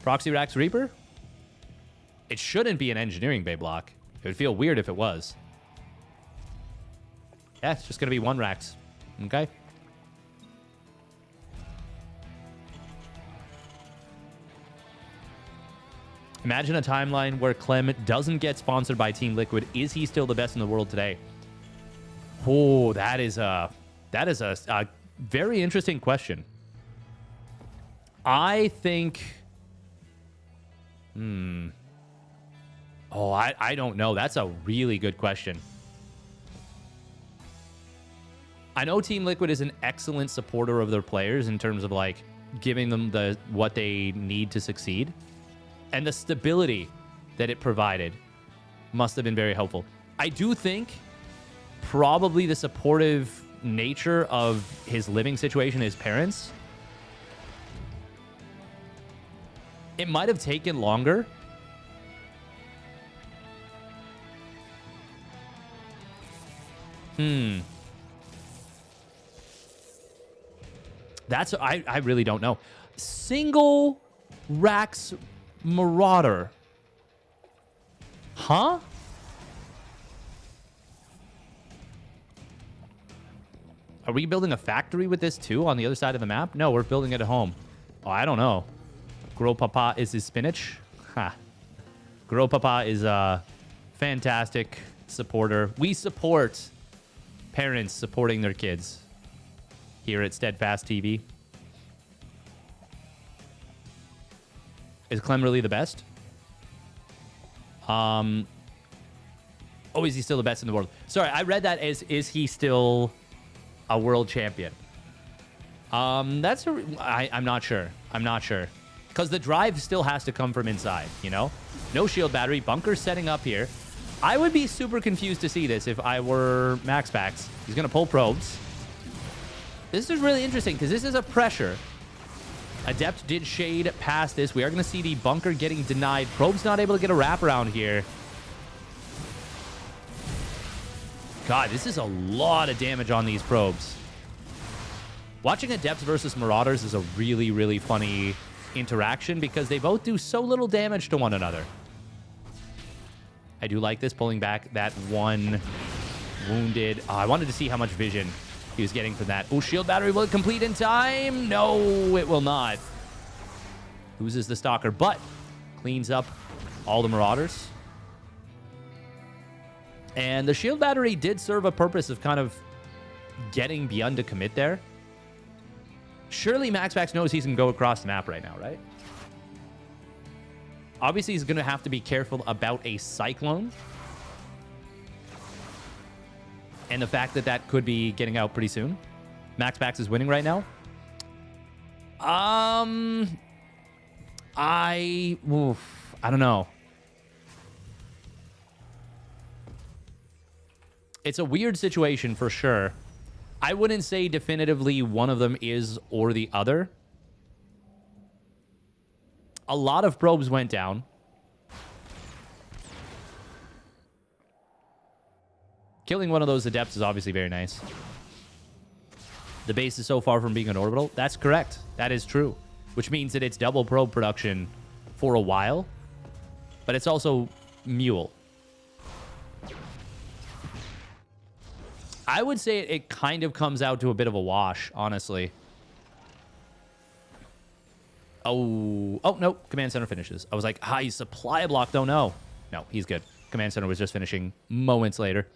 proxy racks Reaper. It shouldn't be an engineering bay block. It would feel weird if it was. Yeah, it's just going to be 1 racks. Okay. Imagine a timeline where Clem doesn't get sponsored by Team Liquid. Is he still the best in the world today? Oh, that is a very interesting question. I think... Oh, I don't know. That's a really good question. I know Team Liquid is an excellent supporter of their players in terms of like giving them what they need to succeed. And the stability that it provided must have been very helpful. I do think probably the supportive nature of his living situation, his parents, it might have taken longer. That's, I really don't know. Single racks Marauder. Huh? Are we building a factory with this too on the other side of the map? No, we're building it at home. Oh, I don't know. Grow Papa is his spinach? Ha. Grow Papa is a fantastic supporter. We support parents supporting their kids here at Steadfast TV. Is Clem really the best? Oh, is he still the best in the world? Sorry, I read that as, is he still a world champion? I'm not sure. I'm not sure. Because the drive still has to come from inside, you know? No shield battery. Bunker setting up here. I would be super confused to see this if I were MaxPax. He's going to pull probes. This is really interesting because this is a pressure. Adept did shade past this. We are going to see the bunker getting denied. Probe's not able to get a wraparound here. God, this is a lot of damage on these probes. Watching Adept versus Marauders is a really, really funny interaction because they both do so little damage to one another. I do like this, pulling back that one wounded. I wanted to see how much vision he was getting from that. Oh, shield battery, will it complete in time? No, it will not. Loses the Stalker, but cleans up all the Marauders. And the shield battery did serve a purpose of kind of getting ByuN to commit there. Surely MaxPax knows he can go across the map right now, right? Obviously, he's going to have to be careful about a Cyclone. And the fact that that could be getting out pretty soon. MaxPax is winning right now. I don't know. It's a weird situation for sure. I wouldn't say definitively one of them is or the other. A lot of probes went down. Killing one of those adepts is obviously very nice. The base is so far from being an orbital. That's correct. That is true. Which means that it's double probe production for a while. But it's also mule. I would say it kind of comes out to a bit of a wash, honestly. Oh, no. Command center finishes. I was like, he's supply block, though. No, he's good. Command center was just finishing moments later.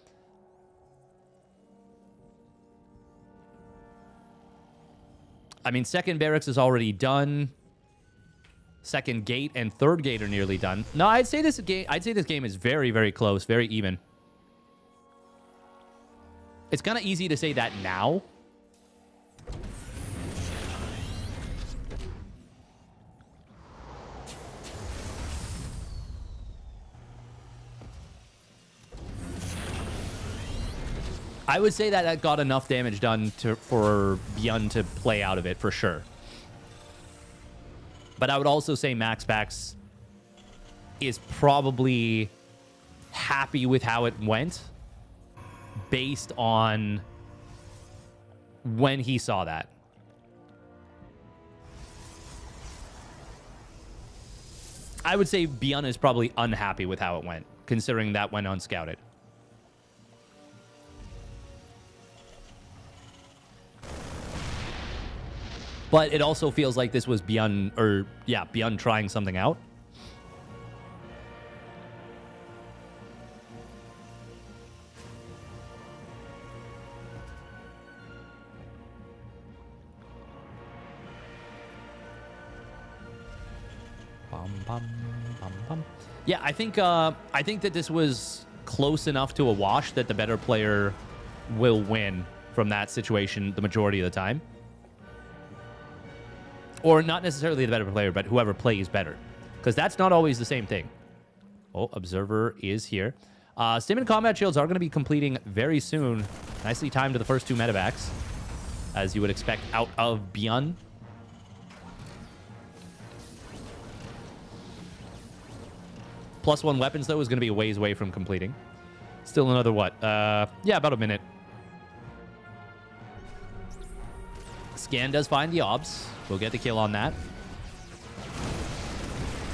I mean, second barracks is already done. Second gate and third gate are nearly done. No, I'd say this game is very, very close, very even. It's kind of easy to say that now. I would say that got enough damage done for ByuN to play out of it, for sure. But I would also say MaxPax is probably happy with how it went based on when he saw that. I would say ByuN is probably unhappy with how it went, considering that went unscouted. But it also feels like this was ByuN, or yeah, ByuN trying something out. Yeah, I think that this was close enough to a wash that the better player will win from that situation the majority of the time. Or not necessarily the better player, but whoever plays better. Because that's not always the same thing. Oh, Observer is here. Stim and Combat Shields are going to be completing very soon. Nicely timed to the first two medevacs, as you would expect out of ByuN. +1 weapons, though, is going to be a ways away from completing. Still another, what? Yeah, about a minute. Scan does find the obs. We'll get the kill on that.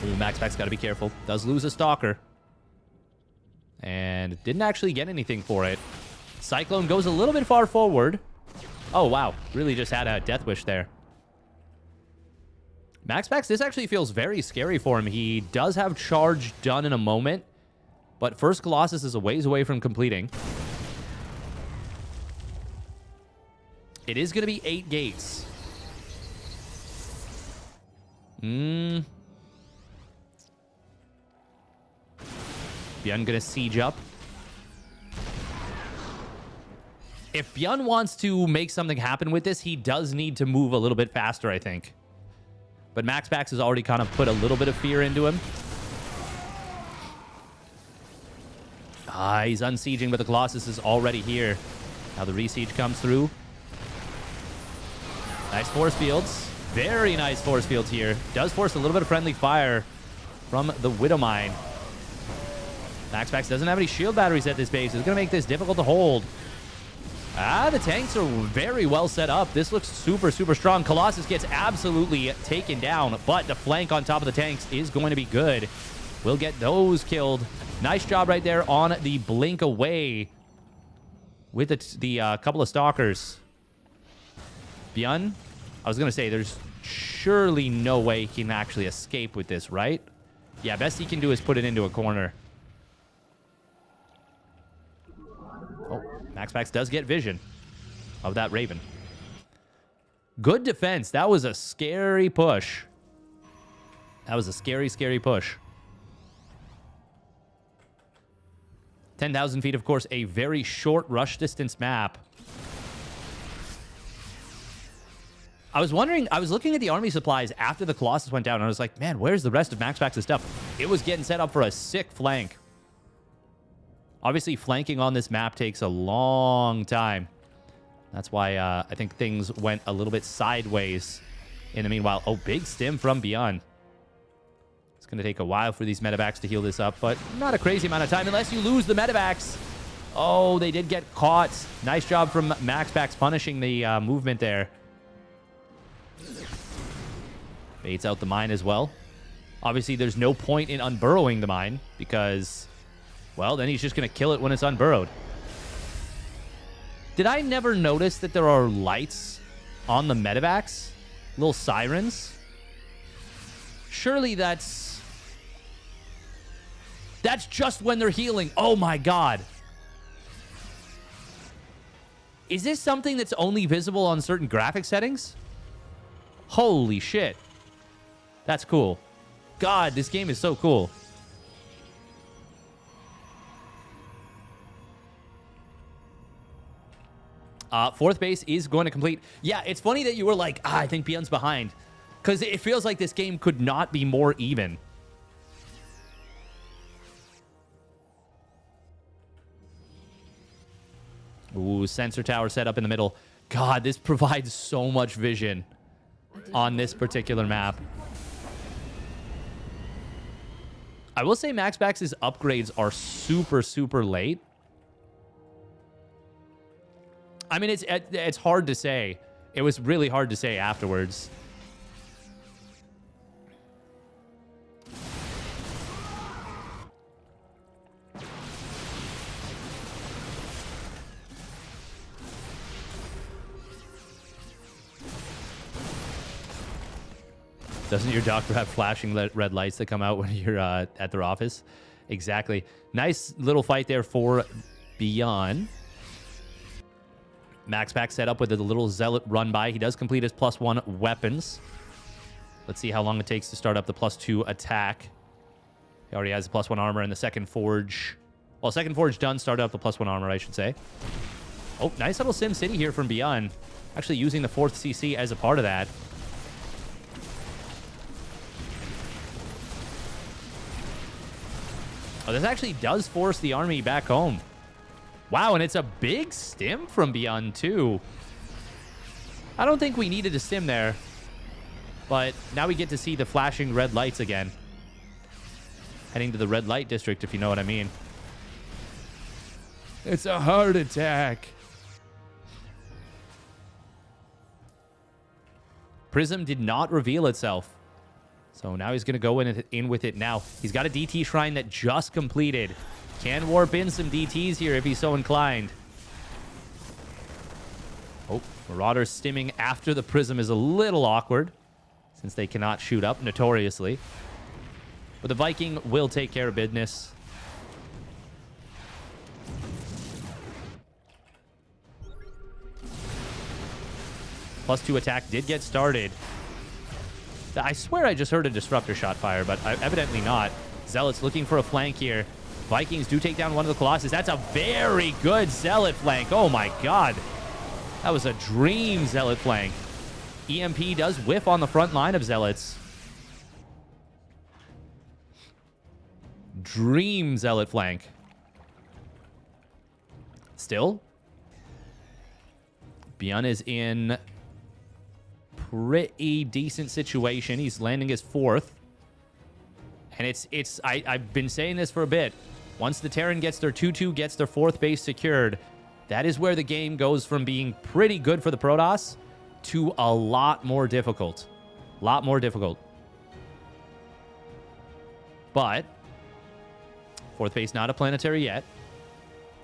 Ooh, MaxPax got to be careful. Does lose a Stalker. And didn't actually get anything for it. Cyclone goes a little bit far forward. Oh, wow. Really just had a Death Wish there. MaxPax, this actually feels very scary for him. He does have charge done in a moment. But first Colossus is a ways away from completing. It is going to be 8 gates. ByuN gonna siege up. If ByuN wants to make something happen with this, he does need to move a little bit faster, I think. But MaxPax has already kind of put a little bit of fear into him. He's unsieging, but the Colossus is already here. Now the resiege comes through. Nice force fields. Very nice force fields here. Does force a little bit of friendly fire from the Widowmine. MaxPax doesn't have any shield batteries at this base. It's going to make this difficult to hold. The tanks are very well set up. This looks super, super strong. Colossus gets absolutely taken down, but the flank on top of the tanks is going to be good. We'll get those killed. Nice job right there on the blink away with the couple of Stalkers. ByuN, I was going to say, there's surely no way he can actually escape with this, right? Yeah, best he can do is put it into a corner. Oh, MaxPax does get vision of that Raven. Good defense. That was a scary push. That was a scary, scary push. 10,000 feet, of course, a very short rush distance map. I was wondering, I was looking at the army supplies after the Colossus went down, and I was like, man, where's the rest of MaxPax's stuff? It was getting set up for a sick flank. Obviously, flanking on this map takes a long time. That's why I think things went a little bit sideways in the meanwhile. Oh, big stim from ByuN. It's going to take a while for these medevacs to heal this up, but not a crazy amount of time unless you lose the medevacs. Oh, they did get caught. Nice job from MaxPax punishing the movement there. Baits out the mine as well. Obviously, there's no point in unburrowing the mine because, well, then he's just going to kill it when it's unburrowed. Did I never notice that there are lights on the medevacs? Little sirens? Surely that's just when they're healing. Oh my god. Is this something that's only visible on certain graphic settings? Holy shit. That's cool. God, this game is so cool. Fourth base is going to complete. Yeah, it's funny that you were like, I think ByuN's behind. Because it feels like this game could not be more even. Ooh, sensor tower set up in the middle. God, this provides so much vision on this particular map. I will say MaxPax's upgrades are super, super late. I mean, it's hard to say. It was really hard to say afterwards. Doesn't your doctor have flashing red lights that come out when you're at their office? Exactly. Nice little fight there for ByuN. MaxPax set up with a little Zealot run by. He does complete his +1 weapons. Let's see how long it takes to start up the +2 attack. He already has the +1 armor and the second forge. Well, second forge done, started up the +1 armor, I should say. Oh, nice little Sim City here from ByuN. Actually using the 4th CC as a part of that. Oh, this actually does force the army back home. Wow, and it's a big stim from ByuN, too. I don't think we needed a stim there. But now we get to see the flashing red lights again. Heading to the red light district, if you know what I mean. It's a heart attack. Prism did not reveal itself. So now he's going to go in with it now. He's got a DT shrine that just completed. Can warp in some DTs here if he's so inclined. Oh, Marauder's stimming after the Prism is a little awkward, since they cannot shoot up notoriously. But the Viking will take care of business. +2 attack did get started. I swear I just heard a disruptor shot fire, but evidently not. Zealot's looking for a flank here. Vikings do take down one of the Colossus. That's a very good Zealot flank. Oh my god. That was a dream Zealot flank. EMP does whiff on the front line of Zealots. Dream Zealot flank. Still, ByuN is in pretty decent situation. He's landing his 4th. And I've been saying this for a bit. Once the Terran gets their 2-2, gets their 4th base secured, that is where the game goes from being pretty good for the Protoss to a lot more difficult. A lot more difficult. But 4th base not a planetary yet.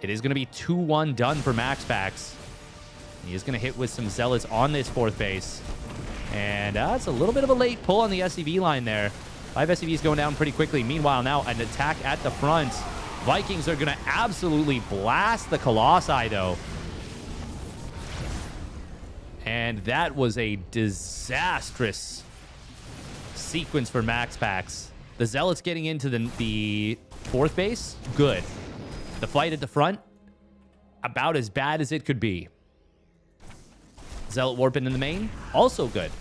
It is going to be 2-1 done for MaxPax. He is going to hit with some Zealots on this 4th base. And it's a little bit of a late pull on the SCV line there. 5 SCVs going down pretty quickly. Meanwhile, now an attack at the front. Vikings are going to absolutely blast the Colossi, though. And that was a disastrous sequence for MaxPax. The Zealots getting into the 4th base, good. The fight at the front, about as bad as it could be. Zealot warping in the main, also good.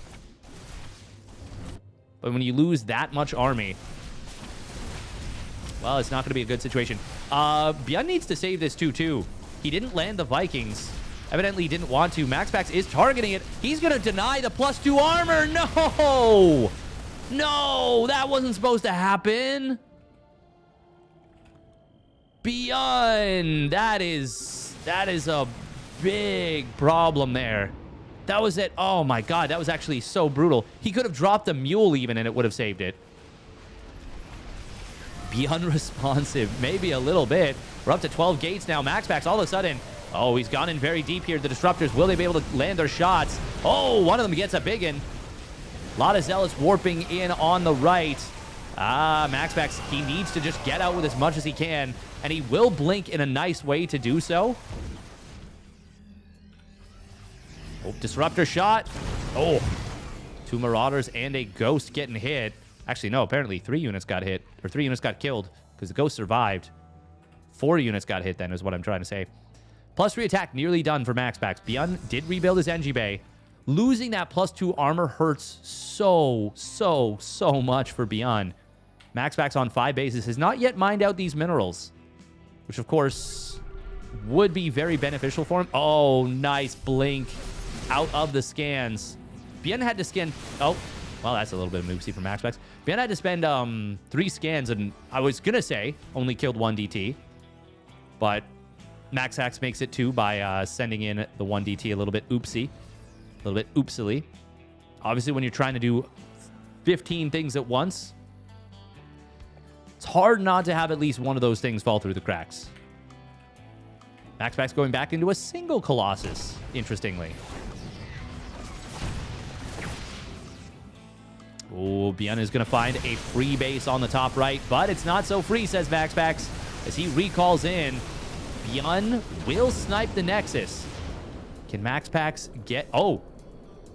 But when you lose that much army, well, it's not going to be a good situation. ByuN needs to save this 2-2. He didn't land the Vikings. Evidently, he didn't want to. MaxPax is targeting it. He's going to deny the +2 armor. No! No, that wasn't supposed to happen. ByuN, that is a big problem there. That was it. Oh my god, that was actually so brutal. He could have dropped a mule even and it would have saved it. ByuN responsive, maybe a little bit. We're up to 12 gates now. MaxPax all of a sudden. Oh, he's gone in very deep here. The disruptors, will they be able to land their shots? Oh, one of them gets a big one. A lot of Zealots warping in on the right. MaxPax, he needs to just get out with as much as he can, and he will blink in a nice way to do so. Oh, disruptor shot. Oh, 2 Marauders and a Ghost getting hit. Actually, no, apparently 3 units got hit, or 3 units got killed, because the Ghost survived. 4 units got hit then, is what I'm trying to say. +3 attack nearly done for MaxPax. ByuN did rebuild his NG Bay. Losing that +2 armor hurts so much for ByuN. MaxPax on 5 bases has not yet mined out these minerals, which of course would be very beneficial for him. Oh, nice blink out of the scans. ByuN had to scan... Oh, well, that's a little bit of moopsie for MaxPax. ByuN had to spend 3 scans, and I was going to say only killed 1 DT. But MaxPax makes it 2 by sending in the 1 DT a little bit oopsie. A little bit oopsily. Obviously, when you're trying to do 15 things at once, it's hard not to have at least one of those things fall through the cracks. MaxPax going back into a single Colossus, interestingly. Oh, ByuN is going to find a free base on the top right, but it's not so free, says MaxPax, as he recalls in. ByuN will snipe the Nexus. Can MaxPax get...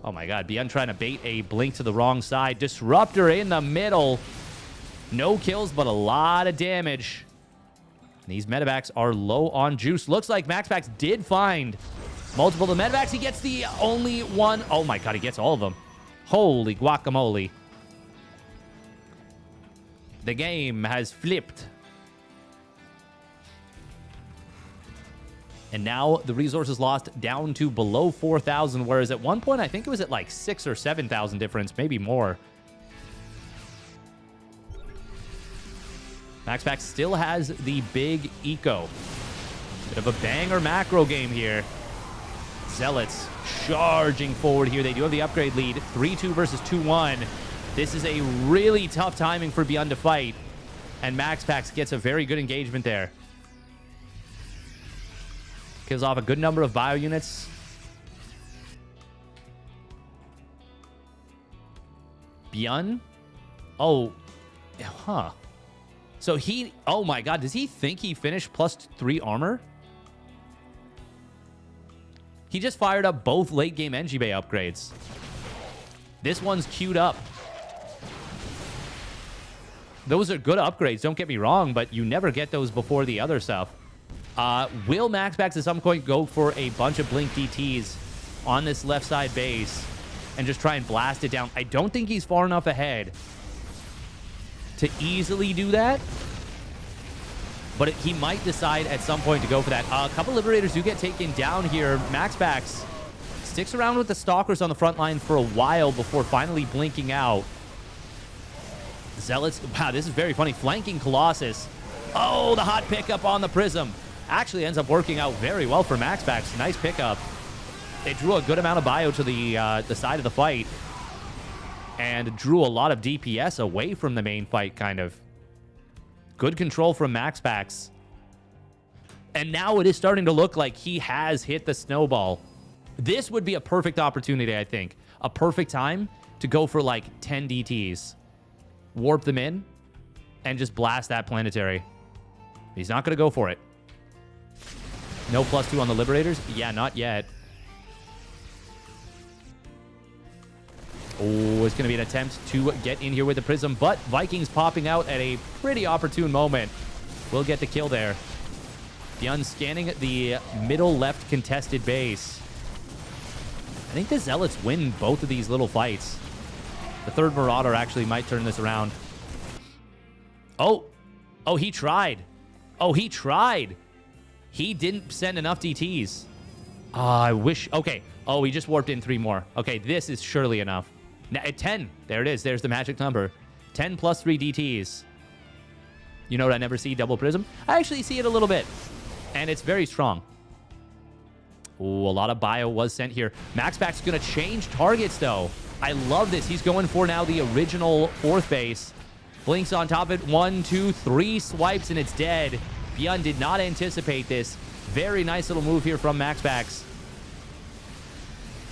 Oh my god, ByuN trying to bait a blink to the wrong side. Disruptor in the middle. No kills, but a lot of damage. And these medevacs are low on juice. Looks like MaxPax did find multiple of the medevacs. He gets the only one. Oh my god, he gets all of them. Holy guacamole. The game has flipped. And now the resources lost down to below 4,000, whereas at one point, I think it was at like 6,000 or 7,000 difference, maybe more. MaxPax still has the big eco. Bit of a banger macro game here. Zealots charging forward here. They do have the upgrade lead. 3-2 versus 2-1. This is a really tough timing for ByuN to fight. And MaxPax gets a very good engagement there. Kills off a good number of bio units. ByuN? Oh, huh. So he... Oh my god, does he think he finished +3 armor? He just fired up both late game NG Bay upgrades. This one's queued up. Those are good upgrades, don't get me wrong, but you never get those before the other stuff. Will MaxPax at some point go for a bunch of blink DTs on this left side base and just try and blast it down? I don't think he's far enough ahead to easily do that, but he might decide at some point to go for that. A couple Liberators do get taken down here. MaxPax sticks around with the Stalkers on the front line for a while before finally blinking out. Zealots, wow, this is very funny. Flanking Colossus. Oh, the hot pickup on the Prism. Actually ends up working out very well for MaxPax. Nice pickup. It drew a good amount of bio to the side of the fight and drew a lot of DPS away from the main fight, kind of. Good control from MaxPax. And now it is starting to look like he has hit the snowball. This would be a perfect opportunity, I think. A perfect time to go for like 10 DTs. Warp them in and just blast that planetary. He's not going to go for it. No +2 on the Liberators? Yeah, not yet. Oh, it's going to be an attempt to get in here with the Prism, but Vikings popping out at a pretty opportune moment. We'll get the kill there. ByuN scanning the middle left contested base. I think the Zealots win both of these little fights. The third Marauder actually might turn this around. Oh, he tried. Oh, he tried. He didn't send enough DTs. I wish... Okay. Oh, he just warped in 3 more. Okay, this is surely enough. Now, at 10. There it is. There's the magic number. 10 + 3 DTs. You know what I never see? Double Prism. I actually see it a little bit. And it's very strong. Oh, a lot of bio was sent here. MaxPax is going to change targets, though. I love this. He's going for now the original 4th base. Blinks on top of it. 1, 2, 3 swipes, and it's dead. ByuN did not anticipate this. Very nice little move here from MaxPax.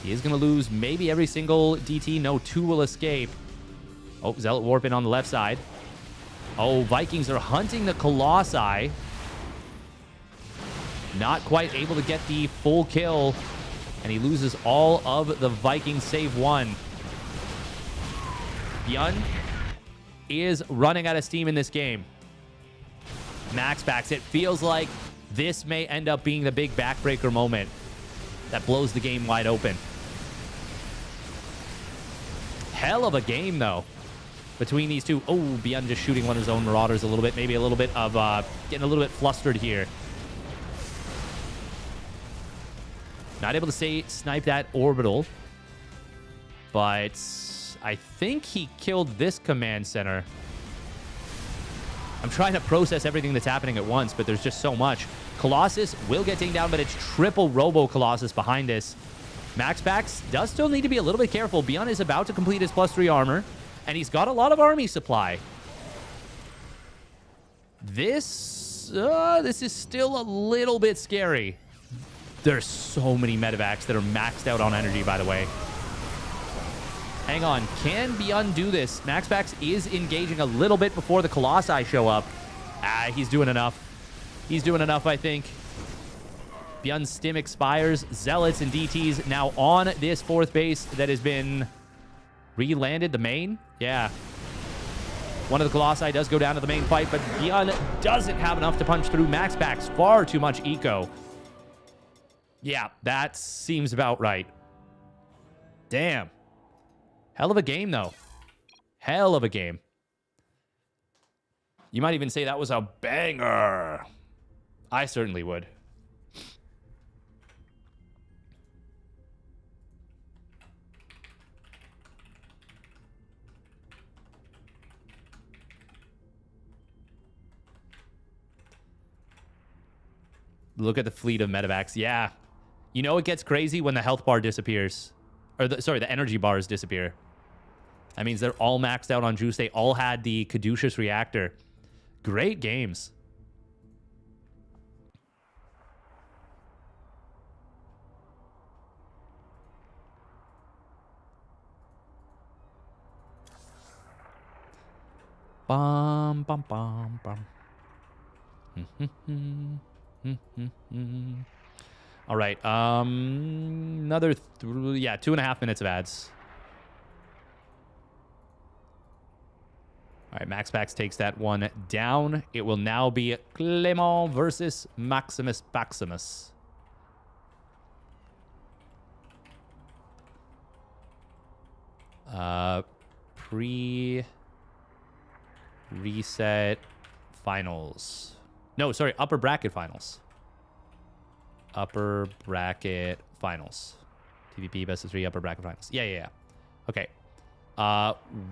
He is going to lose maybe every single DT. No, 2 will escape. Oh, Zealot warp in on the left side. Oh, Vikings are hunting the Colossi. Not quite able to get the full kill. And he loses all of the Vikings save 1. ByuN is running out of steam in this game. MaxPax, it feels like this may end up being the big backbreaker moment that blows the game wide open. Hell of a game, though, between these two. Oh, ByuN just shooting one of his own Marauders a little bit. Maybe a little bit of getting a little bit flustered here. Not able to snipe that orbital. But I think he killed this command center. I'm trying to process everything that's happening at once, but there's just so much. Colossus will get taken down, but it's triple Robo Colossus behind this. MaxPax does still need to be a little bit careful. ByuN is about to complete his +3 armor, and he's got a lot of army supply. This is still a little bit scary. There's so many medevacs that are maxed out on energy, by the way. Hang on. Can ByuN do this? MaxPax is engaging a little bit before the Colossi show up. He's doing enough. He's doing enough, I think. ByuN's stim expires. Zealots and DTs now on this 4th base that has been re-landed. The main? Yeah. One of the Colossi does go down to the main fight, but ByuN doesn't have enough to punch through. MaxPax, far too much eco. Yeah, that seems about right. Damn. Hell of a game, though. Hell of a game. You might even say that was a banger. I certainly would. Look at the fleet of medevacs. Yeah. You know it gets crazy when the health bar disappears. Or, the energy bars disappear. That means they're all maxed out on juice. They all had the Caduceus reactor. Great games. Bum, bum, bum, bum. All right. Another, 2.5 minutes of ads. All right, MaxPax takes that one down. It will now be Clem versus Maximus Paximus. Pre-reset finals. No, sorry, upper bracket finals. Upper bracket finals. TVP best of 3 upper bracket finals. Yeah. Okay.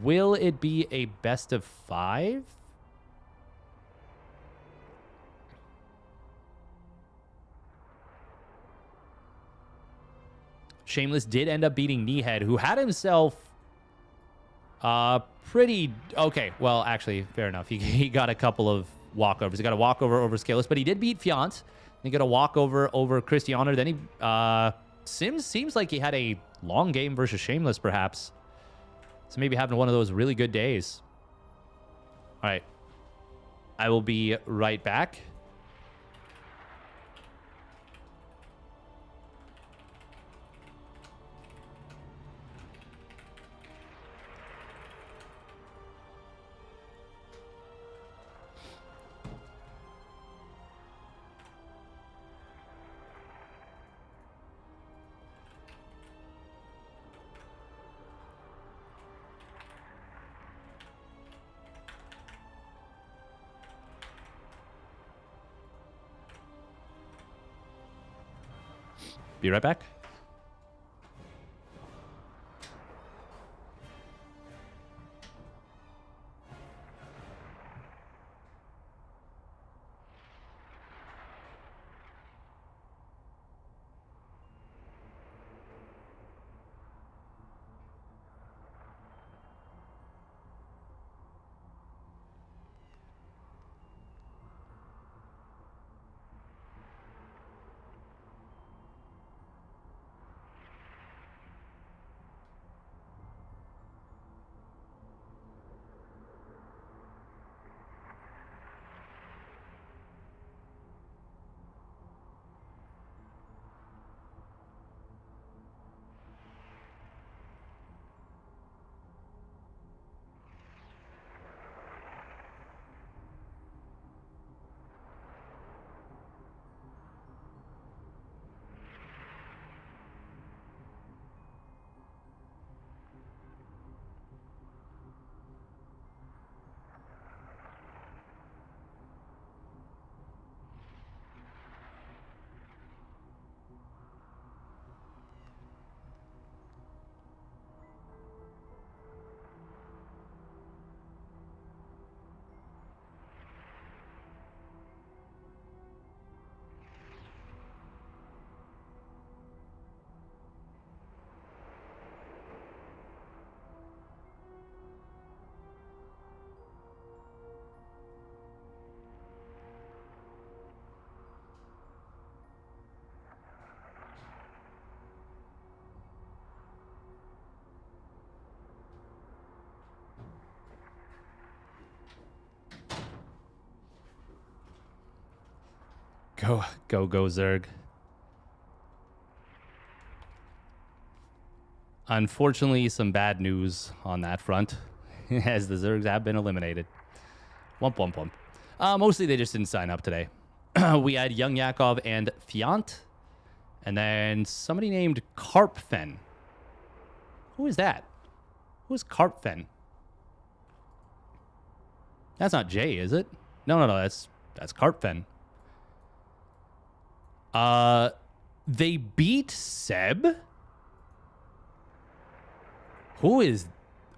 Will it be a best of 5? Shameless did end up beating Kneehead, who had himself pretty... Okay, well, actually, fair enough. He got a couple of walkovers. He got a walkover over Scaleless, but he did beat Fiant. He got a walkover over Christianer. Then he... seems like he had a long game versus Shameless, perhaps. So maybe having one of those really good days. All right. I will be right back. Be right back. Go Zerg. Unfortunately, some bad news on that front, as the Zergs have been eliminated. Wump, wump, wump. Mostly they just didn't sign up today. We had Young Yakov and Fiant, and then somebody named Carpfen. Who is that? Who is Carpfen? That's not Jay, is it? No, that's Carpfen. They beat Seb? Who is...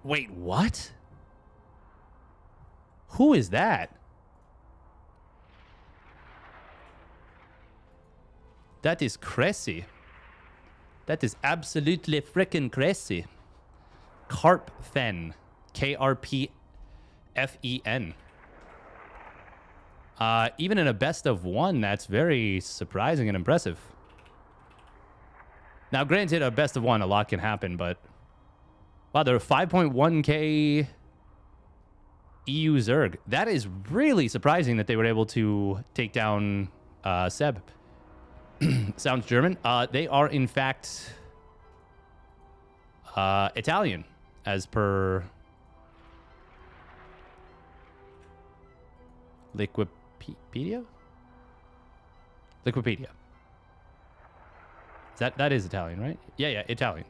Wait, what? Who is that? That is crazy. That is absolutely freaking crazy. Carpfen. K-R-P-F-E-N. Even in a best of one, that's very surprising and impressive. Now, granted, a best of one, a lot can happen, but... Wow, they're 5.1k EU Zerg. That is really surprising that they were able to take down Seb. Sounds German. They are, in fact, Italian, as per Wikipedia? Wikipedia. That is Italian, right? Yeah, Italian.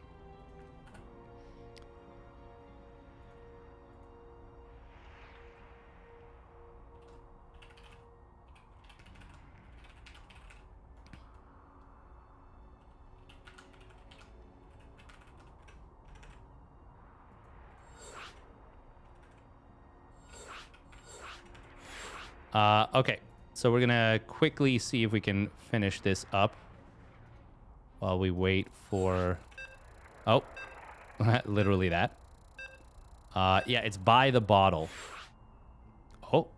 Okay, so we're gonna quickly see if we can finish this up while we wait for... Oh, literally that. Yeah, it's by the bottle. Oh.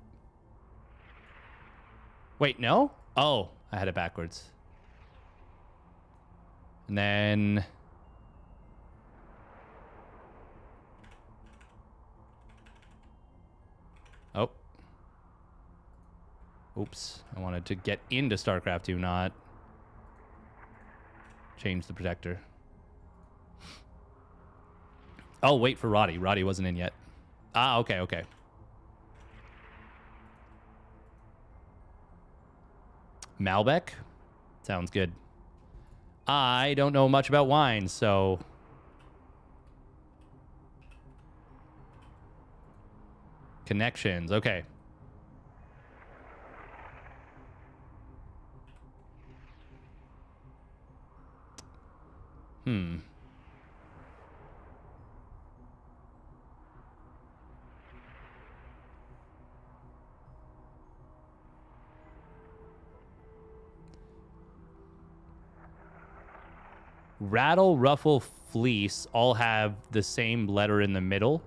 Wait, no? Oh, I had it backwards. And then... Oh. Oops, I wanted to get into StarCraft 2, not change the protector. Oh, wait for Roddy. Roddy wasn't in yet. Ah, okay. Malbec? Sounds good. I don't know much about wine, so... Connections, okay. Rattle, Ruffle, Fleece all have the same letter in the middle.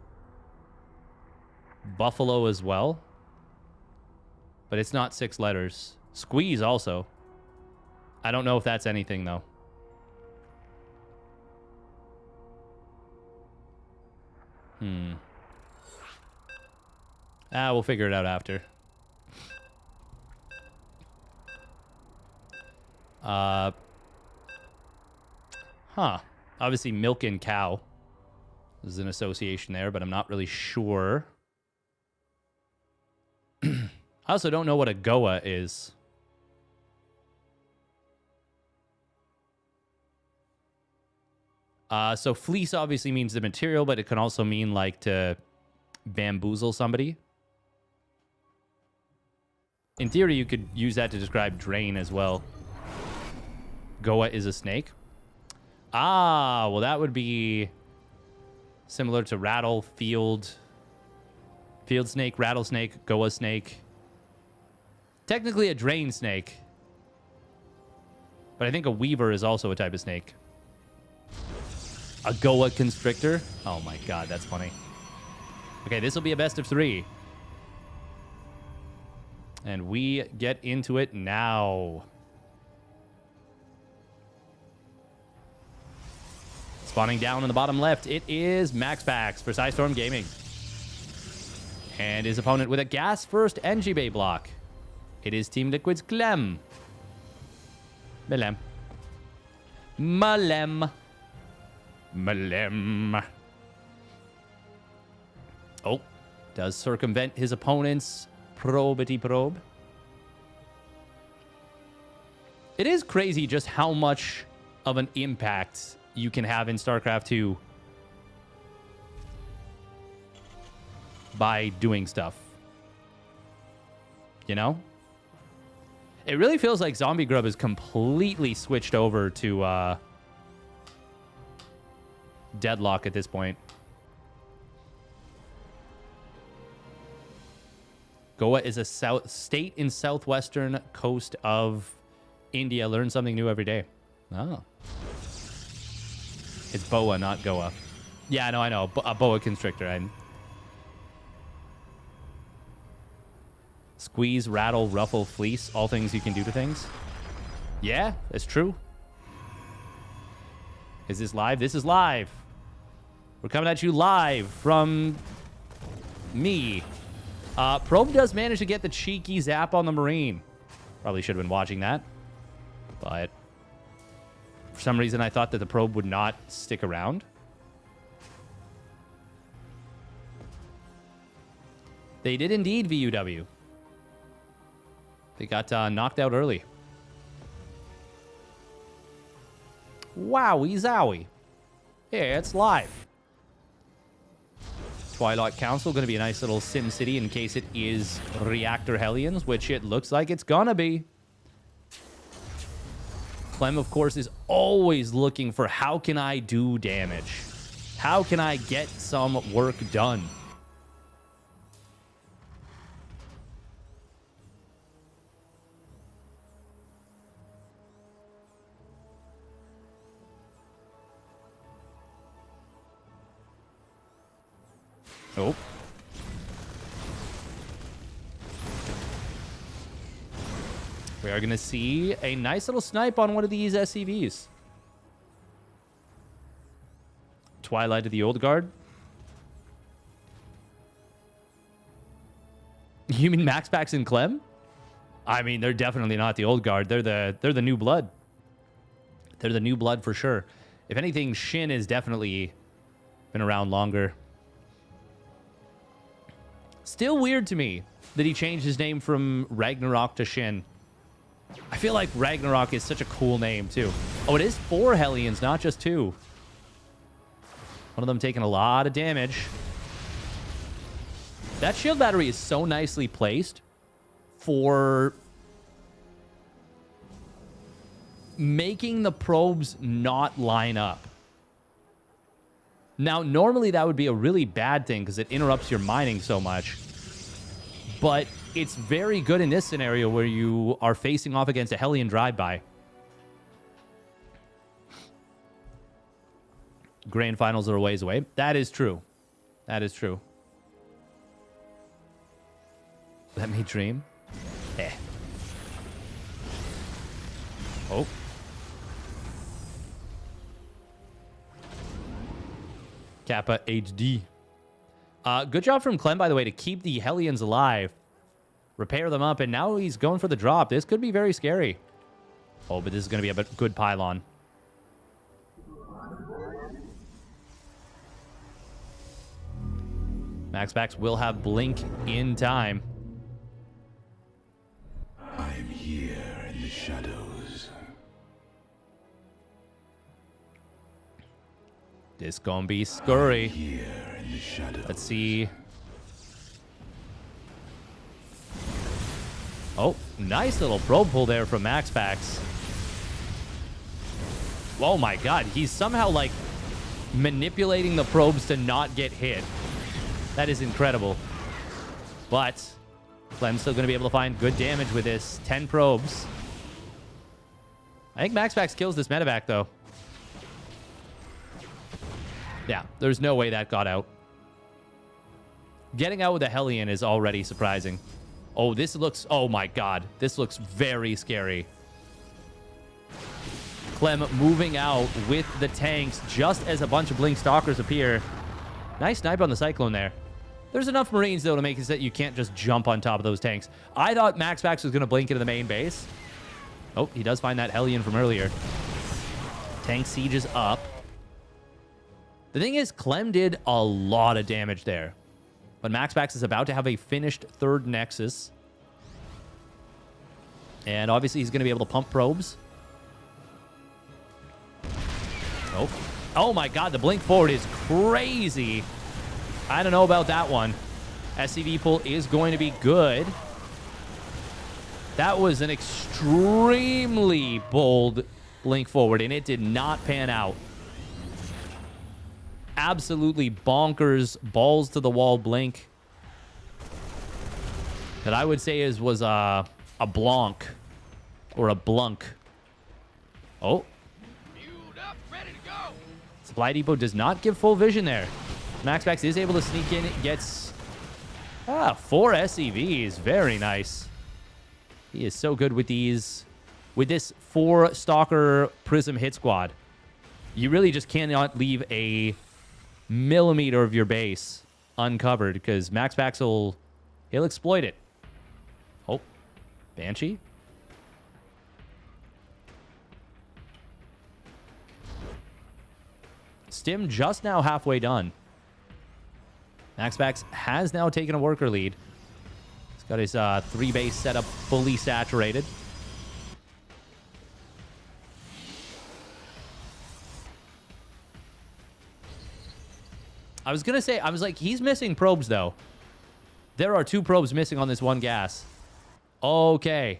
Buffalo as well. But it's not 6 letters. Squeeze also. I don't know if that's anything, though. We'll figure it out after. Obviously, milk and cow. There's an association there, but I'm not really sure. I also don't know what a Goa is. So fleece obviously means the material, but it can also mean like to bamboozle somebody. In theory, you could use that to describe drain as well. Goa is a snake. Ah, well, that would be similar to rattle, field snake, rattlesnake, Goa snake. Technically a drain snake. But I think a weaver is also a type of snake. A Goa constrictor? Oh my god, that's funny. Okay, this will be a best of 3. And we get into it now. Spawning down in the bottom left, it is MaxPax for Storm Gaming. And his opponent with a gas first NG Bay block. It is Team Liquid's Clem. Malem. Malem. Malem. Oh, does circumvent his opponent's probity probe. It is crazy just how much of an impact you can have in StarCraft 2 by doing stuff. You know? It really feels like Zombie Grub is completely switched over to Deadlock at this point. Goa is a state in southwestern coast of India. Learn something new every day. Oh. It's boa, not Goa. Yeah, no, I know. A boa constrictor. Squeeze, rattle, ruffle, fleece. All things you can do to things. Yeah, it's true. Is this live? This is live. We're coming at you live from me. Probe does manage to get the cheeky zap on the Marine. Probably should have been watching that. But for some reason, I thought that the probe would not stick around. They did indeed, VUW. They got knocked out early. Wowie zowie. Yeah, it's live. Twilight Council, going to be a nice little Sim City in case it is Reactor Hellions, which it looks like it's gonna be. Clem, of course, is always looking for how can I do damage? How can I get some work done? Oh. We are going to see a nice little snipe on one of these SCVs. Twilight of the Old Guard. You mean MaxPax and Clem? I mean, they're definitely not the Old Guard. They're the new blood. They're the new blood for sure. If anything, Shin has definitely been around longer. Still weird to me that he changed his name from Ragnarok to Shin. I feel like Ragnarok is such a cool name, too. Oh, it is 4 Hellions, not just 2. One of them taking a lot of damage. That shield battery is so nicely placed for making the probes not line up. Now, normally that would be a really bad thing because it interrupts your mining so much. But it's very good in this scenario where you are facing off against a Hellion drive-by. Grand finals are a ways away. That is true. That is true. Let me dream. Eh. Oh. Kappa HD. Good job from Clem, by the way, to keep the Hellions alive. Repair them up, and now he's going for the drop. This could be very scary. Oh, but this is going to be a good pylon. MaxPax will have blink in time. I'm here in the shadows. This gonna be scurry. Here in the shadows. Let's see. Oh, nice little probe pull there from MaxPax. Oh my god, he's somehow like manipulating the probes to not get hit. That is incredible. But Clem's still going to be able to find good damage with this. 10 probes. I think MaxPax kills this medevac, though. Yeah, there's no way that got out. Getting out with a Hellion is already surprising. Oh, this looks... Oh, my God. This looks very scary. Clem moving out with the tanks just as a bunch of Blink Stalkers appear. Nice snipe on the Cyclone there. There's enough Marines, though, to make it so that you can't just jump on top of those tanks. I thought MaxPax was going to blink into the main base. Oh, he does find that Hellion from earlier. Tank siege is up. The thing is, Clem did a lot of damage there. But MaxPax is about to have a finished third Nexus. And obviously he's going to be able to pump probes. Oh. Oh my god, the blink forward is crazy. I don't know about that one. SCV pull is going to be good. That was an extremely bold blink forward, and it did not pan out. Absolutely bonkers, balls to the wall blink. That I would say was a Blanc or a Blunk. Oh. Supply depot does not give full vision there. MaxPax is able to sneak in. It gets 4 SCVs. Very nice. He is so good with these. With this 4 Stalker Prism hit squad. You really just cannot leave a millimeter of your base uncovered because MaxPax he'll exploit it. Oh, Banshee. Stim just now halfway done. MaxPax has now taken a worker lead. He's got his 3 base setup fully saturated. I was going to say, I was like, he's missing probes, though. There are 2 probes missing on this one gas. Okay.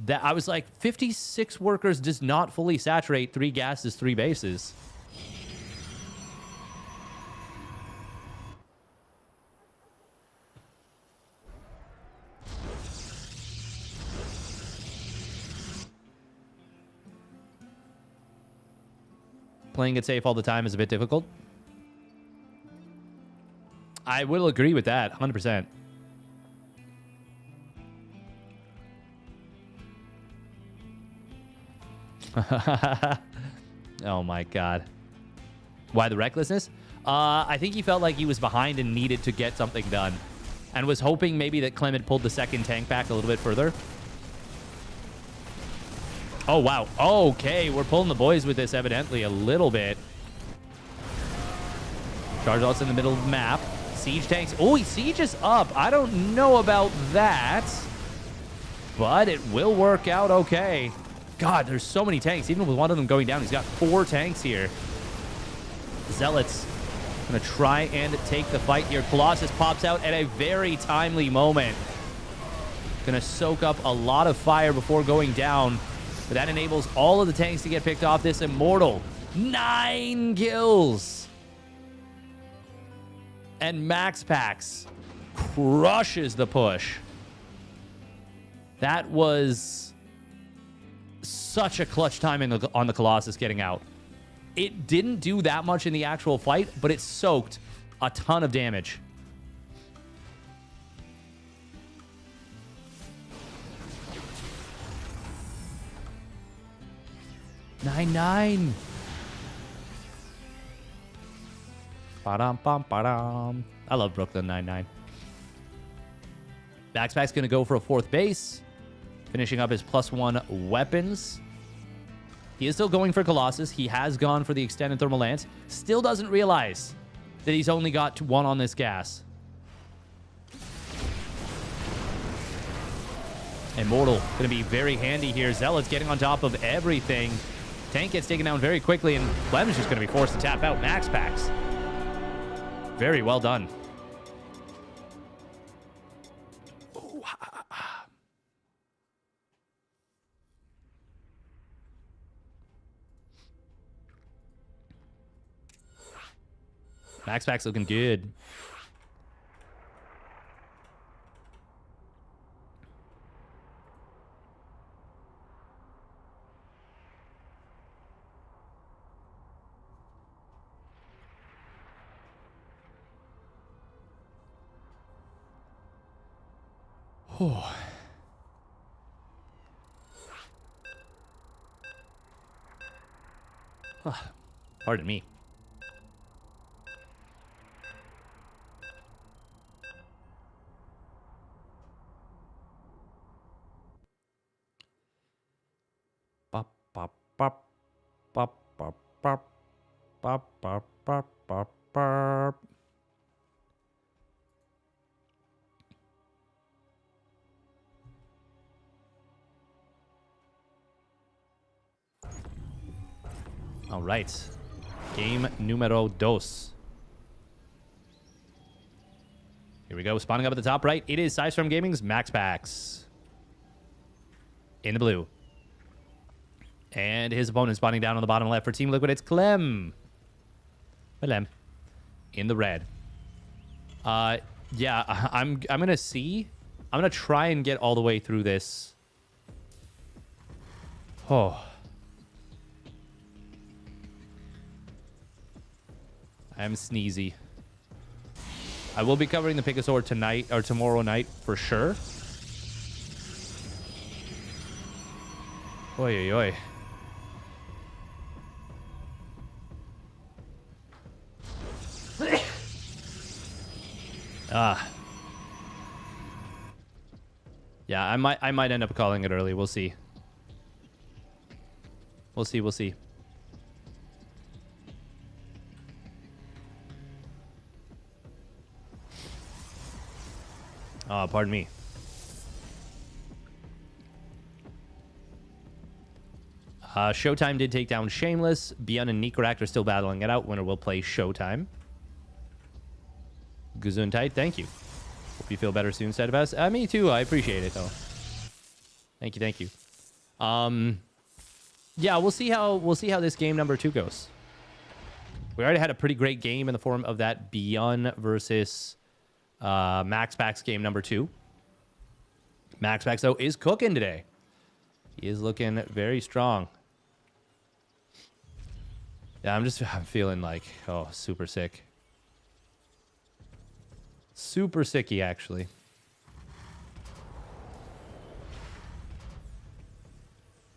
I was like, 56 workers does not fully saturate 3 gases, 3 bases. Playing it safe all the time is a bit difficult. I will agree with that, 100%. Oh my god. Why the recklessness? I think he felt like he was behind and needed to get something done. And was hoping maybe that Clem had pulled the second tank back a little bit further. Oh, wow. Okay, we're pulling the boys with this evidently a little bit. Charge Lots in the middle of the map. Siege tanks. Oh, he sieges up. I don't know about that. But it will work out okay. God, there's so many tanks. Even with one of them going down, he's got 4 tanks here. Zealots going to try and take the fight here. Colossus pops out at a very timely moment. Going to soak up a lot of fire before going down. But that enables all of the tanks to get picked off. This Immortal. 9 kills. And MaxPax crushes the push. That was such a clutch timing on the Colossus getting out. It didn't do that much in the actual fight, but it soaked a ton of damage. Nine. Ba-dum-bum-ba-dum. I love Brooklyn 99. MaxPax's going to go for a 4th base. Finishing up his +1 weapons. He is still going for Colossus. He has gone for the extended thermal lance. Still doesn't realize that he's only got 1 on this gas. Immortal going to be very handy here. Zealot's getting on top of everything. Tank gets taken down very quickly, and Clem is just going to be forced to tap out MaxPax. Very well done. MaxPax looking good. Oh. Pardon me. Barp, barp, barp, barp, barp, barp. All right. Game numero dos. Here we go. Spawning up at the top right. It is StarCraft Gaming's MaxPax. In the blue. And his opponent spawning down on the bottom left for Team Liquid. It's Clem. Clem. In the red. Yeah, I'm going to see. I'm going to try and get all the way through this. Oh. I'm sneezy. I will be covering the Picasaur tonight or tomorrow night for sure. Oi, oi, oi. Yeah, I might end up calling it early. We'll see. We'll see. We'll see. Pardon me. ShoWTimE did take down Shameless. ByuN and Necract are still battling it out. Winner will play ShoWTimE. Gesundheit, thank you. Hope you feel better soon, Steadfast. Me too. I appreciate it, though. Thank you, thank you. Yeah, we'll see how this game number 2 goes. We already had a pretty great game in the form of that ByuN versus MaxPax game number 2. MaxPax, though, is cooking today. He is looking very strong. Yeah, I'm feeling like, oh, super sick. Super sicky, actually.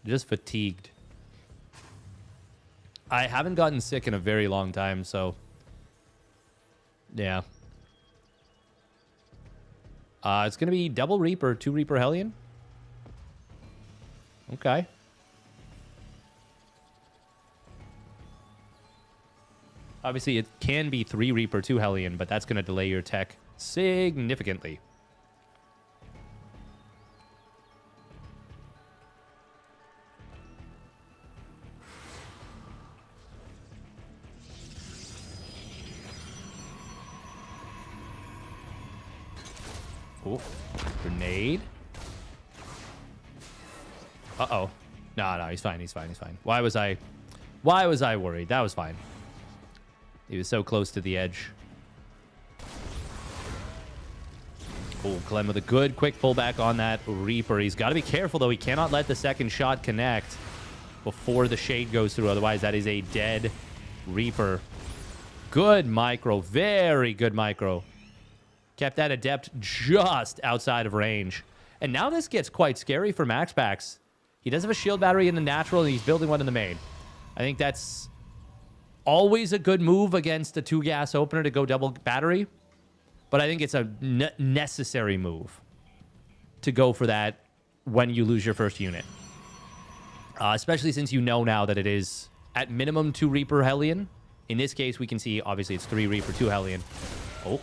Just fatigued. I haven't gotten sick in a very long time, so... yeah. It's going to be double Reaper, 2 Reaper Hellion. Okay. Obviously, it can be 3 Reaper, 2 Hellion, but that's going to delay your tech significantly. Oh, grenade. Uh-oh. No, he's fine. He's fine. He's fine. Why was I worried? That was fine. He was so close to the edge. Oh, Clem with a good quick pullback on that Reaper. He's got to be careful, though. He cannot let the second shot connect before the shade goes through. Otherwise, that is a dead Reaper. Good micro. Very good micro. Kept that Adept just outside of range. And now this gets quite scary for MaxPax. He does have a shield battery in the natural, and he's building one in the main. I think that's always a good move against a 2-gas opener to go double battery. But I think it's a necessary move to go for that when you lose your first unit. Especially since you know now that it is at minimum 2 Reaper Hellion. In this case, we can see, obviously, it's 3 Reaper, 2 Hellion. Oh.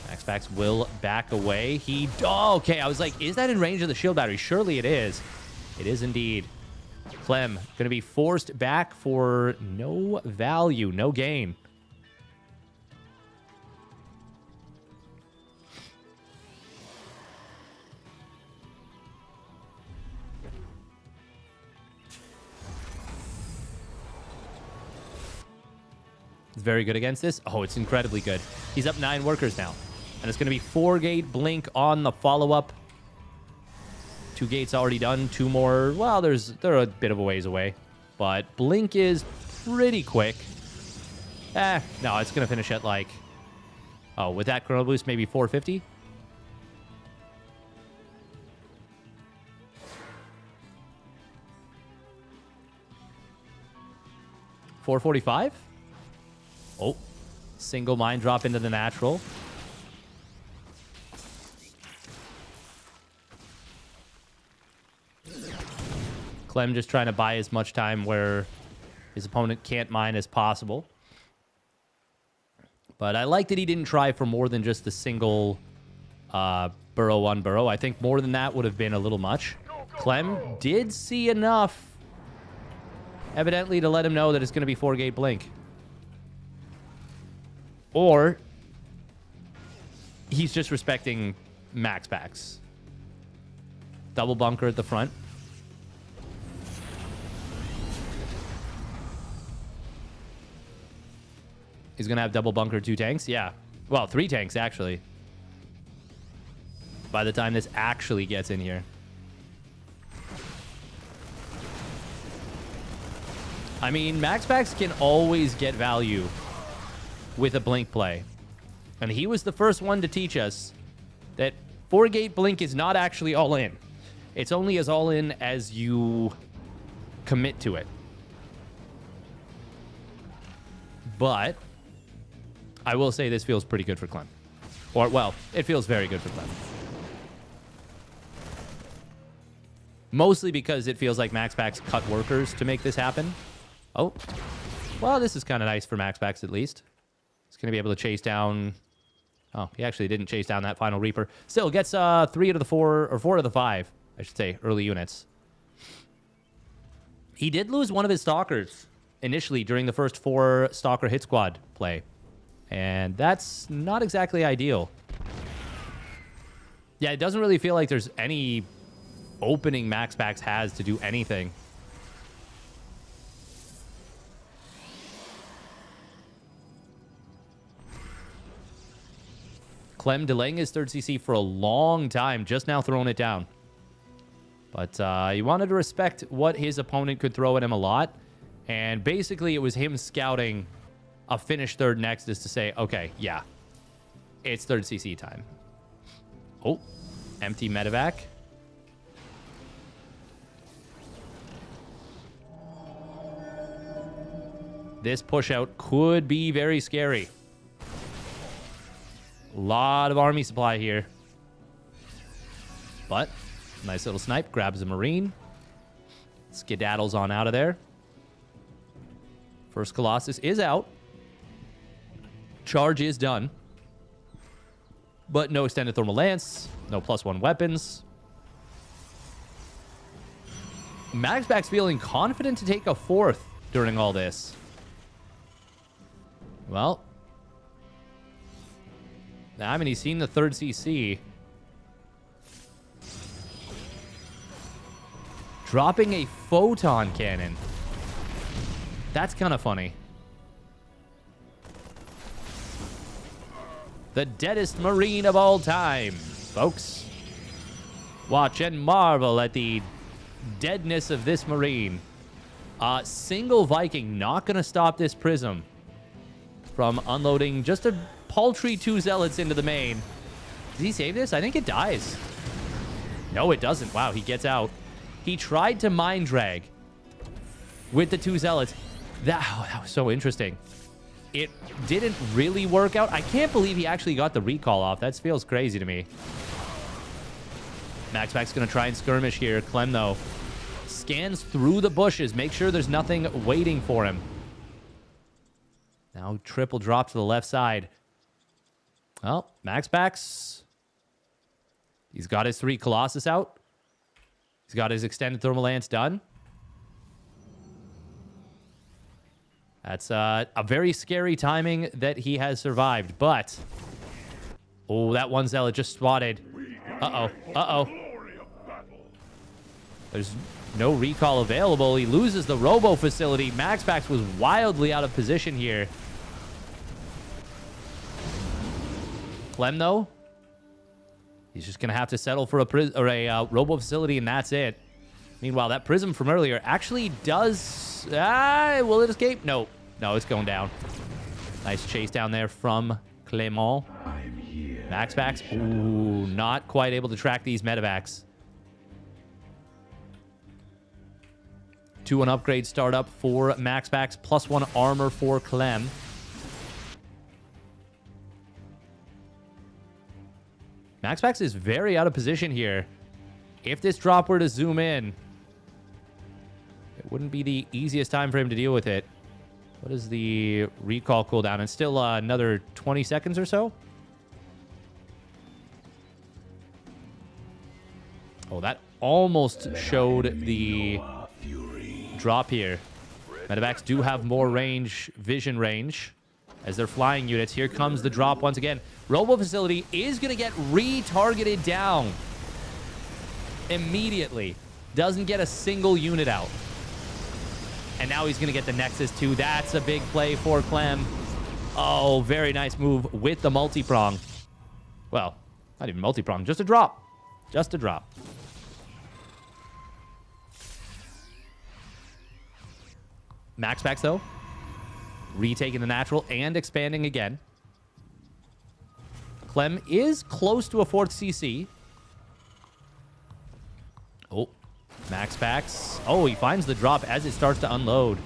MaxPax will back away. Oh, okay, I was like, is that in range of the shield battery? Surely it is. It is indeed. Clem going to be forced back for no value, no gain. It's very good against this. Oh, it's incredibly good. He's up 9 workers now. And it's going to be 4-gate blink on the follow-up. 2 gates already done. 2 more. Well, they're a bit of a ways away. But blink is pretty quick. No, it's going to finish at like... oh, with that chrono boost, maybe 450? $445? Oh, single mine drop into the natural. Clem just trying to buy as much time where his opponent can't mine as possible. But I like that he didn't try for more than just the single burrow on burrow. I think more than that would have been a little much. Clem did see enough, evidently, to let him know that it's going to be 4-gate blink. Or he's just respecting MaxPax. Double bunker at the front. He's going to have double bunker 2 tanks. Yeah. Well, 3 tanks, actually. By the time this actually gets in here. I mean, MaxPax can always get value with a blink play. And he was the first one to teach us that 4-gate blink is not actually all in. It's only as all in as you commit to it. But I will say this feels pretty good for Clem. Or, well, it feels very good for Clem. Mostly because it feels like MaxPax cut workers to make this happen. Oh. Well, this is kind of nice for MaxPax, at least. He's going to be able to chase down... Oh, he actually didn't chase down that final Reaper. Still, gets 3 out of the 4, or 4 out of the 5, I should say, early units. He did lose one of his Stalkers initially during the first 4 Stalker hit squad play. And that's not exactly ideal. Yeah, it doesn't really feel like there's any opening MaxPax has to do anything. Clem delaying his 3rd CC for a long time, just now throwing it down. But he wanted to respect what his opponent could throw at him a lot. And basically, it was him scouting a finished 3rd Nexus to say, okay, yeah, it's 3rd CC time. Oh, empty medevac. This push out could be very scary. A lot of army supply here. But, nice little snipe. Grabs a Marine. Skedaddles on out of there. First Colossus is out. Charge is done. But no extended thermal lance. No +1 weapons. MaxPax feeling confident to take a 4th during all this. Well, I mean, he's seen the 3rd CC. Dropping a photon cannon. That's kind of funny. The deadest Marine of all time, folks. Watch and marvel at the deadness of this Marine. Single Viking not going to stop this Prism from unloading just a paltry 2 Zealots into the main. Does he save this? I think it dies. No, it doesn't. Wow, he gets out. He tried to mind drag with the 2 Zealots. That was so interesting. It didn't really work out. I can't believe he actually got the recall off. That feels crazy to me. MaxPax going to try and skirmish here. Clem, though, scans through the bushes. Make sure there's nothing waiting for him. Now triple drop to the left side. Well, MaxPax, he's got his 3 Colossus out. He's got his extended thermal lance done. That's a very scary timing that he has survived, but... Oh, that 1 Zealot just spotted. Uh-oh, uh-oh. There's no recall available. He loses the Robo facility. MaxPax was wildly out of position here. Clem, though, he's just going to have to settle for a Robo facility, and that's it. Meanwhile, that Prism from earlier actually does... will it escape? No. No, it's going down. Nice chase down there from Clement. MaxPax, ooh, not quite able to track these medevacs. 2-1 upgrade startup for MaxPax, +1 armor for Clem. MaxPax is very out of position here. If this drop were to zoom in, It wouldn't be the easiest time for him to deal with it. What is the recall cooldown? It's still another 20 seconds or so. Oh, that almost showed the drop here. Medevacs do have more range, vision range, as they're flying units. Here comes the drop once again. Robo Facility is going to get retargeted down immediately. Doesn't get a single unit out. And now he's going to get the Nexus too. That's a big play for Clem. Oh, very nice move with the multi-prong. Well, not even multi-prong, just a drop. Just a drop. MaxPax, though, retaking the natural and expanding again. Clem is close to a 4th CC. Oh, MaxPax. Oh, he finds the drop as it starts to unload.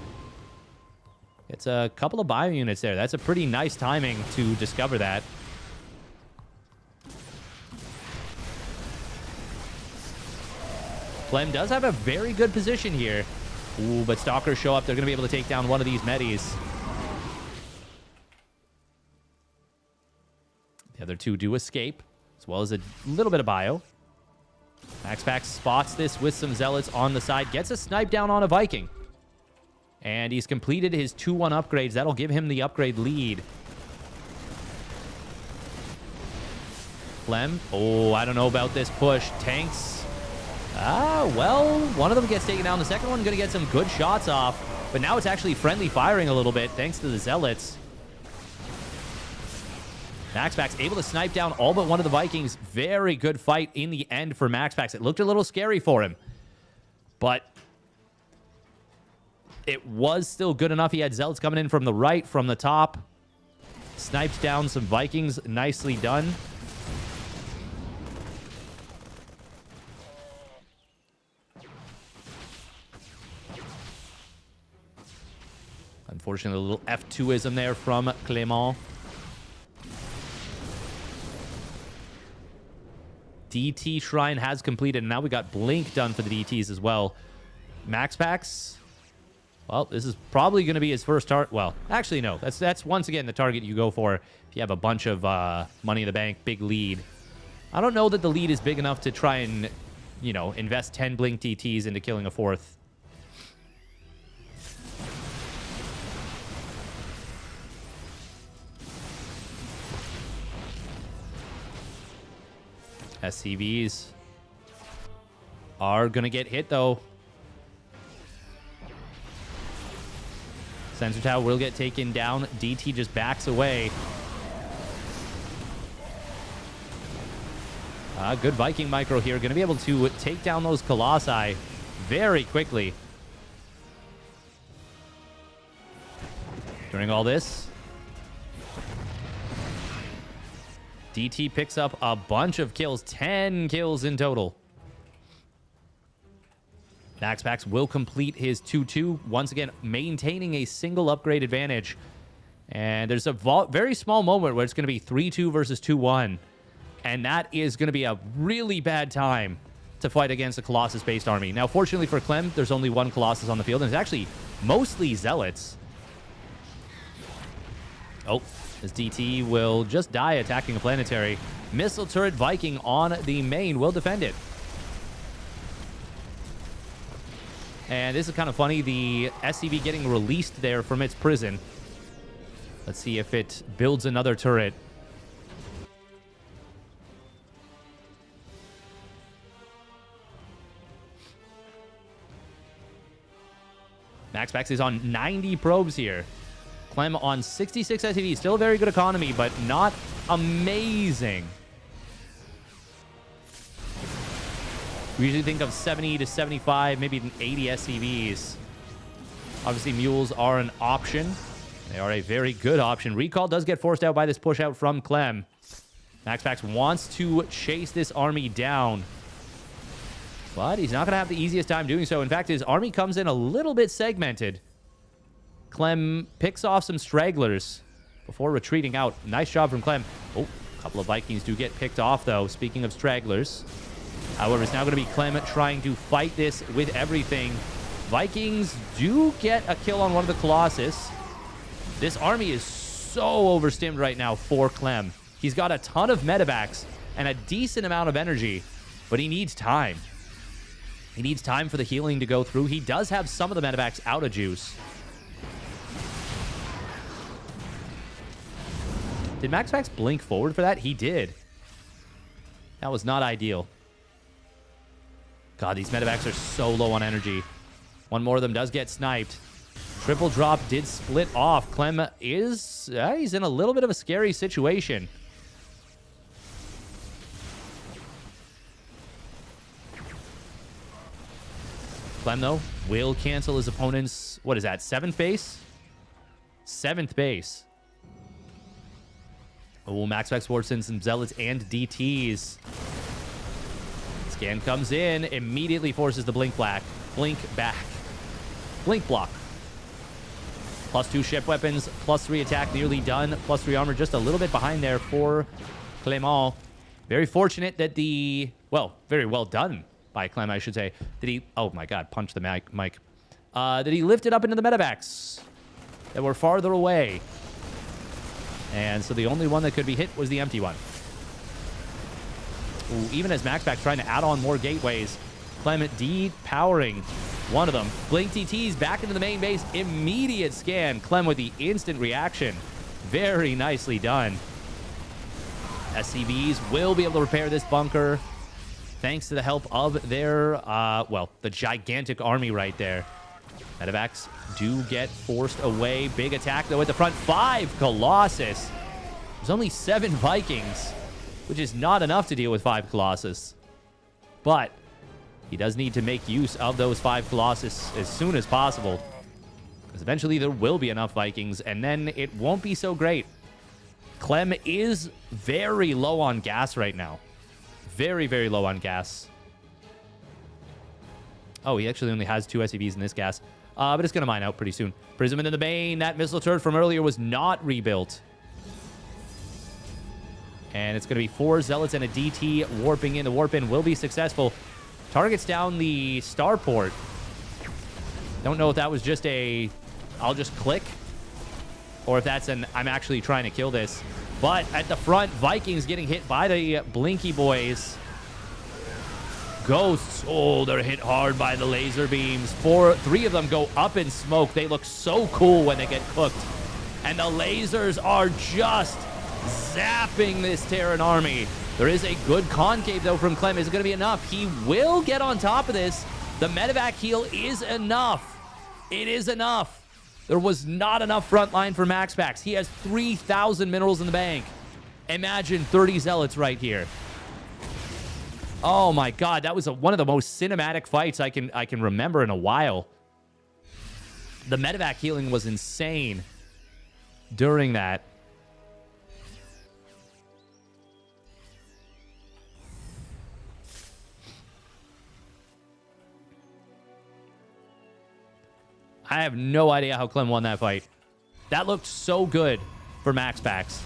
It's a couple of bio units there. That's a pretty nice timing to discover that. Clem does have a very good position here. Ooh, but Stalkers show up. They're going to be able to take down one of these medis. The other two do escape, as well as a little bit of bio. MaxPax spots this with some Zealots on the side. Gets a snipe down on a Viking. And he's completed his 2-1 upgrades. That'll give him the upgrade lead. Clem. Oh, I don't know about this push. Tanks. Well, one of them gets taken down. The second one going to get some good shots off. But now it's actually friendly firing a little bit, thanks to the Zealots. MaxPax able to snipe down all but one of the Vikings. Very good fight in the end for MaxPax. It looked a little scary for him, but it was still good enough. He had Zealots coming in from the right, from the top. Sniped down some Vikings. Nicely done. Unfortunately, a little F2ism there from Clement. DT Shrine has completed, and now we got Blink done for the DTs as well. MaxPax, well, this is probably going to be his first target. Well, actually, no. That's once again the target you go for if you have a bunch of money in the bank, big lead. I don't know that the lead is big enough to try and, you know, invest 10 Blink DTs into killing a 4th. SCVs are going to get hit, though. Sensor tower will get taken down. DT just backs away. Good Viking micro here. Going to be able to take down those Colossi very quickly. During all this, DT picks up a bunch of kills, 10 kills in total. MaxPax will complete his 2-2, once again maintaining a single upgrade advantage. And there's a very small moment where it's going to be 3-2 versus 2-1. And that is going to be a really bad time to fight against a Colossus-based army. Now, fortunately for Clem, there's only one Colossus on the field, and it's actually mostly Zealots. Oh. As DT will just die attacking a planetary. Missile turret Viking on the main will defend it. And this is kind of funny. The SCV getting released there from its prison. Let's see if it builds another turret. MaxPax is on 90 probes here. Clem on 66 SCV. Still a very good economy, but not amazing. We usually think of 70 to 75, maybe even 80 SCVs. Obviously, mules are an option. They are a very good option. Recall does get forced out by this push out from Clem. MaxPax wants to chase this army down, but he's not going to have the easiest time doing so. In fact, his army comes in a little bit segmented. Clem picks off some stragglers before retreating out. Nice job from Clem. Oh, a couple of Vikings do get picked off, though, speaking of stragglers. However, it's now going to be Clem trying to fight this with everything. Vikings do get a kill on one of the Colossus. This army is so overstimmed right now for Clem. He's got a ton of medevacs and a decent amount of energy, but he needs time. He needs time for the healing to go through. He does have some of the medevacs out of juice. Did MaxPax blink forward for that? He did. That was not ideal. God, these medevacs are so low on energy. One more of them does get sniped. Triple drop did split off. Clem is... he's in a little bit of a scary situation. Clem, though, will cancel his opponent's... What is that? 7th base? 7th base. Oh, MaxPax warps in some Zealots and DTs. Scan comes in, immediately forces the blink back. Blink back. Blink block. +2 ship weapons, +3 attack, nearly done. +3 armor, just a little bit behind there for Clement. Very fortunate that the... Well, very well done by Clem, I should say. That he... Oh my god, punch the mic. That he lifted up into the medevacs that were farther away. And so the only one that could be hit was the empty one. Ooh, even as MaxPax trying to add on more gateways, Clem depowering one of them. Blink TTs back into the main base. Immediate scan. Clem with the instant reaction. Very nicely done. SCVs will be able to repair this bunker thanks to the help of their, well, the gigantic army right there. Medevacs do get forced away. Big attack, though, at the front. 5 Colossus. There's only 7 Vikings, which is not enough to deal with 5 Colossus. But he does need to make use of those 5 Colossus as soon as possible, because eventually there will be enough Vikings, and then it won't be so great. Clem is very low on gas right now. Very, very low on gas. Oh, he actually only has 2 SCVs in this gas. But it's going to mine out pretty soon. Prism into the main. That missile turret from earlier was not rebuilt. And it's going to be 4 Zealots and a DT warping in. The warp in will be successful. Targets down the starport. Don't know if that was just a I'll just click, or if that's an I'm actually trying to kill this. But at the front, Vikings getting hit by the Blinky boys. Ghosts, oh, they're hit hard by the laser beams. 3 of them go up in smoke. They look so cool when they get cooked. And the lasers are just zapping this Terran army. There is a good concave, though, from Clem. Is it going to be enough? He will get on top of this. The medevac heal is enough. It is enough. There was not enough front line for MaxPax. He has 3,000 minerals in the bank. Imagine 30 Zealots right here. Oh my god, that was one of the most cinematic fights I can remember in a while. The medevac healing was insane during that. I have no idea how Clem won that fight. That looked so good for MaxPax.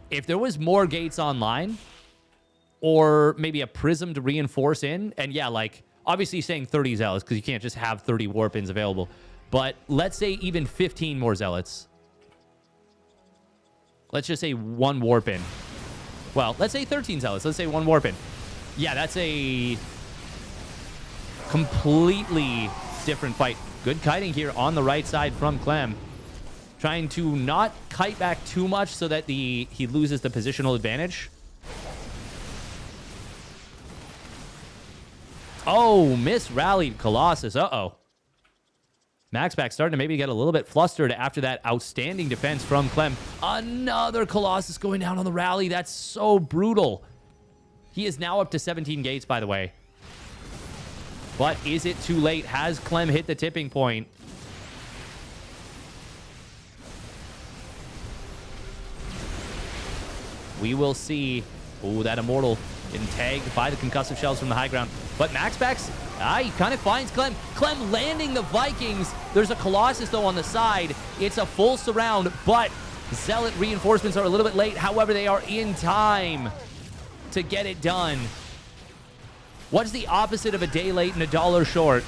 If there was more gates online, or maybe a prism to reinforce in, and yeah, like, obviously saying 30 zealots, because you can't just have 30 warp-ins available, but let's say even 15 more zealots. Let's just say 1 warp-in. Well, let's say 13 zealots. Let's say 1 warp-in. Yeah, that's a completely different fight. Good kiting here on the right side from Clem. Trying to not kite back too much so that he loses the positional advantage. Oh, misrallied Colossus. Uh-oh. MaxPax starting to maybe get a little bit flustered after that outstanding defense from Clem. Another Colossus going down on the rally. That's so brutal. He is now up to 17 gates, by the way. But is it too late? Has Clem hit the tipping point? We will see. Oh, that Immortal getting tagged by the concussive shells from the high ground. But MaxPax, he kind of finds Clem. Clem landing the Vikings. There's a Colossus, though, on the side. It's a full surround, but Zealot reinforcements are a little bit late. However, they are in time to get it done. What's the opposite of a day late and $1 short?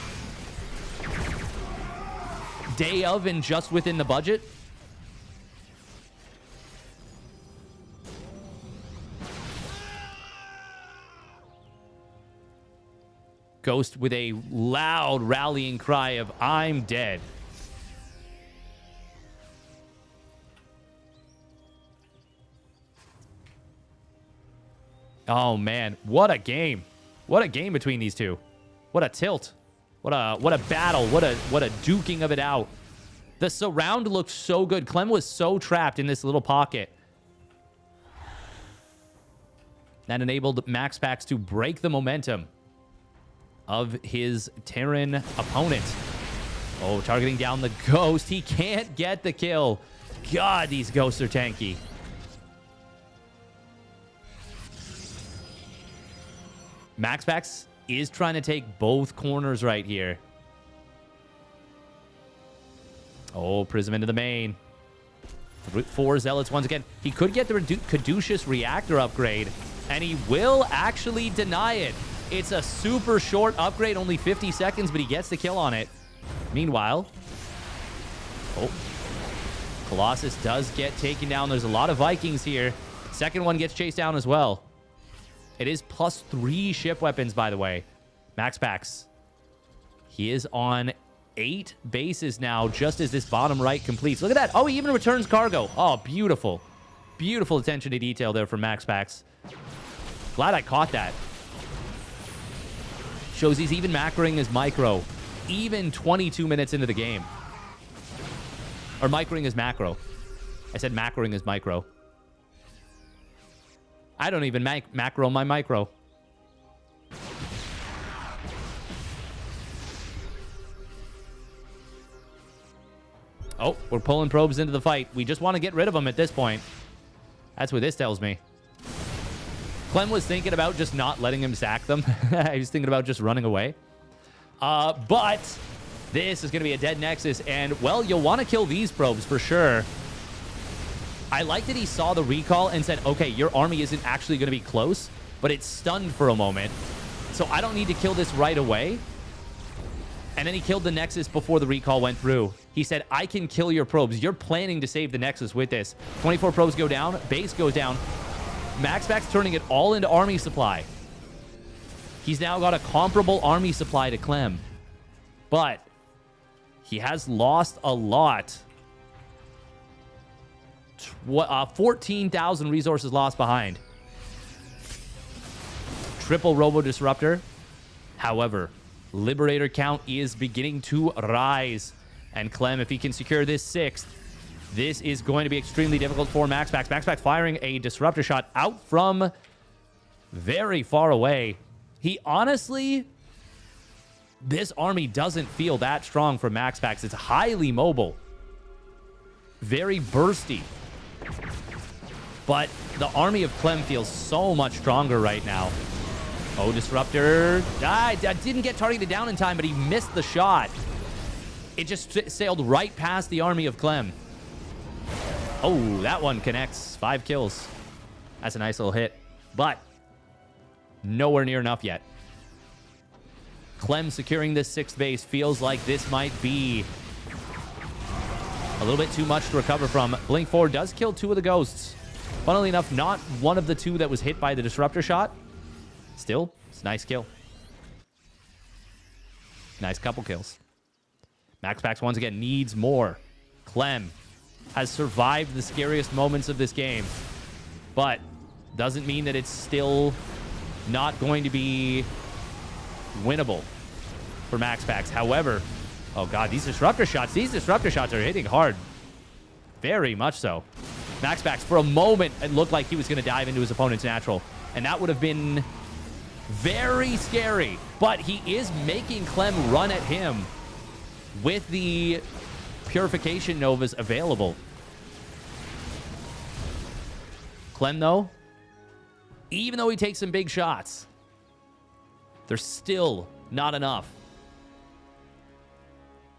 Day of and just within the budget? Ghost with a loud rallying cry of, I'm dead. Oh, man. What a game. What a game between these two. What a tilt. What a battle. What a duking of it out. The surround looked so good. Clem was so trapped in this little pocket. That enabled MaxPax to break the momentum of his Terran opponent. Oh, targeting down the Ghost. He can't get the kill. God, these Ghosts are tanky. MaxPax is trying to take both corners right here. Oh, Prism into the main. 4 Zealots once again. He could get the Caduceus Reactor upgrade, and he will actually deny it. It's a super short upgrade, only 50 seconds, but he gets the kill on it. Meanwhile, oh, Colossus does get taken down. There's a lot of Vikings here. Second one gets chased down as well. It is +3 ship weapons, by the way. MaxPax. He is on 8 bases now, just as this bottom right completes. Look at that. Oh, he even returns cargo. Oh, beautiful. Beautiful attention to detail there from MaxPax. Glad I caught that. Shows he's even macroing his micro. Even 22 minutes into the game. Or microing his macro. I said macroing his micro. I don't even macro my micro. Oh, we're pulling probes into the fight. We just want to get rid of them at this point. That's what this tells me. Clem was thinking about just not letting him sack them. He was thinking about just running away. But this is going to be a dead Nexus. And, well, you'll want to kill these probes for sure. I like that he saw the recall and said, okay, your army isn't actually going to be close, but it's stunned for a moment. So I don't need to kill this right away. And then he killed the Nexus before the recall went through. He said, I can kill your probes. You're planning to save the Nexus with this. 24 probes go down. Base goes down. MaxPax turning it all into army supply. He's now got a comparable army supply to Clem. But he has lost a lot. 14,000 resources lost behind. Triple Robo Disruptor. However, Liberator count is beginning to rise. And Clem, if he can secure this 6th, this is going to be extremely difficult for MaxPax. MaxPax firing a Disruptor shot out from very far away. He honestly, this army doesn't feel that strong for MaxPax. It's highly mobile. Very bursty. But the army of Clem feels so much stronger right now. Oh, Disruptor. I didn't get targeted down in time, but he missed the shot. It just sailed right past the army of Clem. Oh, that one connects. 5 kills. That's a nice little hit. But nowhere near enough yet. Clem securing this 6th base feels like this might be a little bit too much to recover from. Blink 4 does kill 2 of the Ghosts. Funnily enough, not one of the 2 that was hit by the Disruptor shot. Still, it's a nice kill. Nice couple kills. MaxPax once again needs more. Clem has survived the scariest moments of this game, but doesn't mean that it's still not going to be winnable for MaxPax. However, oh god, these Disruptor shots are hitting hard. Very much so. MaxPax, for a moment, it looked like he was going to dive into his opponent's natural, and that would have been very scary. But he is making Clem run at him with the Purification Novas available. Clem, though, even though he takes some big shots, they're still not enough.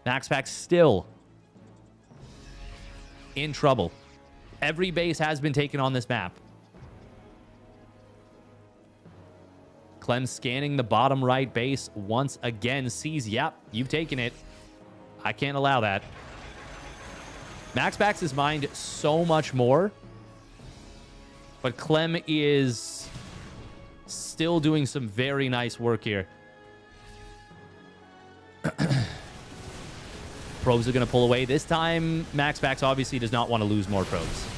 MaxPax still in trouble. Every base has been taken on this map. Clem scanning the bottom right base once again. Sees, yep, you've taken it. I can't allow that. MaxPax is mined so much more. But Clem is still doing some very nice work here. Probes are going to pull away. This time, MaxPax obviously does not want to lose more probes.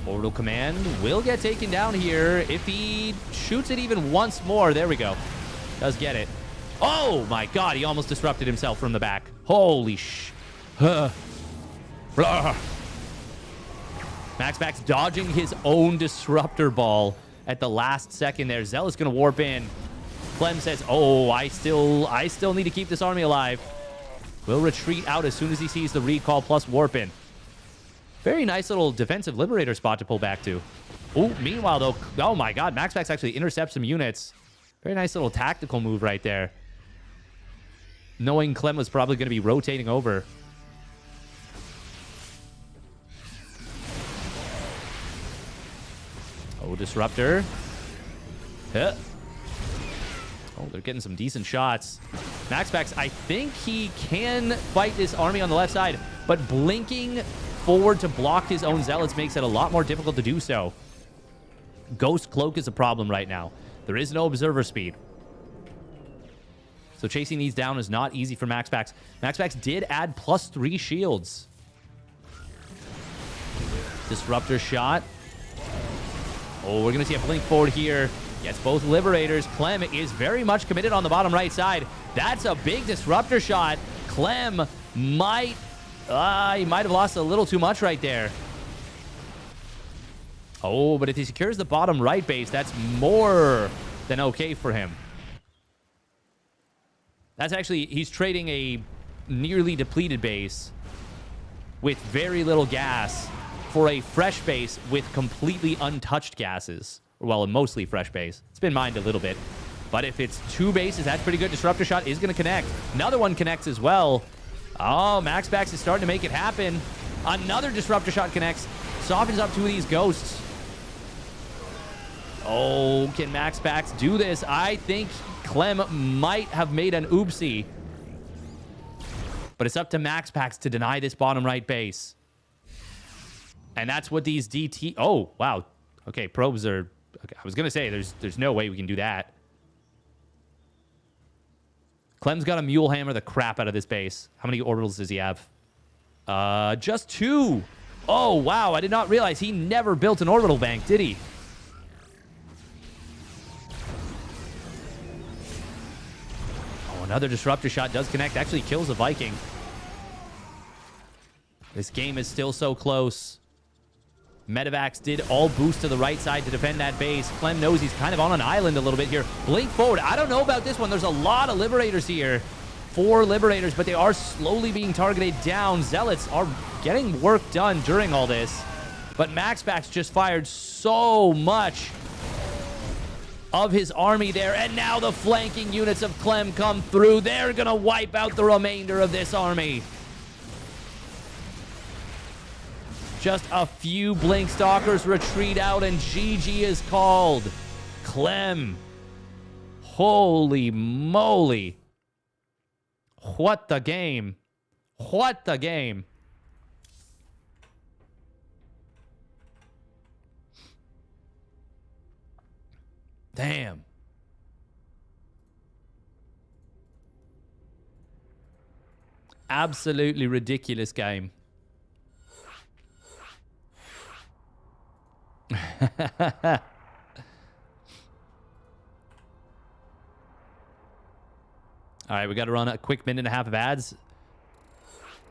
Orbital Command will get taken down here. If he shoots it even once more, there we go. Does get it. Oh my god, he almost disrupted himself from the back. Holy sh... MaxPax dodging his own disruptor ball at the last second there. Zealot's going to warp in. Clem says, oh, I still need to keep this army alive. Will retreat out as soon as he sees the recall plus warp in. Very nice little defensive liberator spot to pull back to. Oh, meanwhile, though, oh my god, MaxPax actually intercepts some units. Very nice little tactical move right there. Knowing Clem was probably going to be rotating over. Oh, disruptor. Huh. Oh, they're getting some decent shots. MaxPax, I think he can fight this army on the left side, but blinking forward to block his own zealots makes it a lot more difficult to do so. Ghost Cloak is a problem right now. There is no observer speed. So chasing these down is not easy for MaxPax. MaxPax did add +3 shields. Disruptor shot. Oh, we're going to see a blink forward here. Gets both Liberators. Clem is very much committed on the bottom right side. That's a big disruptor shot. Clem might... he might have lost a little too much right there. Oh, but if he secures the bottom right base, that's more than okay for him. That's actually... He's trading a nearly depleted base with very little gas for a fresh base with completely untouched gases. Well, a mostly fresh base. It's been mined a little bit. But if it's 2 bases, that's pretty good. Disruptor shot is going to connect. Another one connects as well. Oh, MaxPax is starting to make it happen. Another disruptor shot connects. Softens up 2 of these ghosts. Oh, can MaxPax do this? I think Clem might have made an oopsie. But it's up to MaxPax to deny this bottom right base. And that's what these DT... Oh, wow. Okay, probes are... Okay, I was going to say, there's no way we can do that. Clem's got to mule hammer the crap out of this base. How many orbitals does he have? Just 2. Oh, wow. I did not realize he never built an orbital bank, did he? Oh, another disruptor shot does connect. Actually kills a Viking. This game is still so close. Medivacs did all boost to the right side to defend that base. Clem knows he's kind of on an island a little bit here. Blink forward. I don't know about this one. There's a lot of Liberators here. 4 Liberators, but they are slowly being targeted down. Zealots are getting work done during all this. But MaxPax just fired so much of his army there. And now the flanking units of Clem come through. They're going to wipe out the remainder of this army. Just a few Blink Stalkers retreat out, and GG is called. Clem. Holy moly. What the game. What the game. Damn. Absolutely ridiculous game. All right, we got to run a quick minute and a half of ads.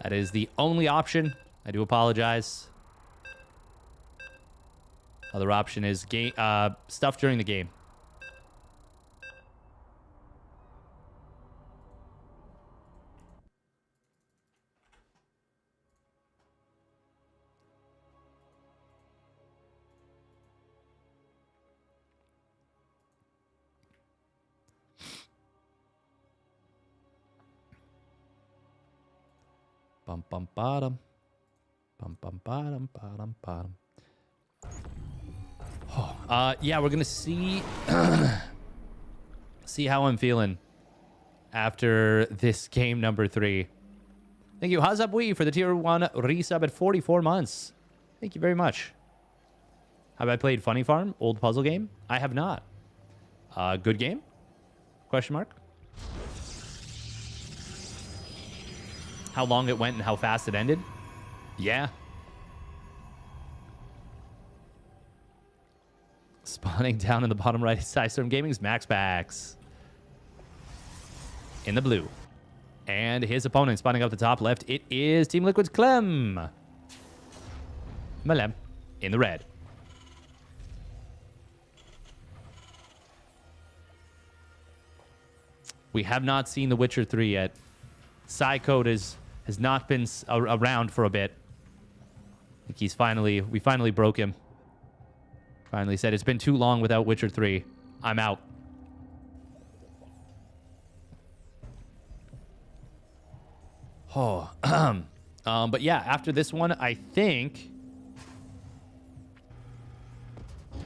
That is the only option. I do apologize. Other option is game stuff during the game. Bum bum bottom. Bum bum bottom bottom bottom. Oh, Yeah, we're gonna see see how I'm feeling after this game number 3. Thank you, Hazabui, for the tier 1 resub at 44 months. Thank you very much. Have I played Funny Farm, old puzzle game? I have not. Good game? Question mark. How long it went and how fast it ended? Yeah. Spawning down in the bottom right side, Storm Gaming's MaxPax. In the blue. And his opponent spawning up the top left. It is Team Liquid's Clem. Malem in the red. We have not seen The Witcher 3 yet. Psycode has not been around for a bit. I think we finally broke him. Finally said, it's been too long without Witcher 3. I'm out. Oh, but yeah, after this one, I think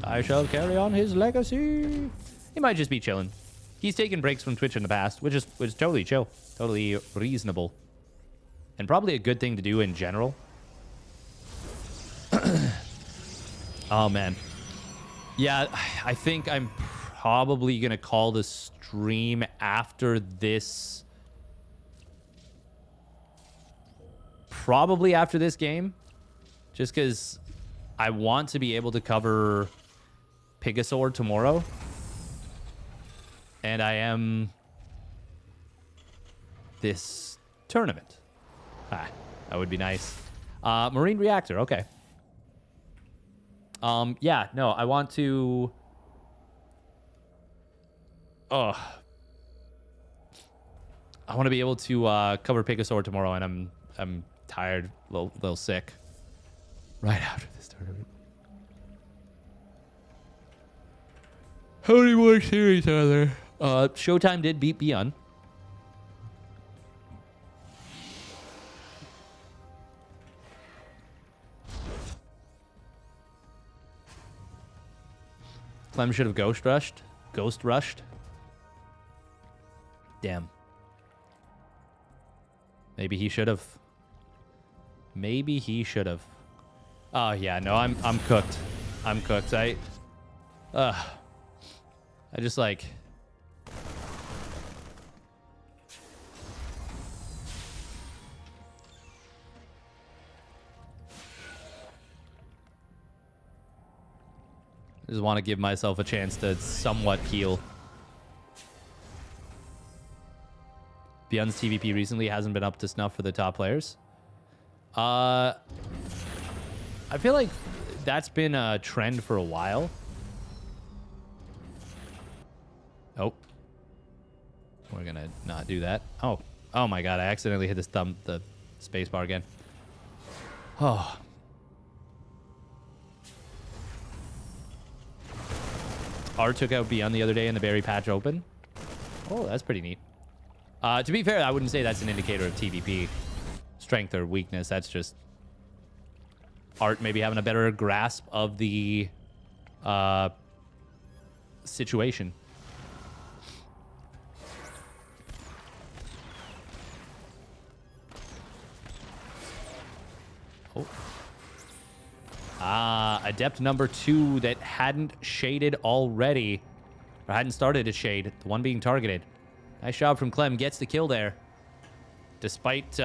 I shall carry on his legacy. He might just be chilling. He's taken breaks from Twitch in the past, which is totally chill, totally reasonable, and probably a good thing to do in general. Oh man, yeah, I think I'm probably gonna call the stream after this. Probably after this game, just because I want to be able to cover Pigasaur tomorrow. And I am this tournament. Ah, that would be nice. Marine Reactor, okay. Yeah, no, I want to... I want to be able to cover Pigasaur tomorrow, and I'm tired, a little sick. Right after this tournament. How many more series are there? ShoWTimE did beat ByuN. Clem should have ghost rushed. Damn. Maybe he should have. Oh yeah, no, I'm cooked. I'm cooked. I just like. I just want to give myself a chance to somewhat heal. ByuN's TVP recently hasn't been up to snuff for the top players. I feel like that's been a trend for a while. Oh. We're gonna not do that. Oh my god, I accidentally hit the space bar again. Oh. R took out ByuN the other day in the Berry Patch Open. Oh, that's pretty neat. To be fair, I wouldn't say that's an indicator of TVP strength or weakness. That's just Art maybe having a better grasp of the situation. Oh. Adept number 2 that hadn't shaded already, or hadn't started to shade, the one being targeted. Nice job from Clem, gets the kill there. Despite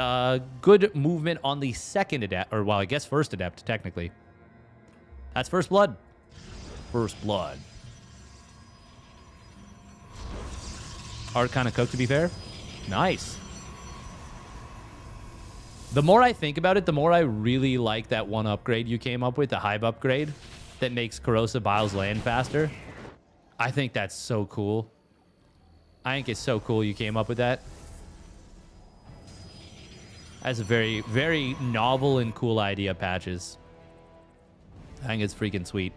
good movement on the second adept, or well, I guess first adept, technically. That's first blood. First blood. Art kind of cooked, to be fair. Nice. The more I think about it, the more I really like that one upgrade you came up with, the Hive upgrade, that makes Corrosive Biles land faster. I think that's so cool. I think it's so cool you came up with that. That's a very, very novel and cool idea, Patches. I think it's freaking sweet.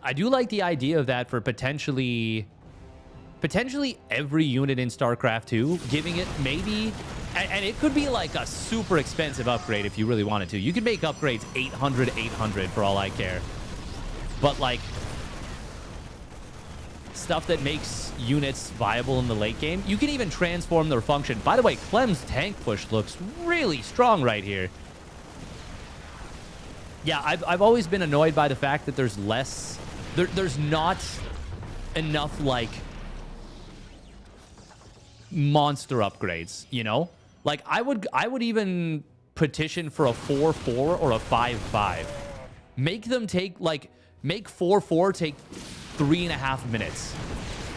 I do like the idea of that for potentially every unit in StarCraft 2, giving it maybe And it could be like a super expensive upgrade if you really wanted to. You could make upgrades 800, 800 for all I care. But like stuff that makes units viable in the late game, you can even transform their function. By the way, Clem's tank push looks really strong right here. Yeah, I've always been annoyed by the fact that there's less... There's not enough, like, monster upgrades, you know? Like, I would even petition for a 4-4 or a 5-5. Make them take, like... Make 4-4 take 3.5 minutes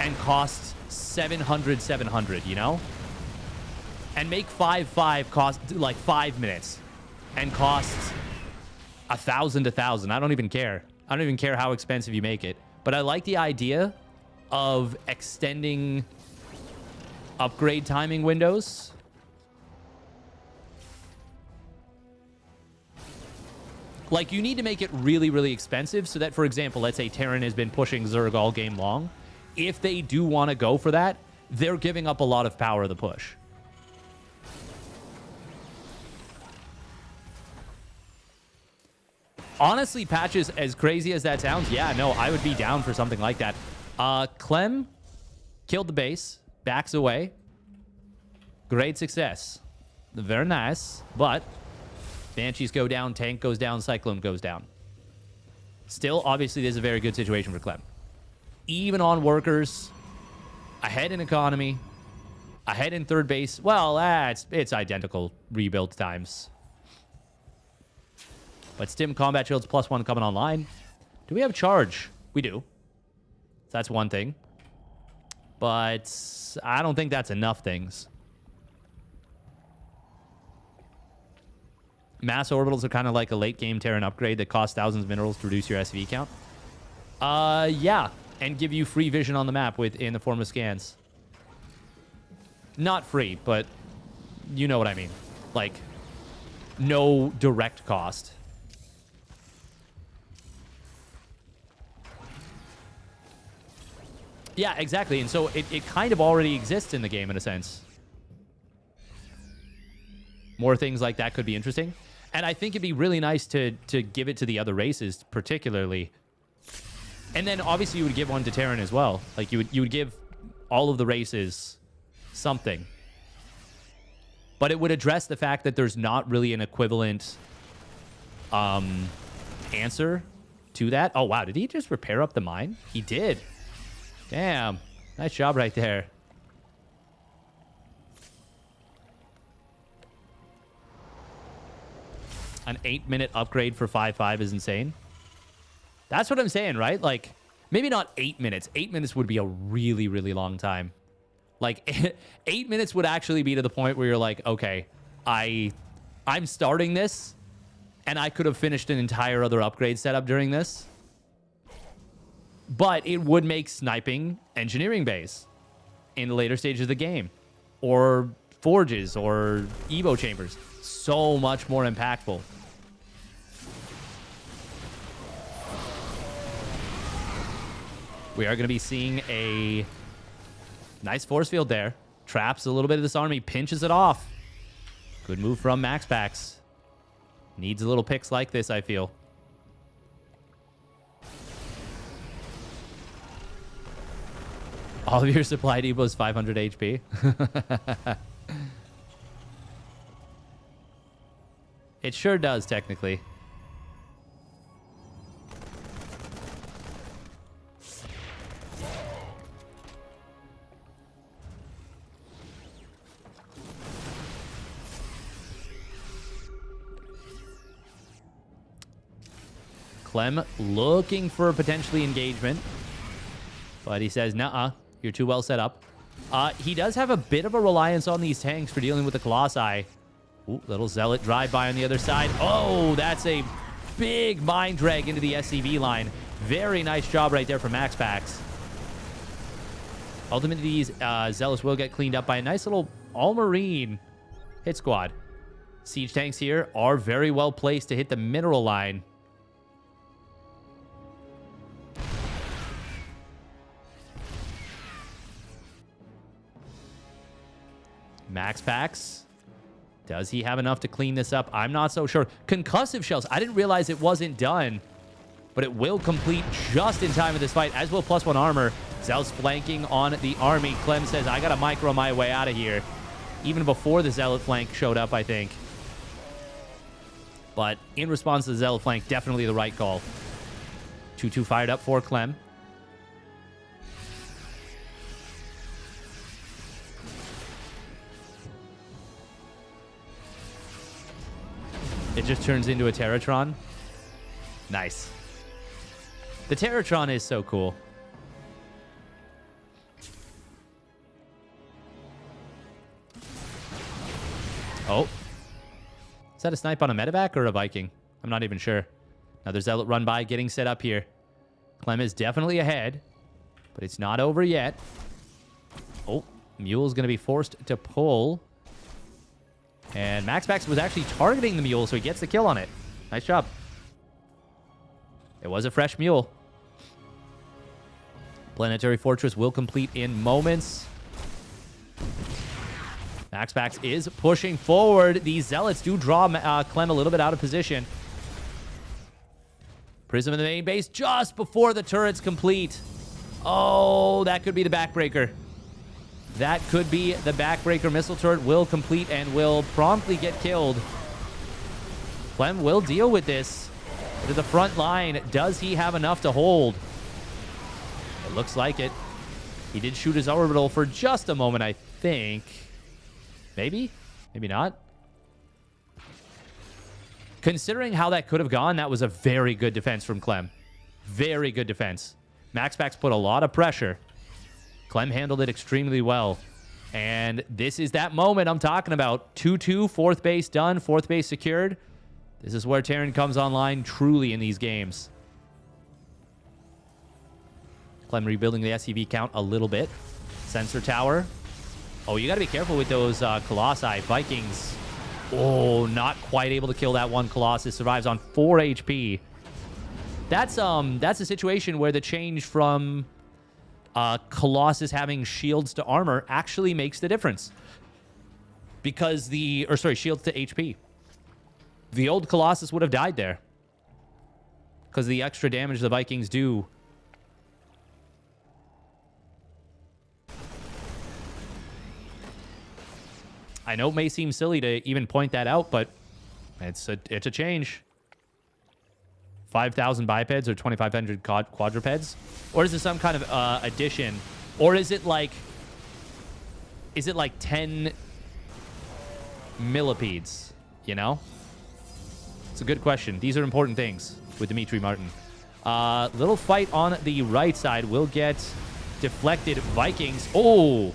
and cost 700, you know? And make 5-5 cost, like, 5 minutes and cost... 1,000. I don't even care. I don't even care how expensive you make it. But I like the idea of extending upgrade timing windows. Like, you need to make it really, really expensive so that, for example, let's say Terran has been pushing Zerg all game long. If they do want to go for that, they're giving up a lot of power of the push. Honestly, patches, as crazy as that sounds, yeah, no, I would be down for something like that. Clem killed the base, backs away. Great success. Very nice, but Banshees go down, tank goes down, Cyclone goes down. Still, obviously, this is a very good situation for Clem. Even on workers, ahead in economy, ahead in third base. Well, it's identical rebuild times. But Stim Combat Shields +1 coming online. Do we have charge? We do. So that's one thing. But I don't think that's enough things. Mass orbitals are kind of like a late game Terran upgrade that costs thousands of minerals to reduce your SV count. Yeah. And give you free vision on the map in the form of scans. Not free, but you know what I mean. Like, no direct cost. Yeah, exactly. And so it kind of already exists in the game in a sense. More things like that could be interesting. And I think it'd be really nice to give it to the other races, particularly. And then obviously you would give one to Terran as well. Like you would give all of the races something. But it would address the fact that there's not really an equivalent answer to that. Oh, wow. Did he just repair up the mine? He did. Damn. Nice job right there. An 8-minute upgrade for 5-5 is insane. That's what I'm saying, right? Like, maybe not 8 minutes. 8 minutes would be a really, really long time. Like, 8 minutes would actually be to the point where you're like, okay, I'm starting this, and I could have finished an entire other upgrade setup during this. But it would make sniping engineering bays in the later stages of the game. Or forges, or Evo chambers. So much more impactful. We are going to be seeing a nice force field there. Traps a little bit of this army, pinches it off. Good move from MaxPax. Needs a little picks like this, I feel. All of your supply depot is 500 HP. It sure does, technically. Clem looking for potentially engagement. But he says, nuh-uh, you're too well set up. He does have a bit of a reliance on these tanks for dealing with the Colossi. Ooh, little Zealot drive-by on the other side. Oh, that's a big mind drag into the SCV line. Very nice job right there for MaxPax. Ultimately, these Zealots will get cleaned up by a nice little all-marine hit squad. Siege tanks here are very well placed to hit the mineral line. MaxPax Does he have enough to clean this up? I'm not so sure. Concussive shells. I didn't realize it wasn't done, but it will complete just in time of this fight, as will +1 armor. Zealot's flanking on the army. Clem says, I got to micro my way out of here. Even before the Zealot flank showed up, I think. But in response to the Zealot flank, definitely the right call. 2-2 fired up for Clem. It just turns into a Terratron. Nice. The Terratron is so cool. Oh. Is that a snipe on a medevac or a Viking? I'm not even sure. Another Zealot run by, getting set up here. Clem is definitely ahead, but it's not over yet. Oh, Mule's going to be forced to pull. And MaxPax was actually targeting the Mule, so he gets the kill on it. Nice job. It was a fresh Mule. Planetary Fortress will complete in moments. MaxPax is pushing forward. These Zealots do draw Clem a little bit out of position. Prism in the main base just before the turrets complete. Oh, that could be the backbreaker. That could be the backbreaker. Missile turret will complete and will promptly get killed. Clem will deal with this. To the front line, does he have enough to hold? It looks like it. He did shoot his orbital for just a moment, I think. Maybe? Maybe not. Considering how that could have gone, that was a very good defense from Clem. Very good defense. MaxPax put a lot of pressure. Clem handled it extremely well. And this is that moment I'm talking about. 2-2, fourth base done, fourth base secured. This is where Terran comes online truly in these games. Clem rebuilding the SCV count a little bit. Sensor tower. Oh, you got to be careful with those Colossi. Vikings. Oh, not quite able to kill that one Colossus. Survives on 4 HP. That's a situation where the change from Colossus having shields to armor actually makes the difference. Because shields to HP. The old Colossus would have died there. Because of the extra damage the Vikings do. I know it may seem silly to even point that out, but it's a change. 5,000 bipeds or 2,500 quadrupeds? Or is it some kind of addition? Or is it like 10 millipedes? You know? It's a good question. These are important things with Dimitri Martin. Little fight on the right side will get deflected. Vikings. Oh!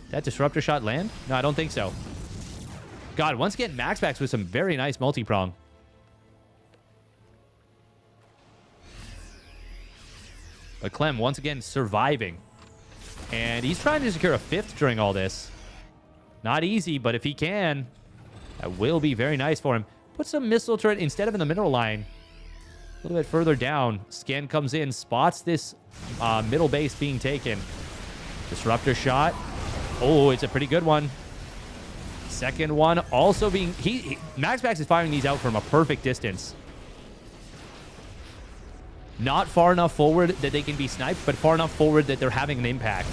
That disruptor shot land? No, I don't think so. God, once again, MaxPax with some very nice multi-prong. But Clem, once again, surviving. And he's trying to secure a fifth during all this. Not easy, but if he can, that will be very nice for him. Put some missile turret instead of in the middle line. A little bit further down. Scan comes in, spots this middle base being taken. Disruptor shot. Oh, it's a pretty good one. Second one also being... MaxPax is firing these out from a perfect distance. Not far enough forward that they can be sniped, but far enough forward that they're having an impact.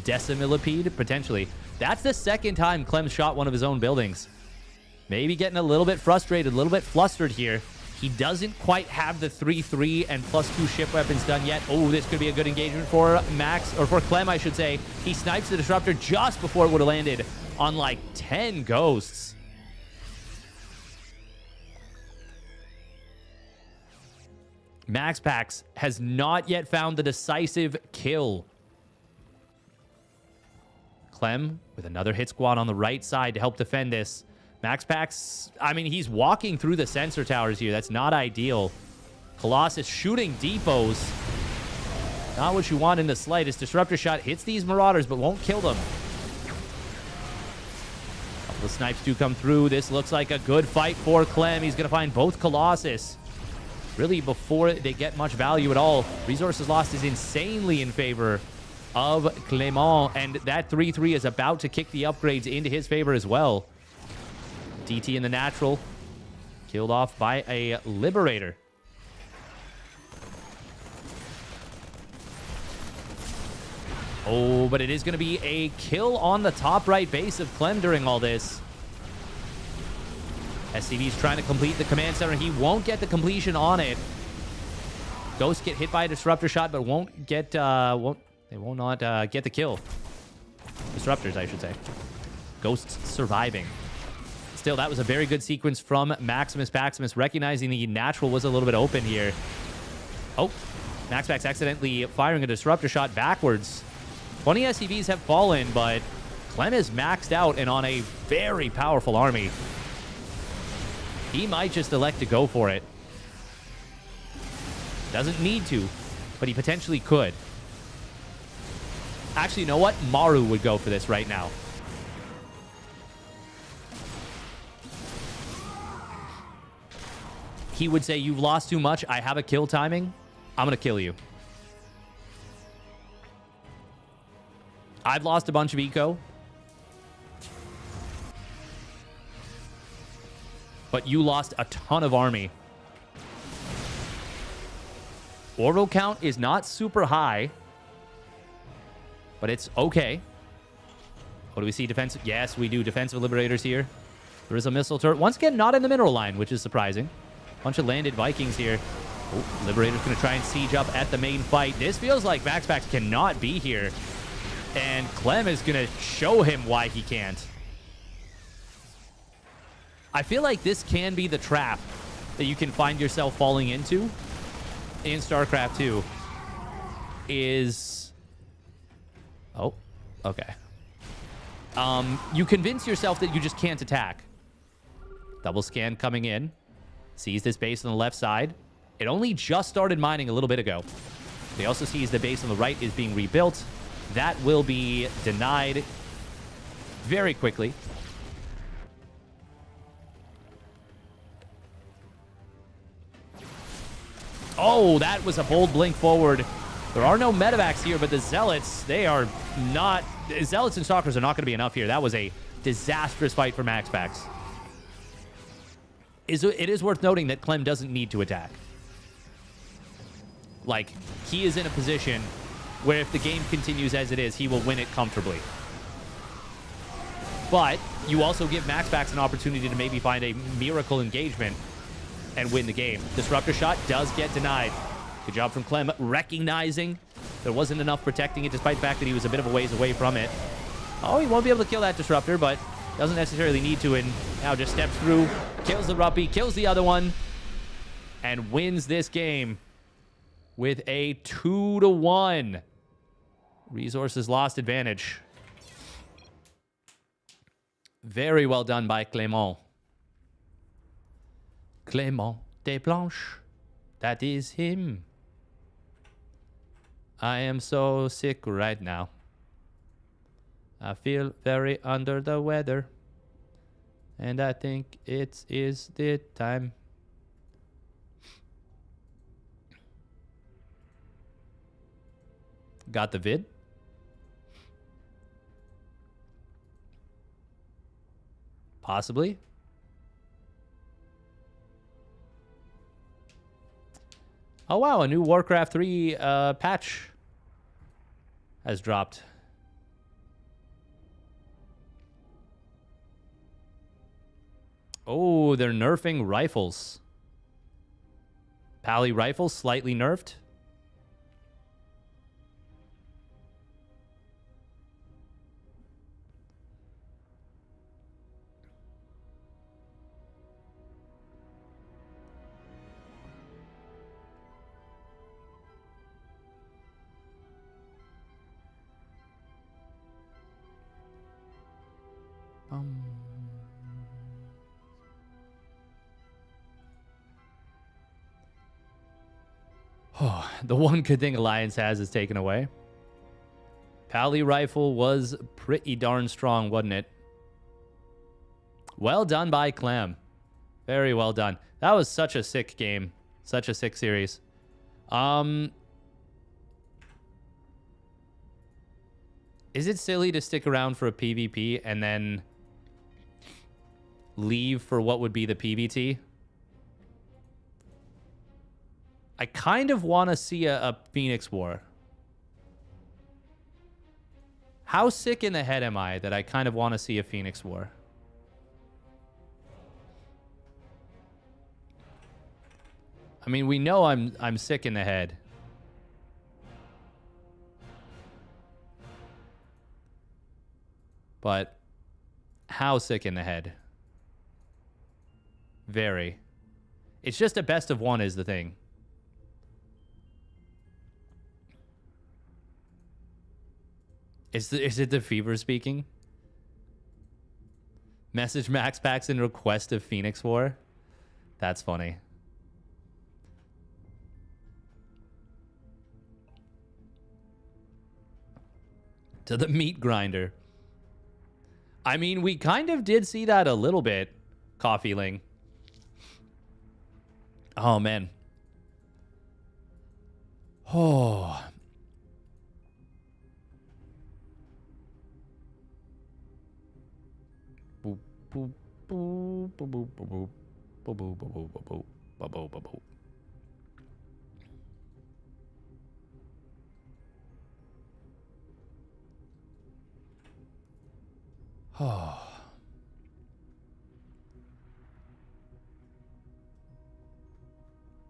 Decimillipede, potentially. That's the second time Clem shot one of his own buildings. Maybe getting a little bit frustrated, a little bit flustered here. He doesn't quite have the 3-3 and +2 ship weapons done yet. Oh, this could be a good engagement for Max, or for Clem, I should say. He snipes the disruptor just before it would have landed on like 10 ghosts. MaxPax has not yet found the decisive kill. Clem with another hit squad on the right side to help defend this. MaxPax, I mean, he's walking through the sensor towers here. That's not ideal. Colossus shooting depots. Not what you want in the slightest. Disruptor shot hits these Marauders, but won't kill them. A couple of snipes do come through. This looks like a good fight for Clem. He's going to find both Colossus. Really, before they get much value at all. Resources lost is insanely in favor of Clement, and that 3-3 is about to kick the upgrades into his favor as well. DT in the natural, killed off by a Liberator. Oh, but it is going to be a kill on the top right base of Clem during all this. SCV's trying to complete the command center. He won't get the completion on it. Ghosts get hit by a disruptor shot, but won't get they will not get the kill. Disruptors, I should say. Ghosts surviving. Still, that was a very good sequence from MaxPax, recognizing the natural was a little bit open here. Oh, MaxPax accidentally firing a disruptor shot backwards. 20 SCVs have fallen, but Clem is maxed out and on a very powerful army. He might just elect to go for it. Doesn't need to, but he potentially could. Actually, you know what? Maru would go for this right now. He would say, you've lost too much. I have a kill timing. I'm going to kill you. I've lost a bunch of eco. But you lost a ton of army. Orbital count is not super high. But it's okay. What do we see? Defensive? Yes, we do. Defensive Liberators here. There is a missile turret. Once again, not in the mineral line, which is surprising. Bunch of landed Vikings here. Oh, Liberator's going to try and siege up at the main fight. This feels like MaxPax cannot be here. And Clem is going to show him why he can't. I feel like this can be the trap that you can find yourself falling into in StarCraft 2. Is... Oh, okay. You convince yourself that you just can't attack. Double scan coming in. Sees this base on the left side. It only just started mining a little bit ago. He also sees the base on the right is being rebuilt. That will be denied very quickly. Oh, that was a bold blink forward. There are no medevacs here, but the Zealots, they are not... Zealots and Stalkers are not going to be enough here. That was a disastrous fight for MaxPax. It is worth noting that Clem doesn't need to attack. Like, he is in a position where if the game continues as it is, he will win it comfortably. But you also give MaxPax an opportunity to maybe find a miracle engagement and win the game. Disruptor shot does get denied. Good job from Clem recognizing there wasn't enough protecting it, despite the fact that he was a bit of a ways away from it. Oh, he won't be able to kill that disruptor, but doesn't necessarily need to, and now just steps through, kills the Ruppy, kills the other one, and wins this game with a 2-1 resources lost advantage. Very well done by Clement. Clement Desblanches. That is him. I am so sick right now. I feel very under the weather. And I think it is the time. Got the vid? Possibly. Oh, wow. A new Warcraft 3 patch has dropped. Oh, they're nerfing rifles. Pally rifles slightly nerfed. Oh, the one good thing Alliance has is taken away. Pally rifle was pretty darn strong, wasn't it? Well done by Clem. Very well done. That was such a sick game. Such a sick series. Is it silly to stick around for a PvP and then leave for what would be the PvT? I kind of want to see a Phoenix War. How sick in the head am I that I kind of want to see a Phoenix War? I mean, we know I'm sick in the head. But how sick in the head? Very. It's just a best of one is the thing. Is it the fever speaking? Message MaxPax and request of Phoenix War? That's funny. To the meat grinder. I mean, we kind of did see that a little bit, Coffeeling. Oh, man. Oh. Boop, boop, boop, boop, boop, boop, boop, boop, boop, boop, boop, boop, boop, boop, boop. Oh.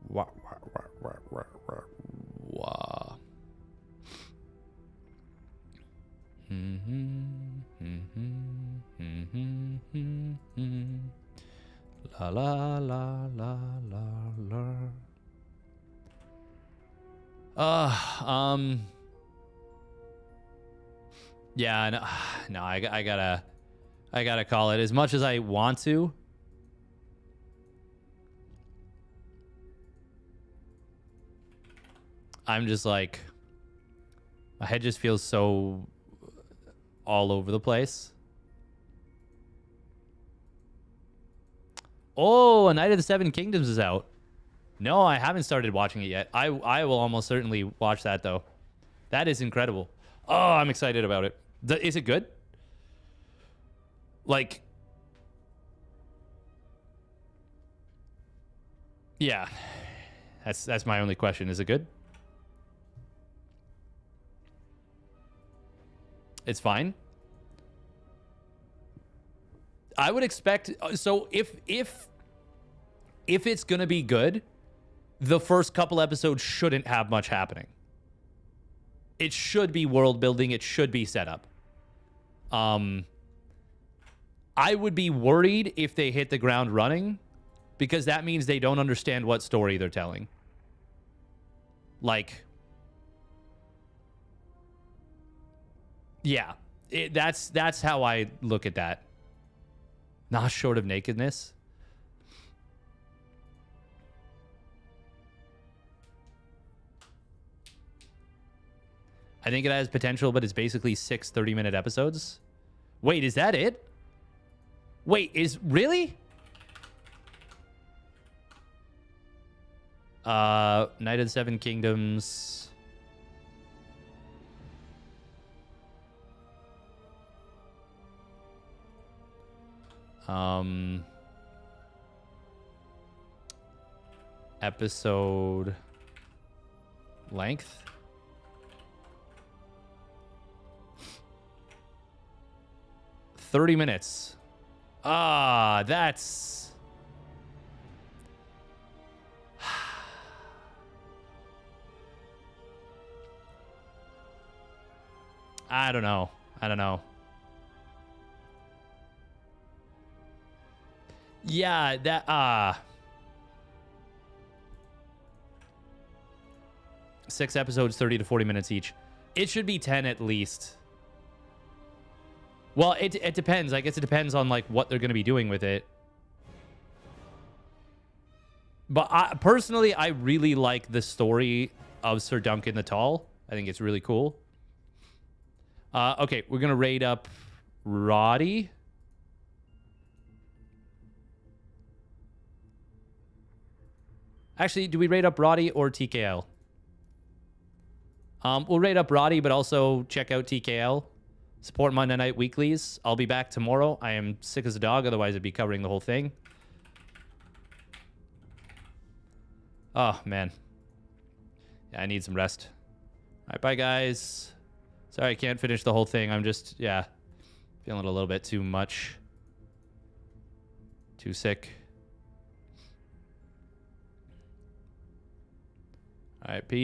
Wah, wah, wah, wah, wah, wah, wah. La la la la la la. Yeah, no, I gotta call it. As much as I want to, I'm just like, my head just feels so all over the place. Oh, A Night of the Seven Kingdoms is out. No, I haven't started watching it yet. I will almost certainly watch that, though. That is incredible. Oh, I'm excited about it. Is it good? Like, yeah. That's my only question. Is it good? It's fine. I would expect, so if it's gonna be good, the first couple episodes shouldn't have much happening. It should be world building. It should be setup. I would be worried if they hit the ground running, because that means they don't understand what story they're telling. Like, yeah, that's how I look at that. Not short of nakedness. I think it has potential, but it's basically 6 30-minute episodes. Wait, is that it? Wait, really? Night of the Seven Kingdoms. Episode length. "30 minutes. Ah, that's... I don't know. Yeah, that... 6 episodes, 30 to 40 minutes each. It should be 10 at least. Well, it depends. I guess it depends on, like, what they're going to be doing with it. But personally, I really like the story of Sir Duncan the Tall. I think it's really cool. Okay, we're going to raid up Roddy. Actually, do we raid up Roddy or TKL? We'll raid up Roddy, but also check out TKL. Support Monday Night Weeklies. I'll be back tomorrow. I am sick as a dog. Otherwise, I'd be covering the whole thing. Oh, man. Yeah, I need some rest. All right, bye, guys. Sorry, I can't finish the whole thing. I'm just, yeah, feeling a little bit too much. Too sick. All right, peace.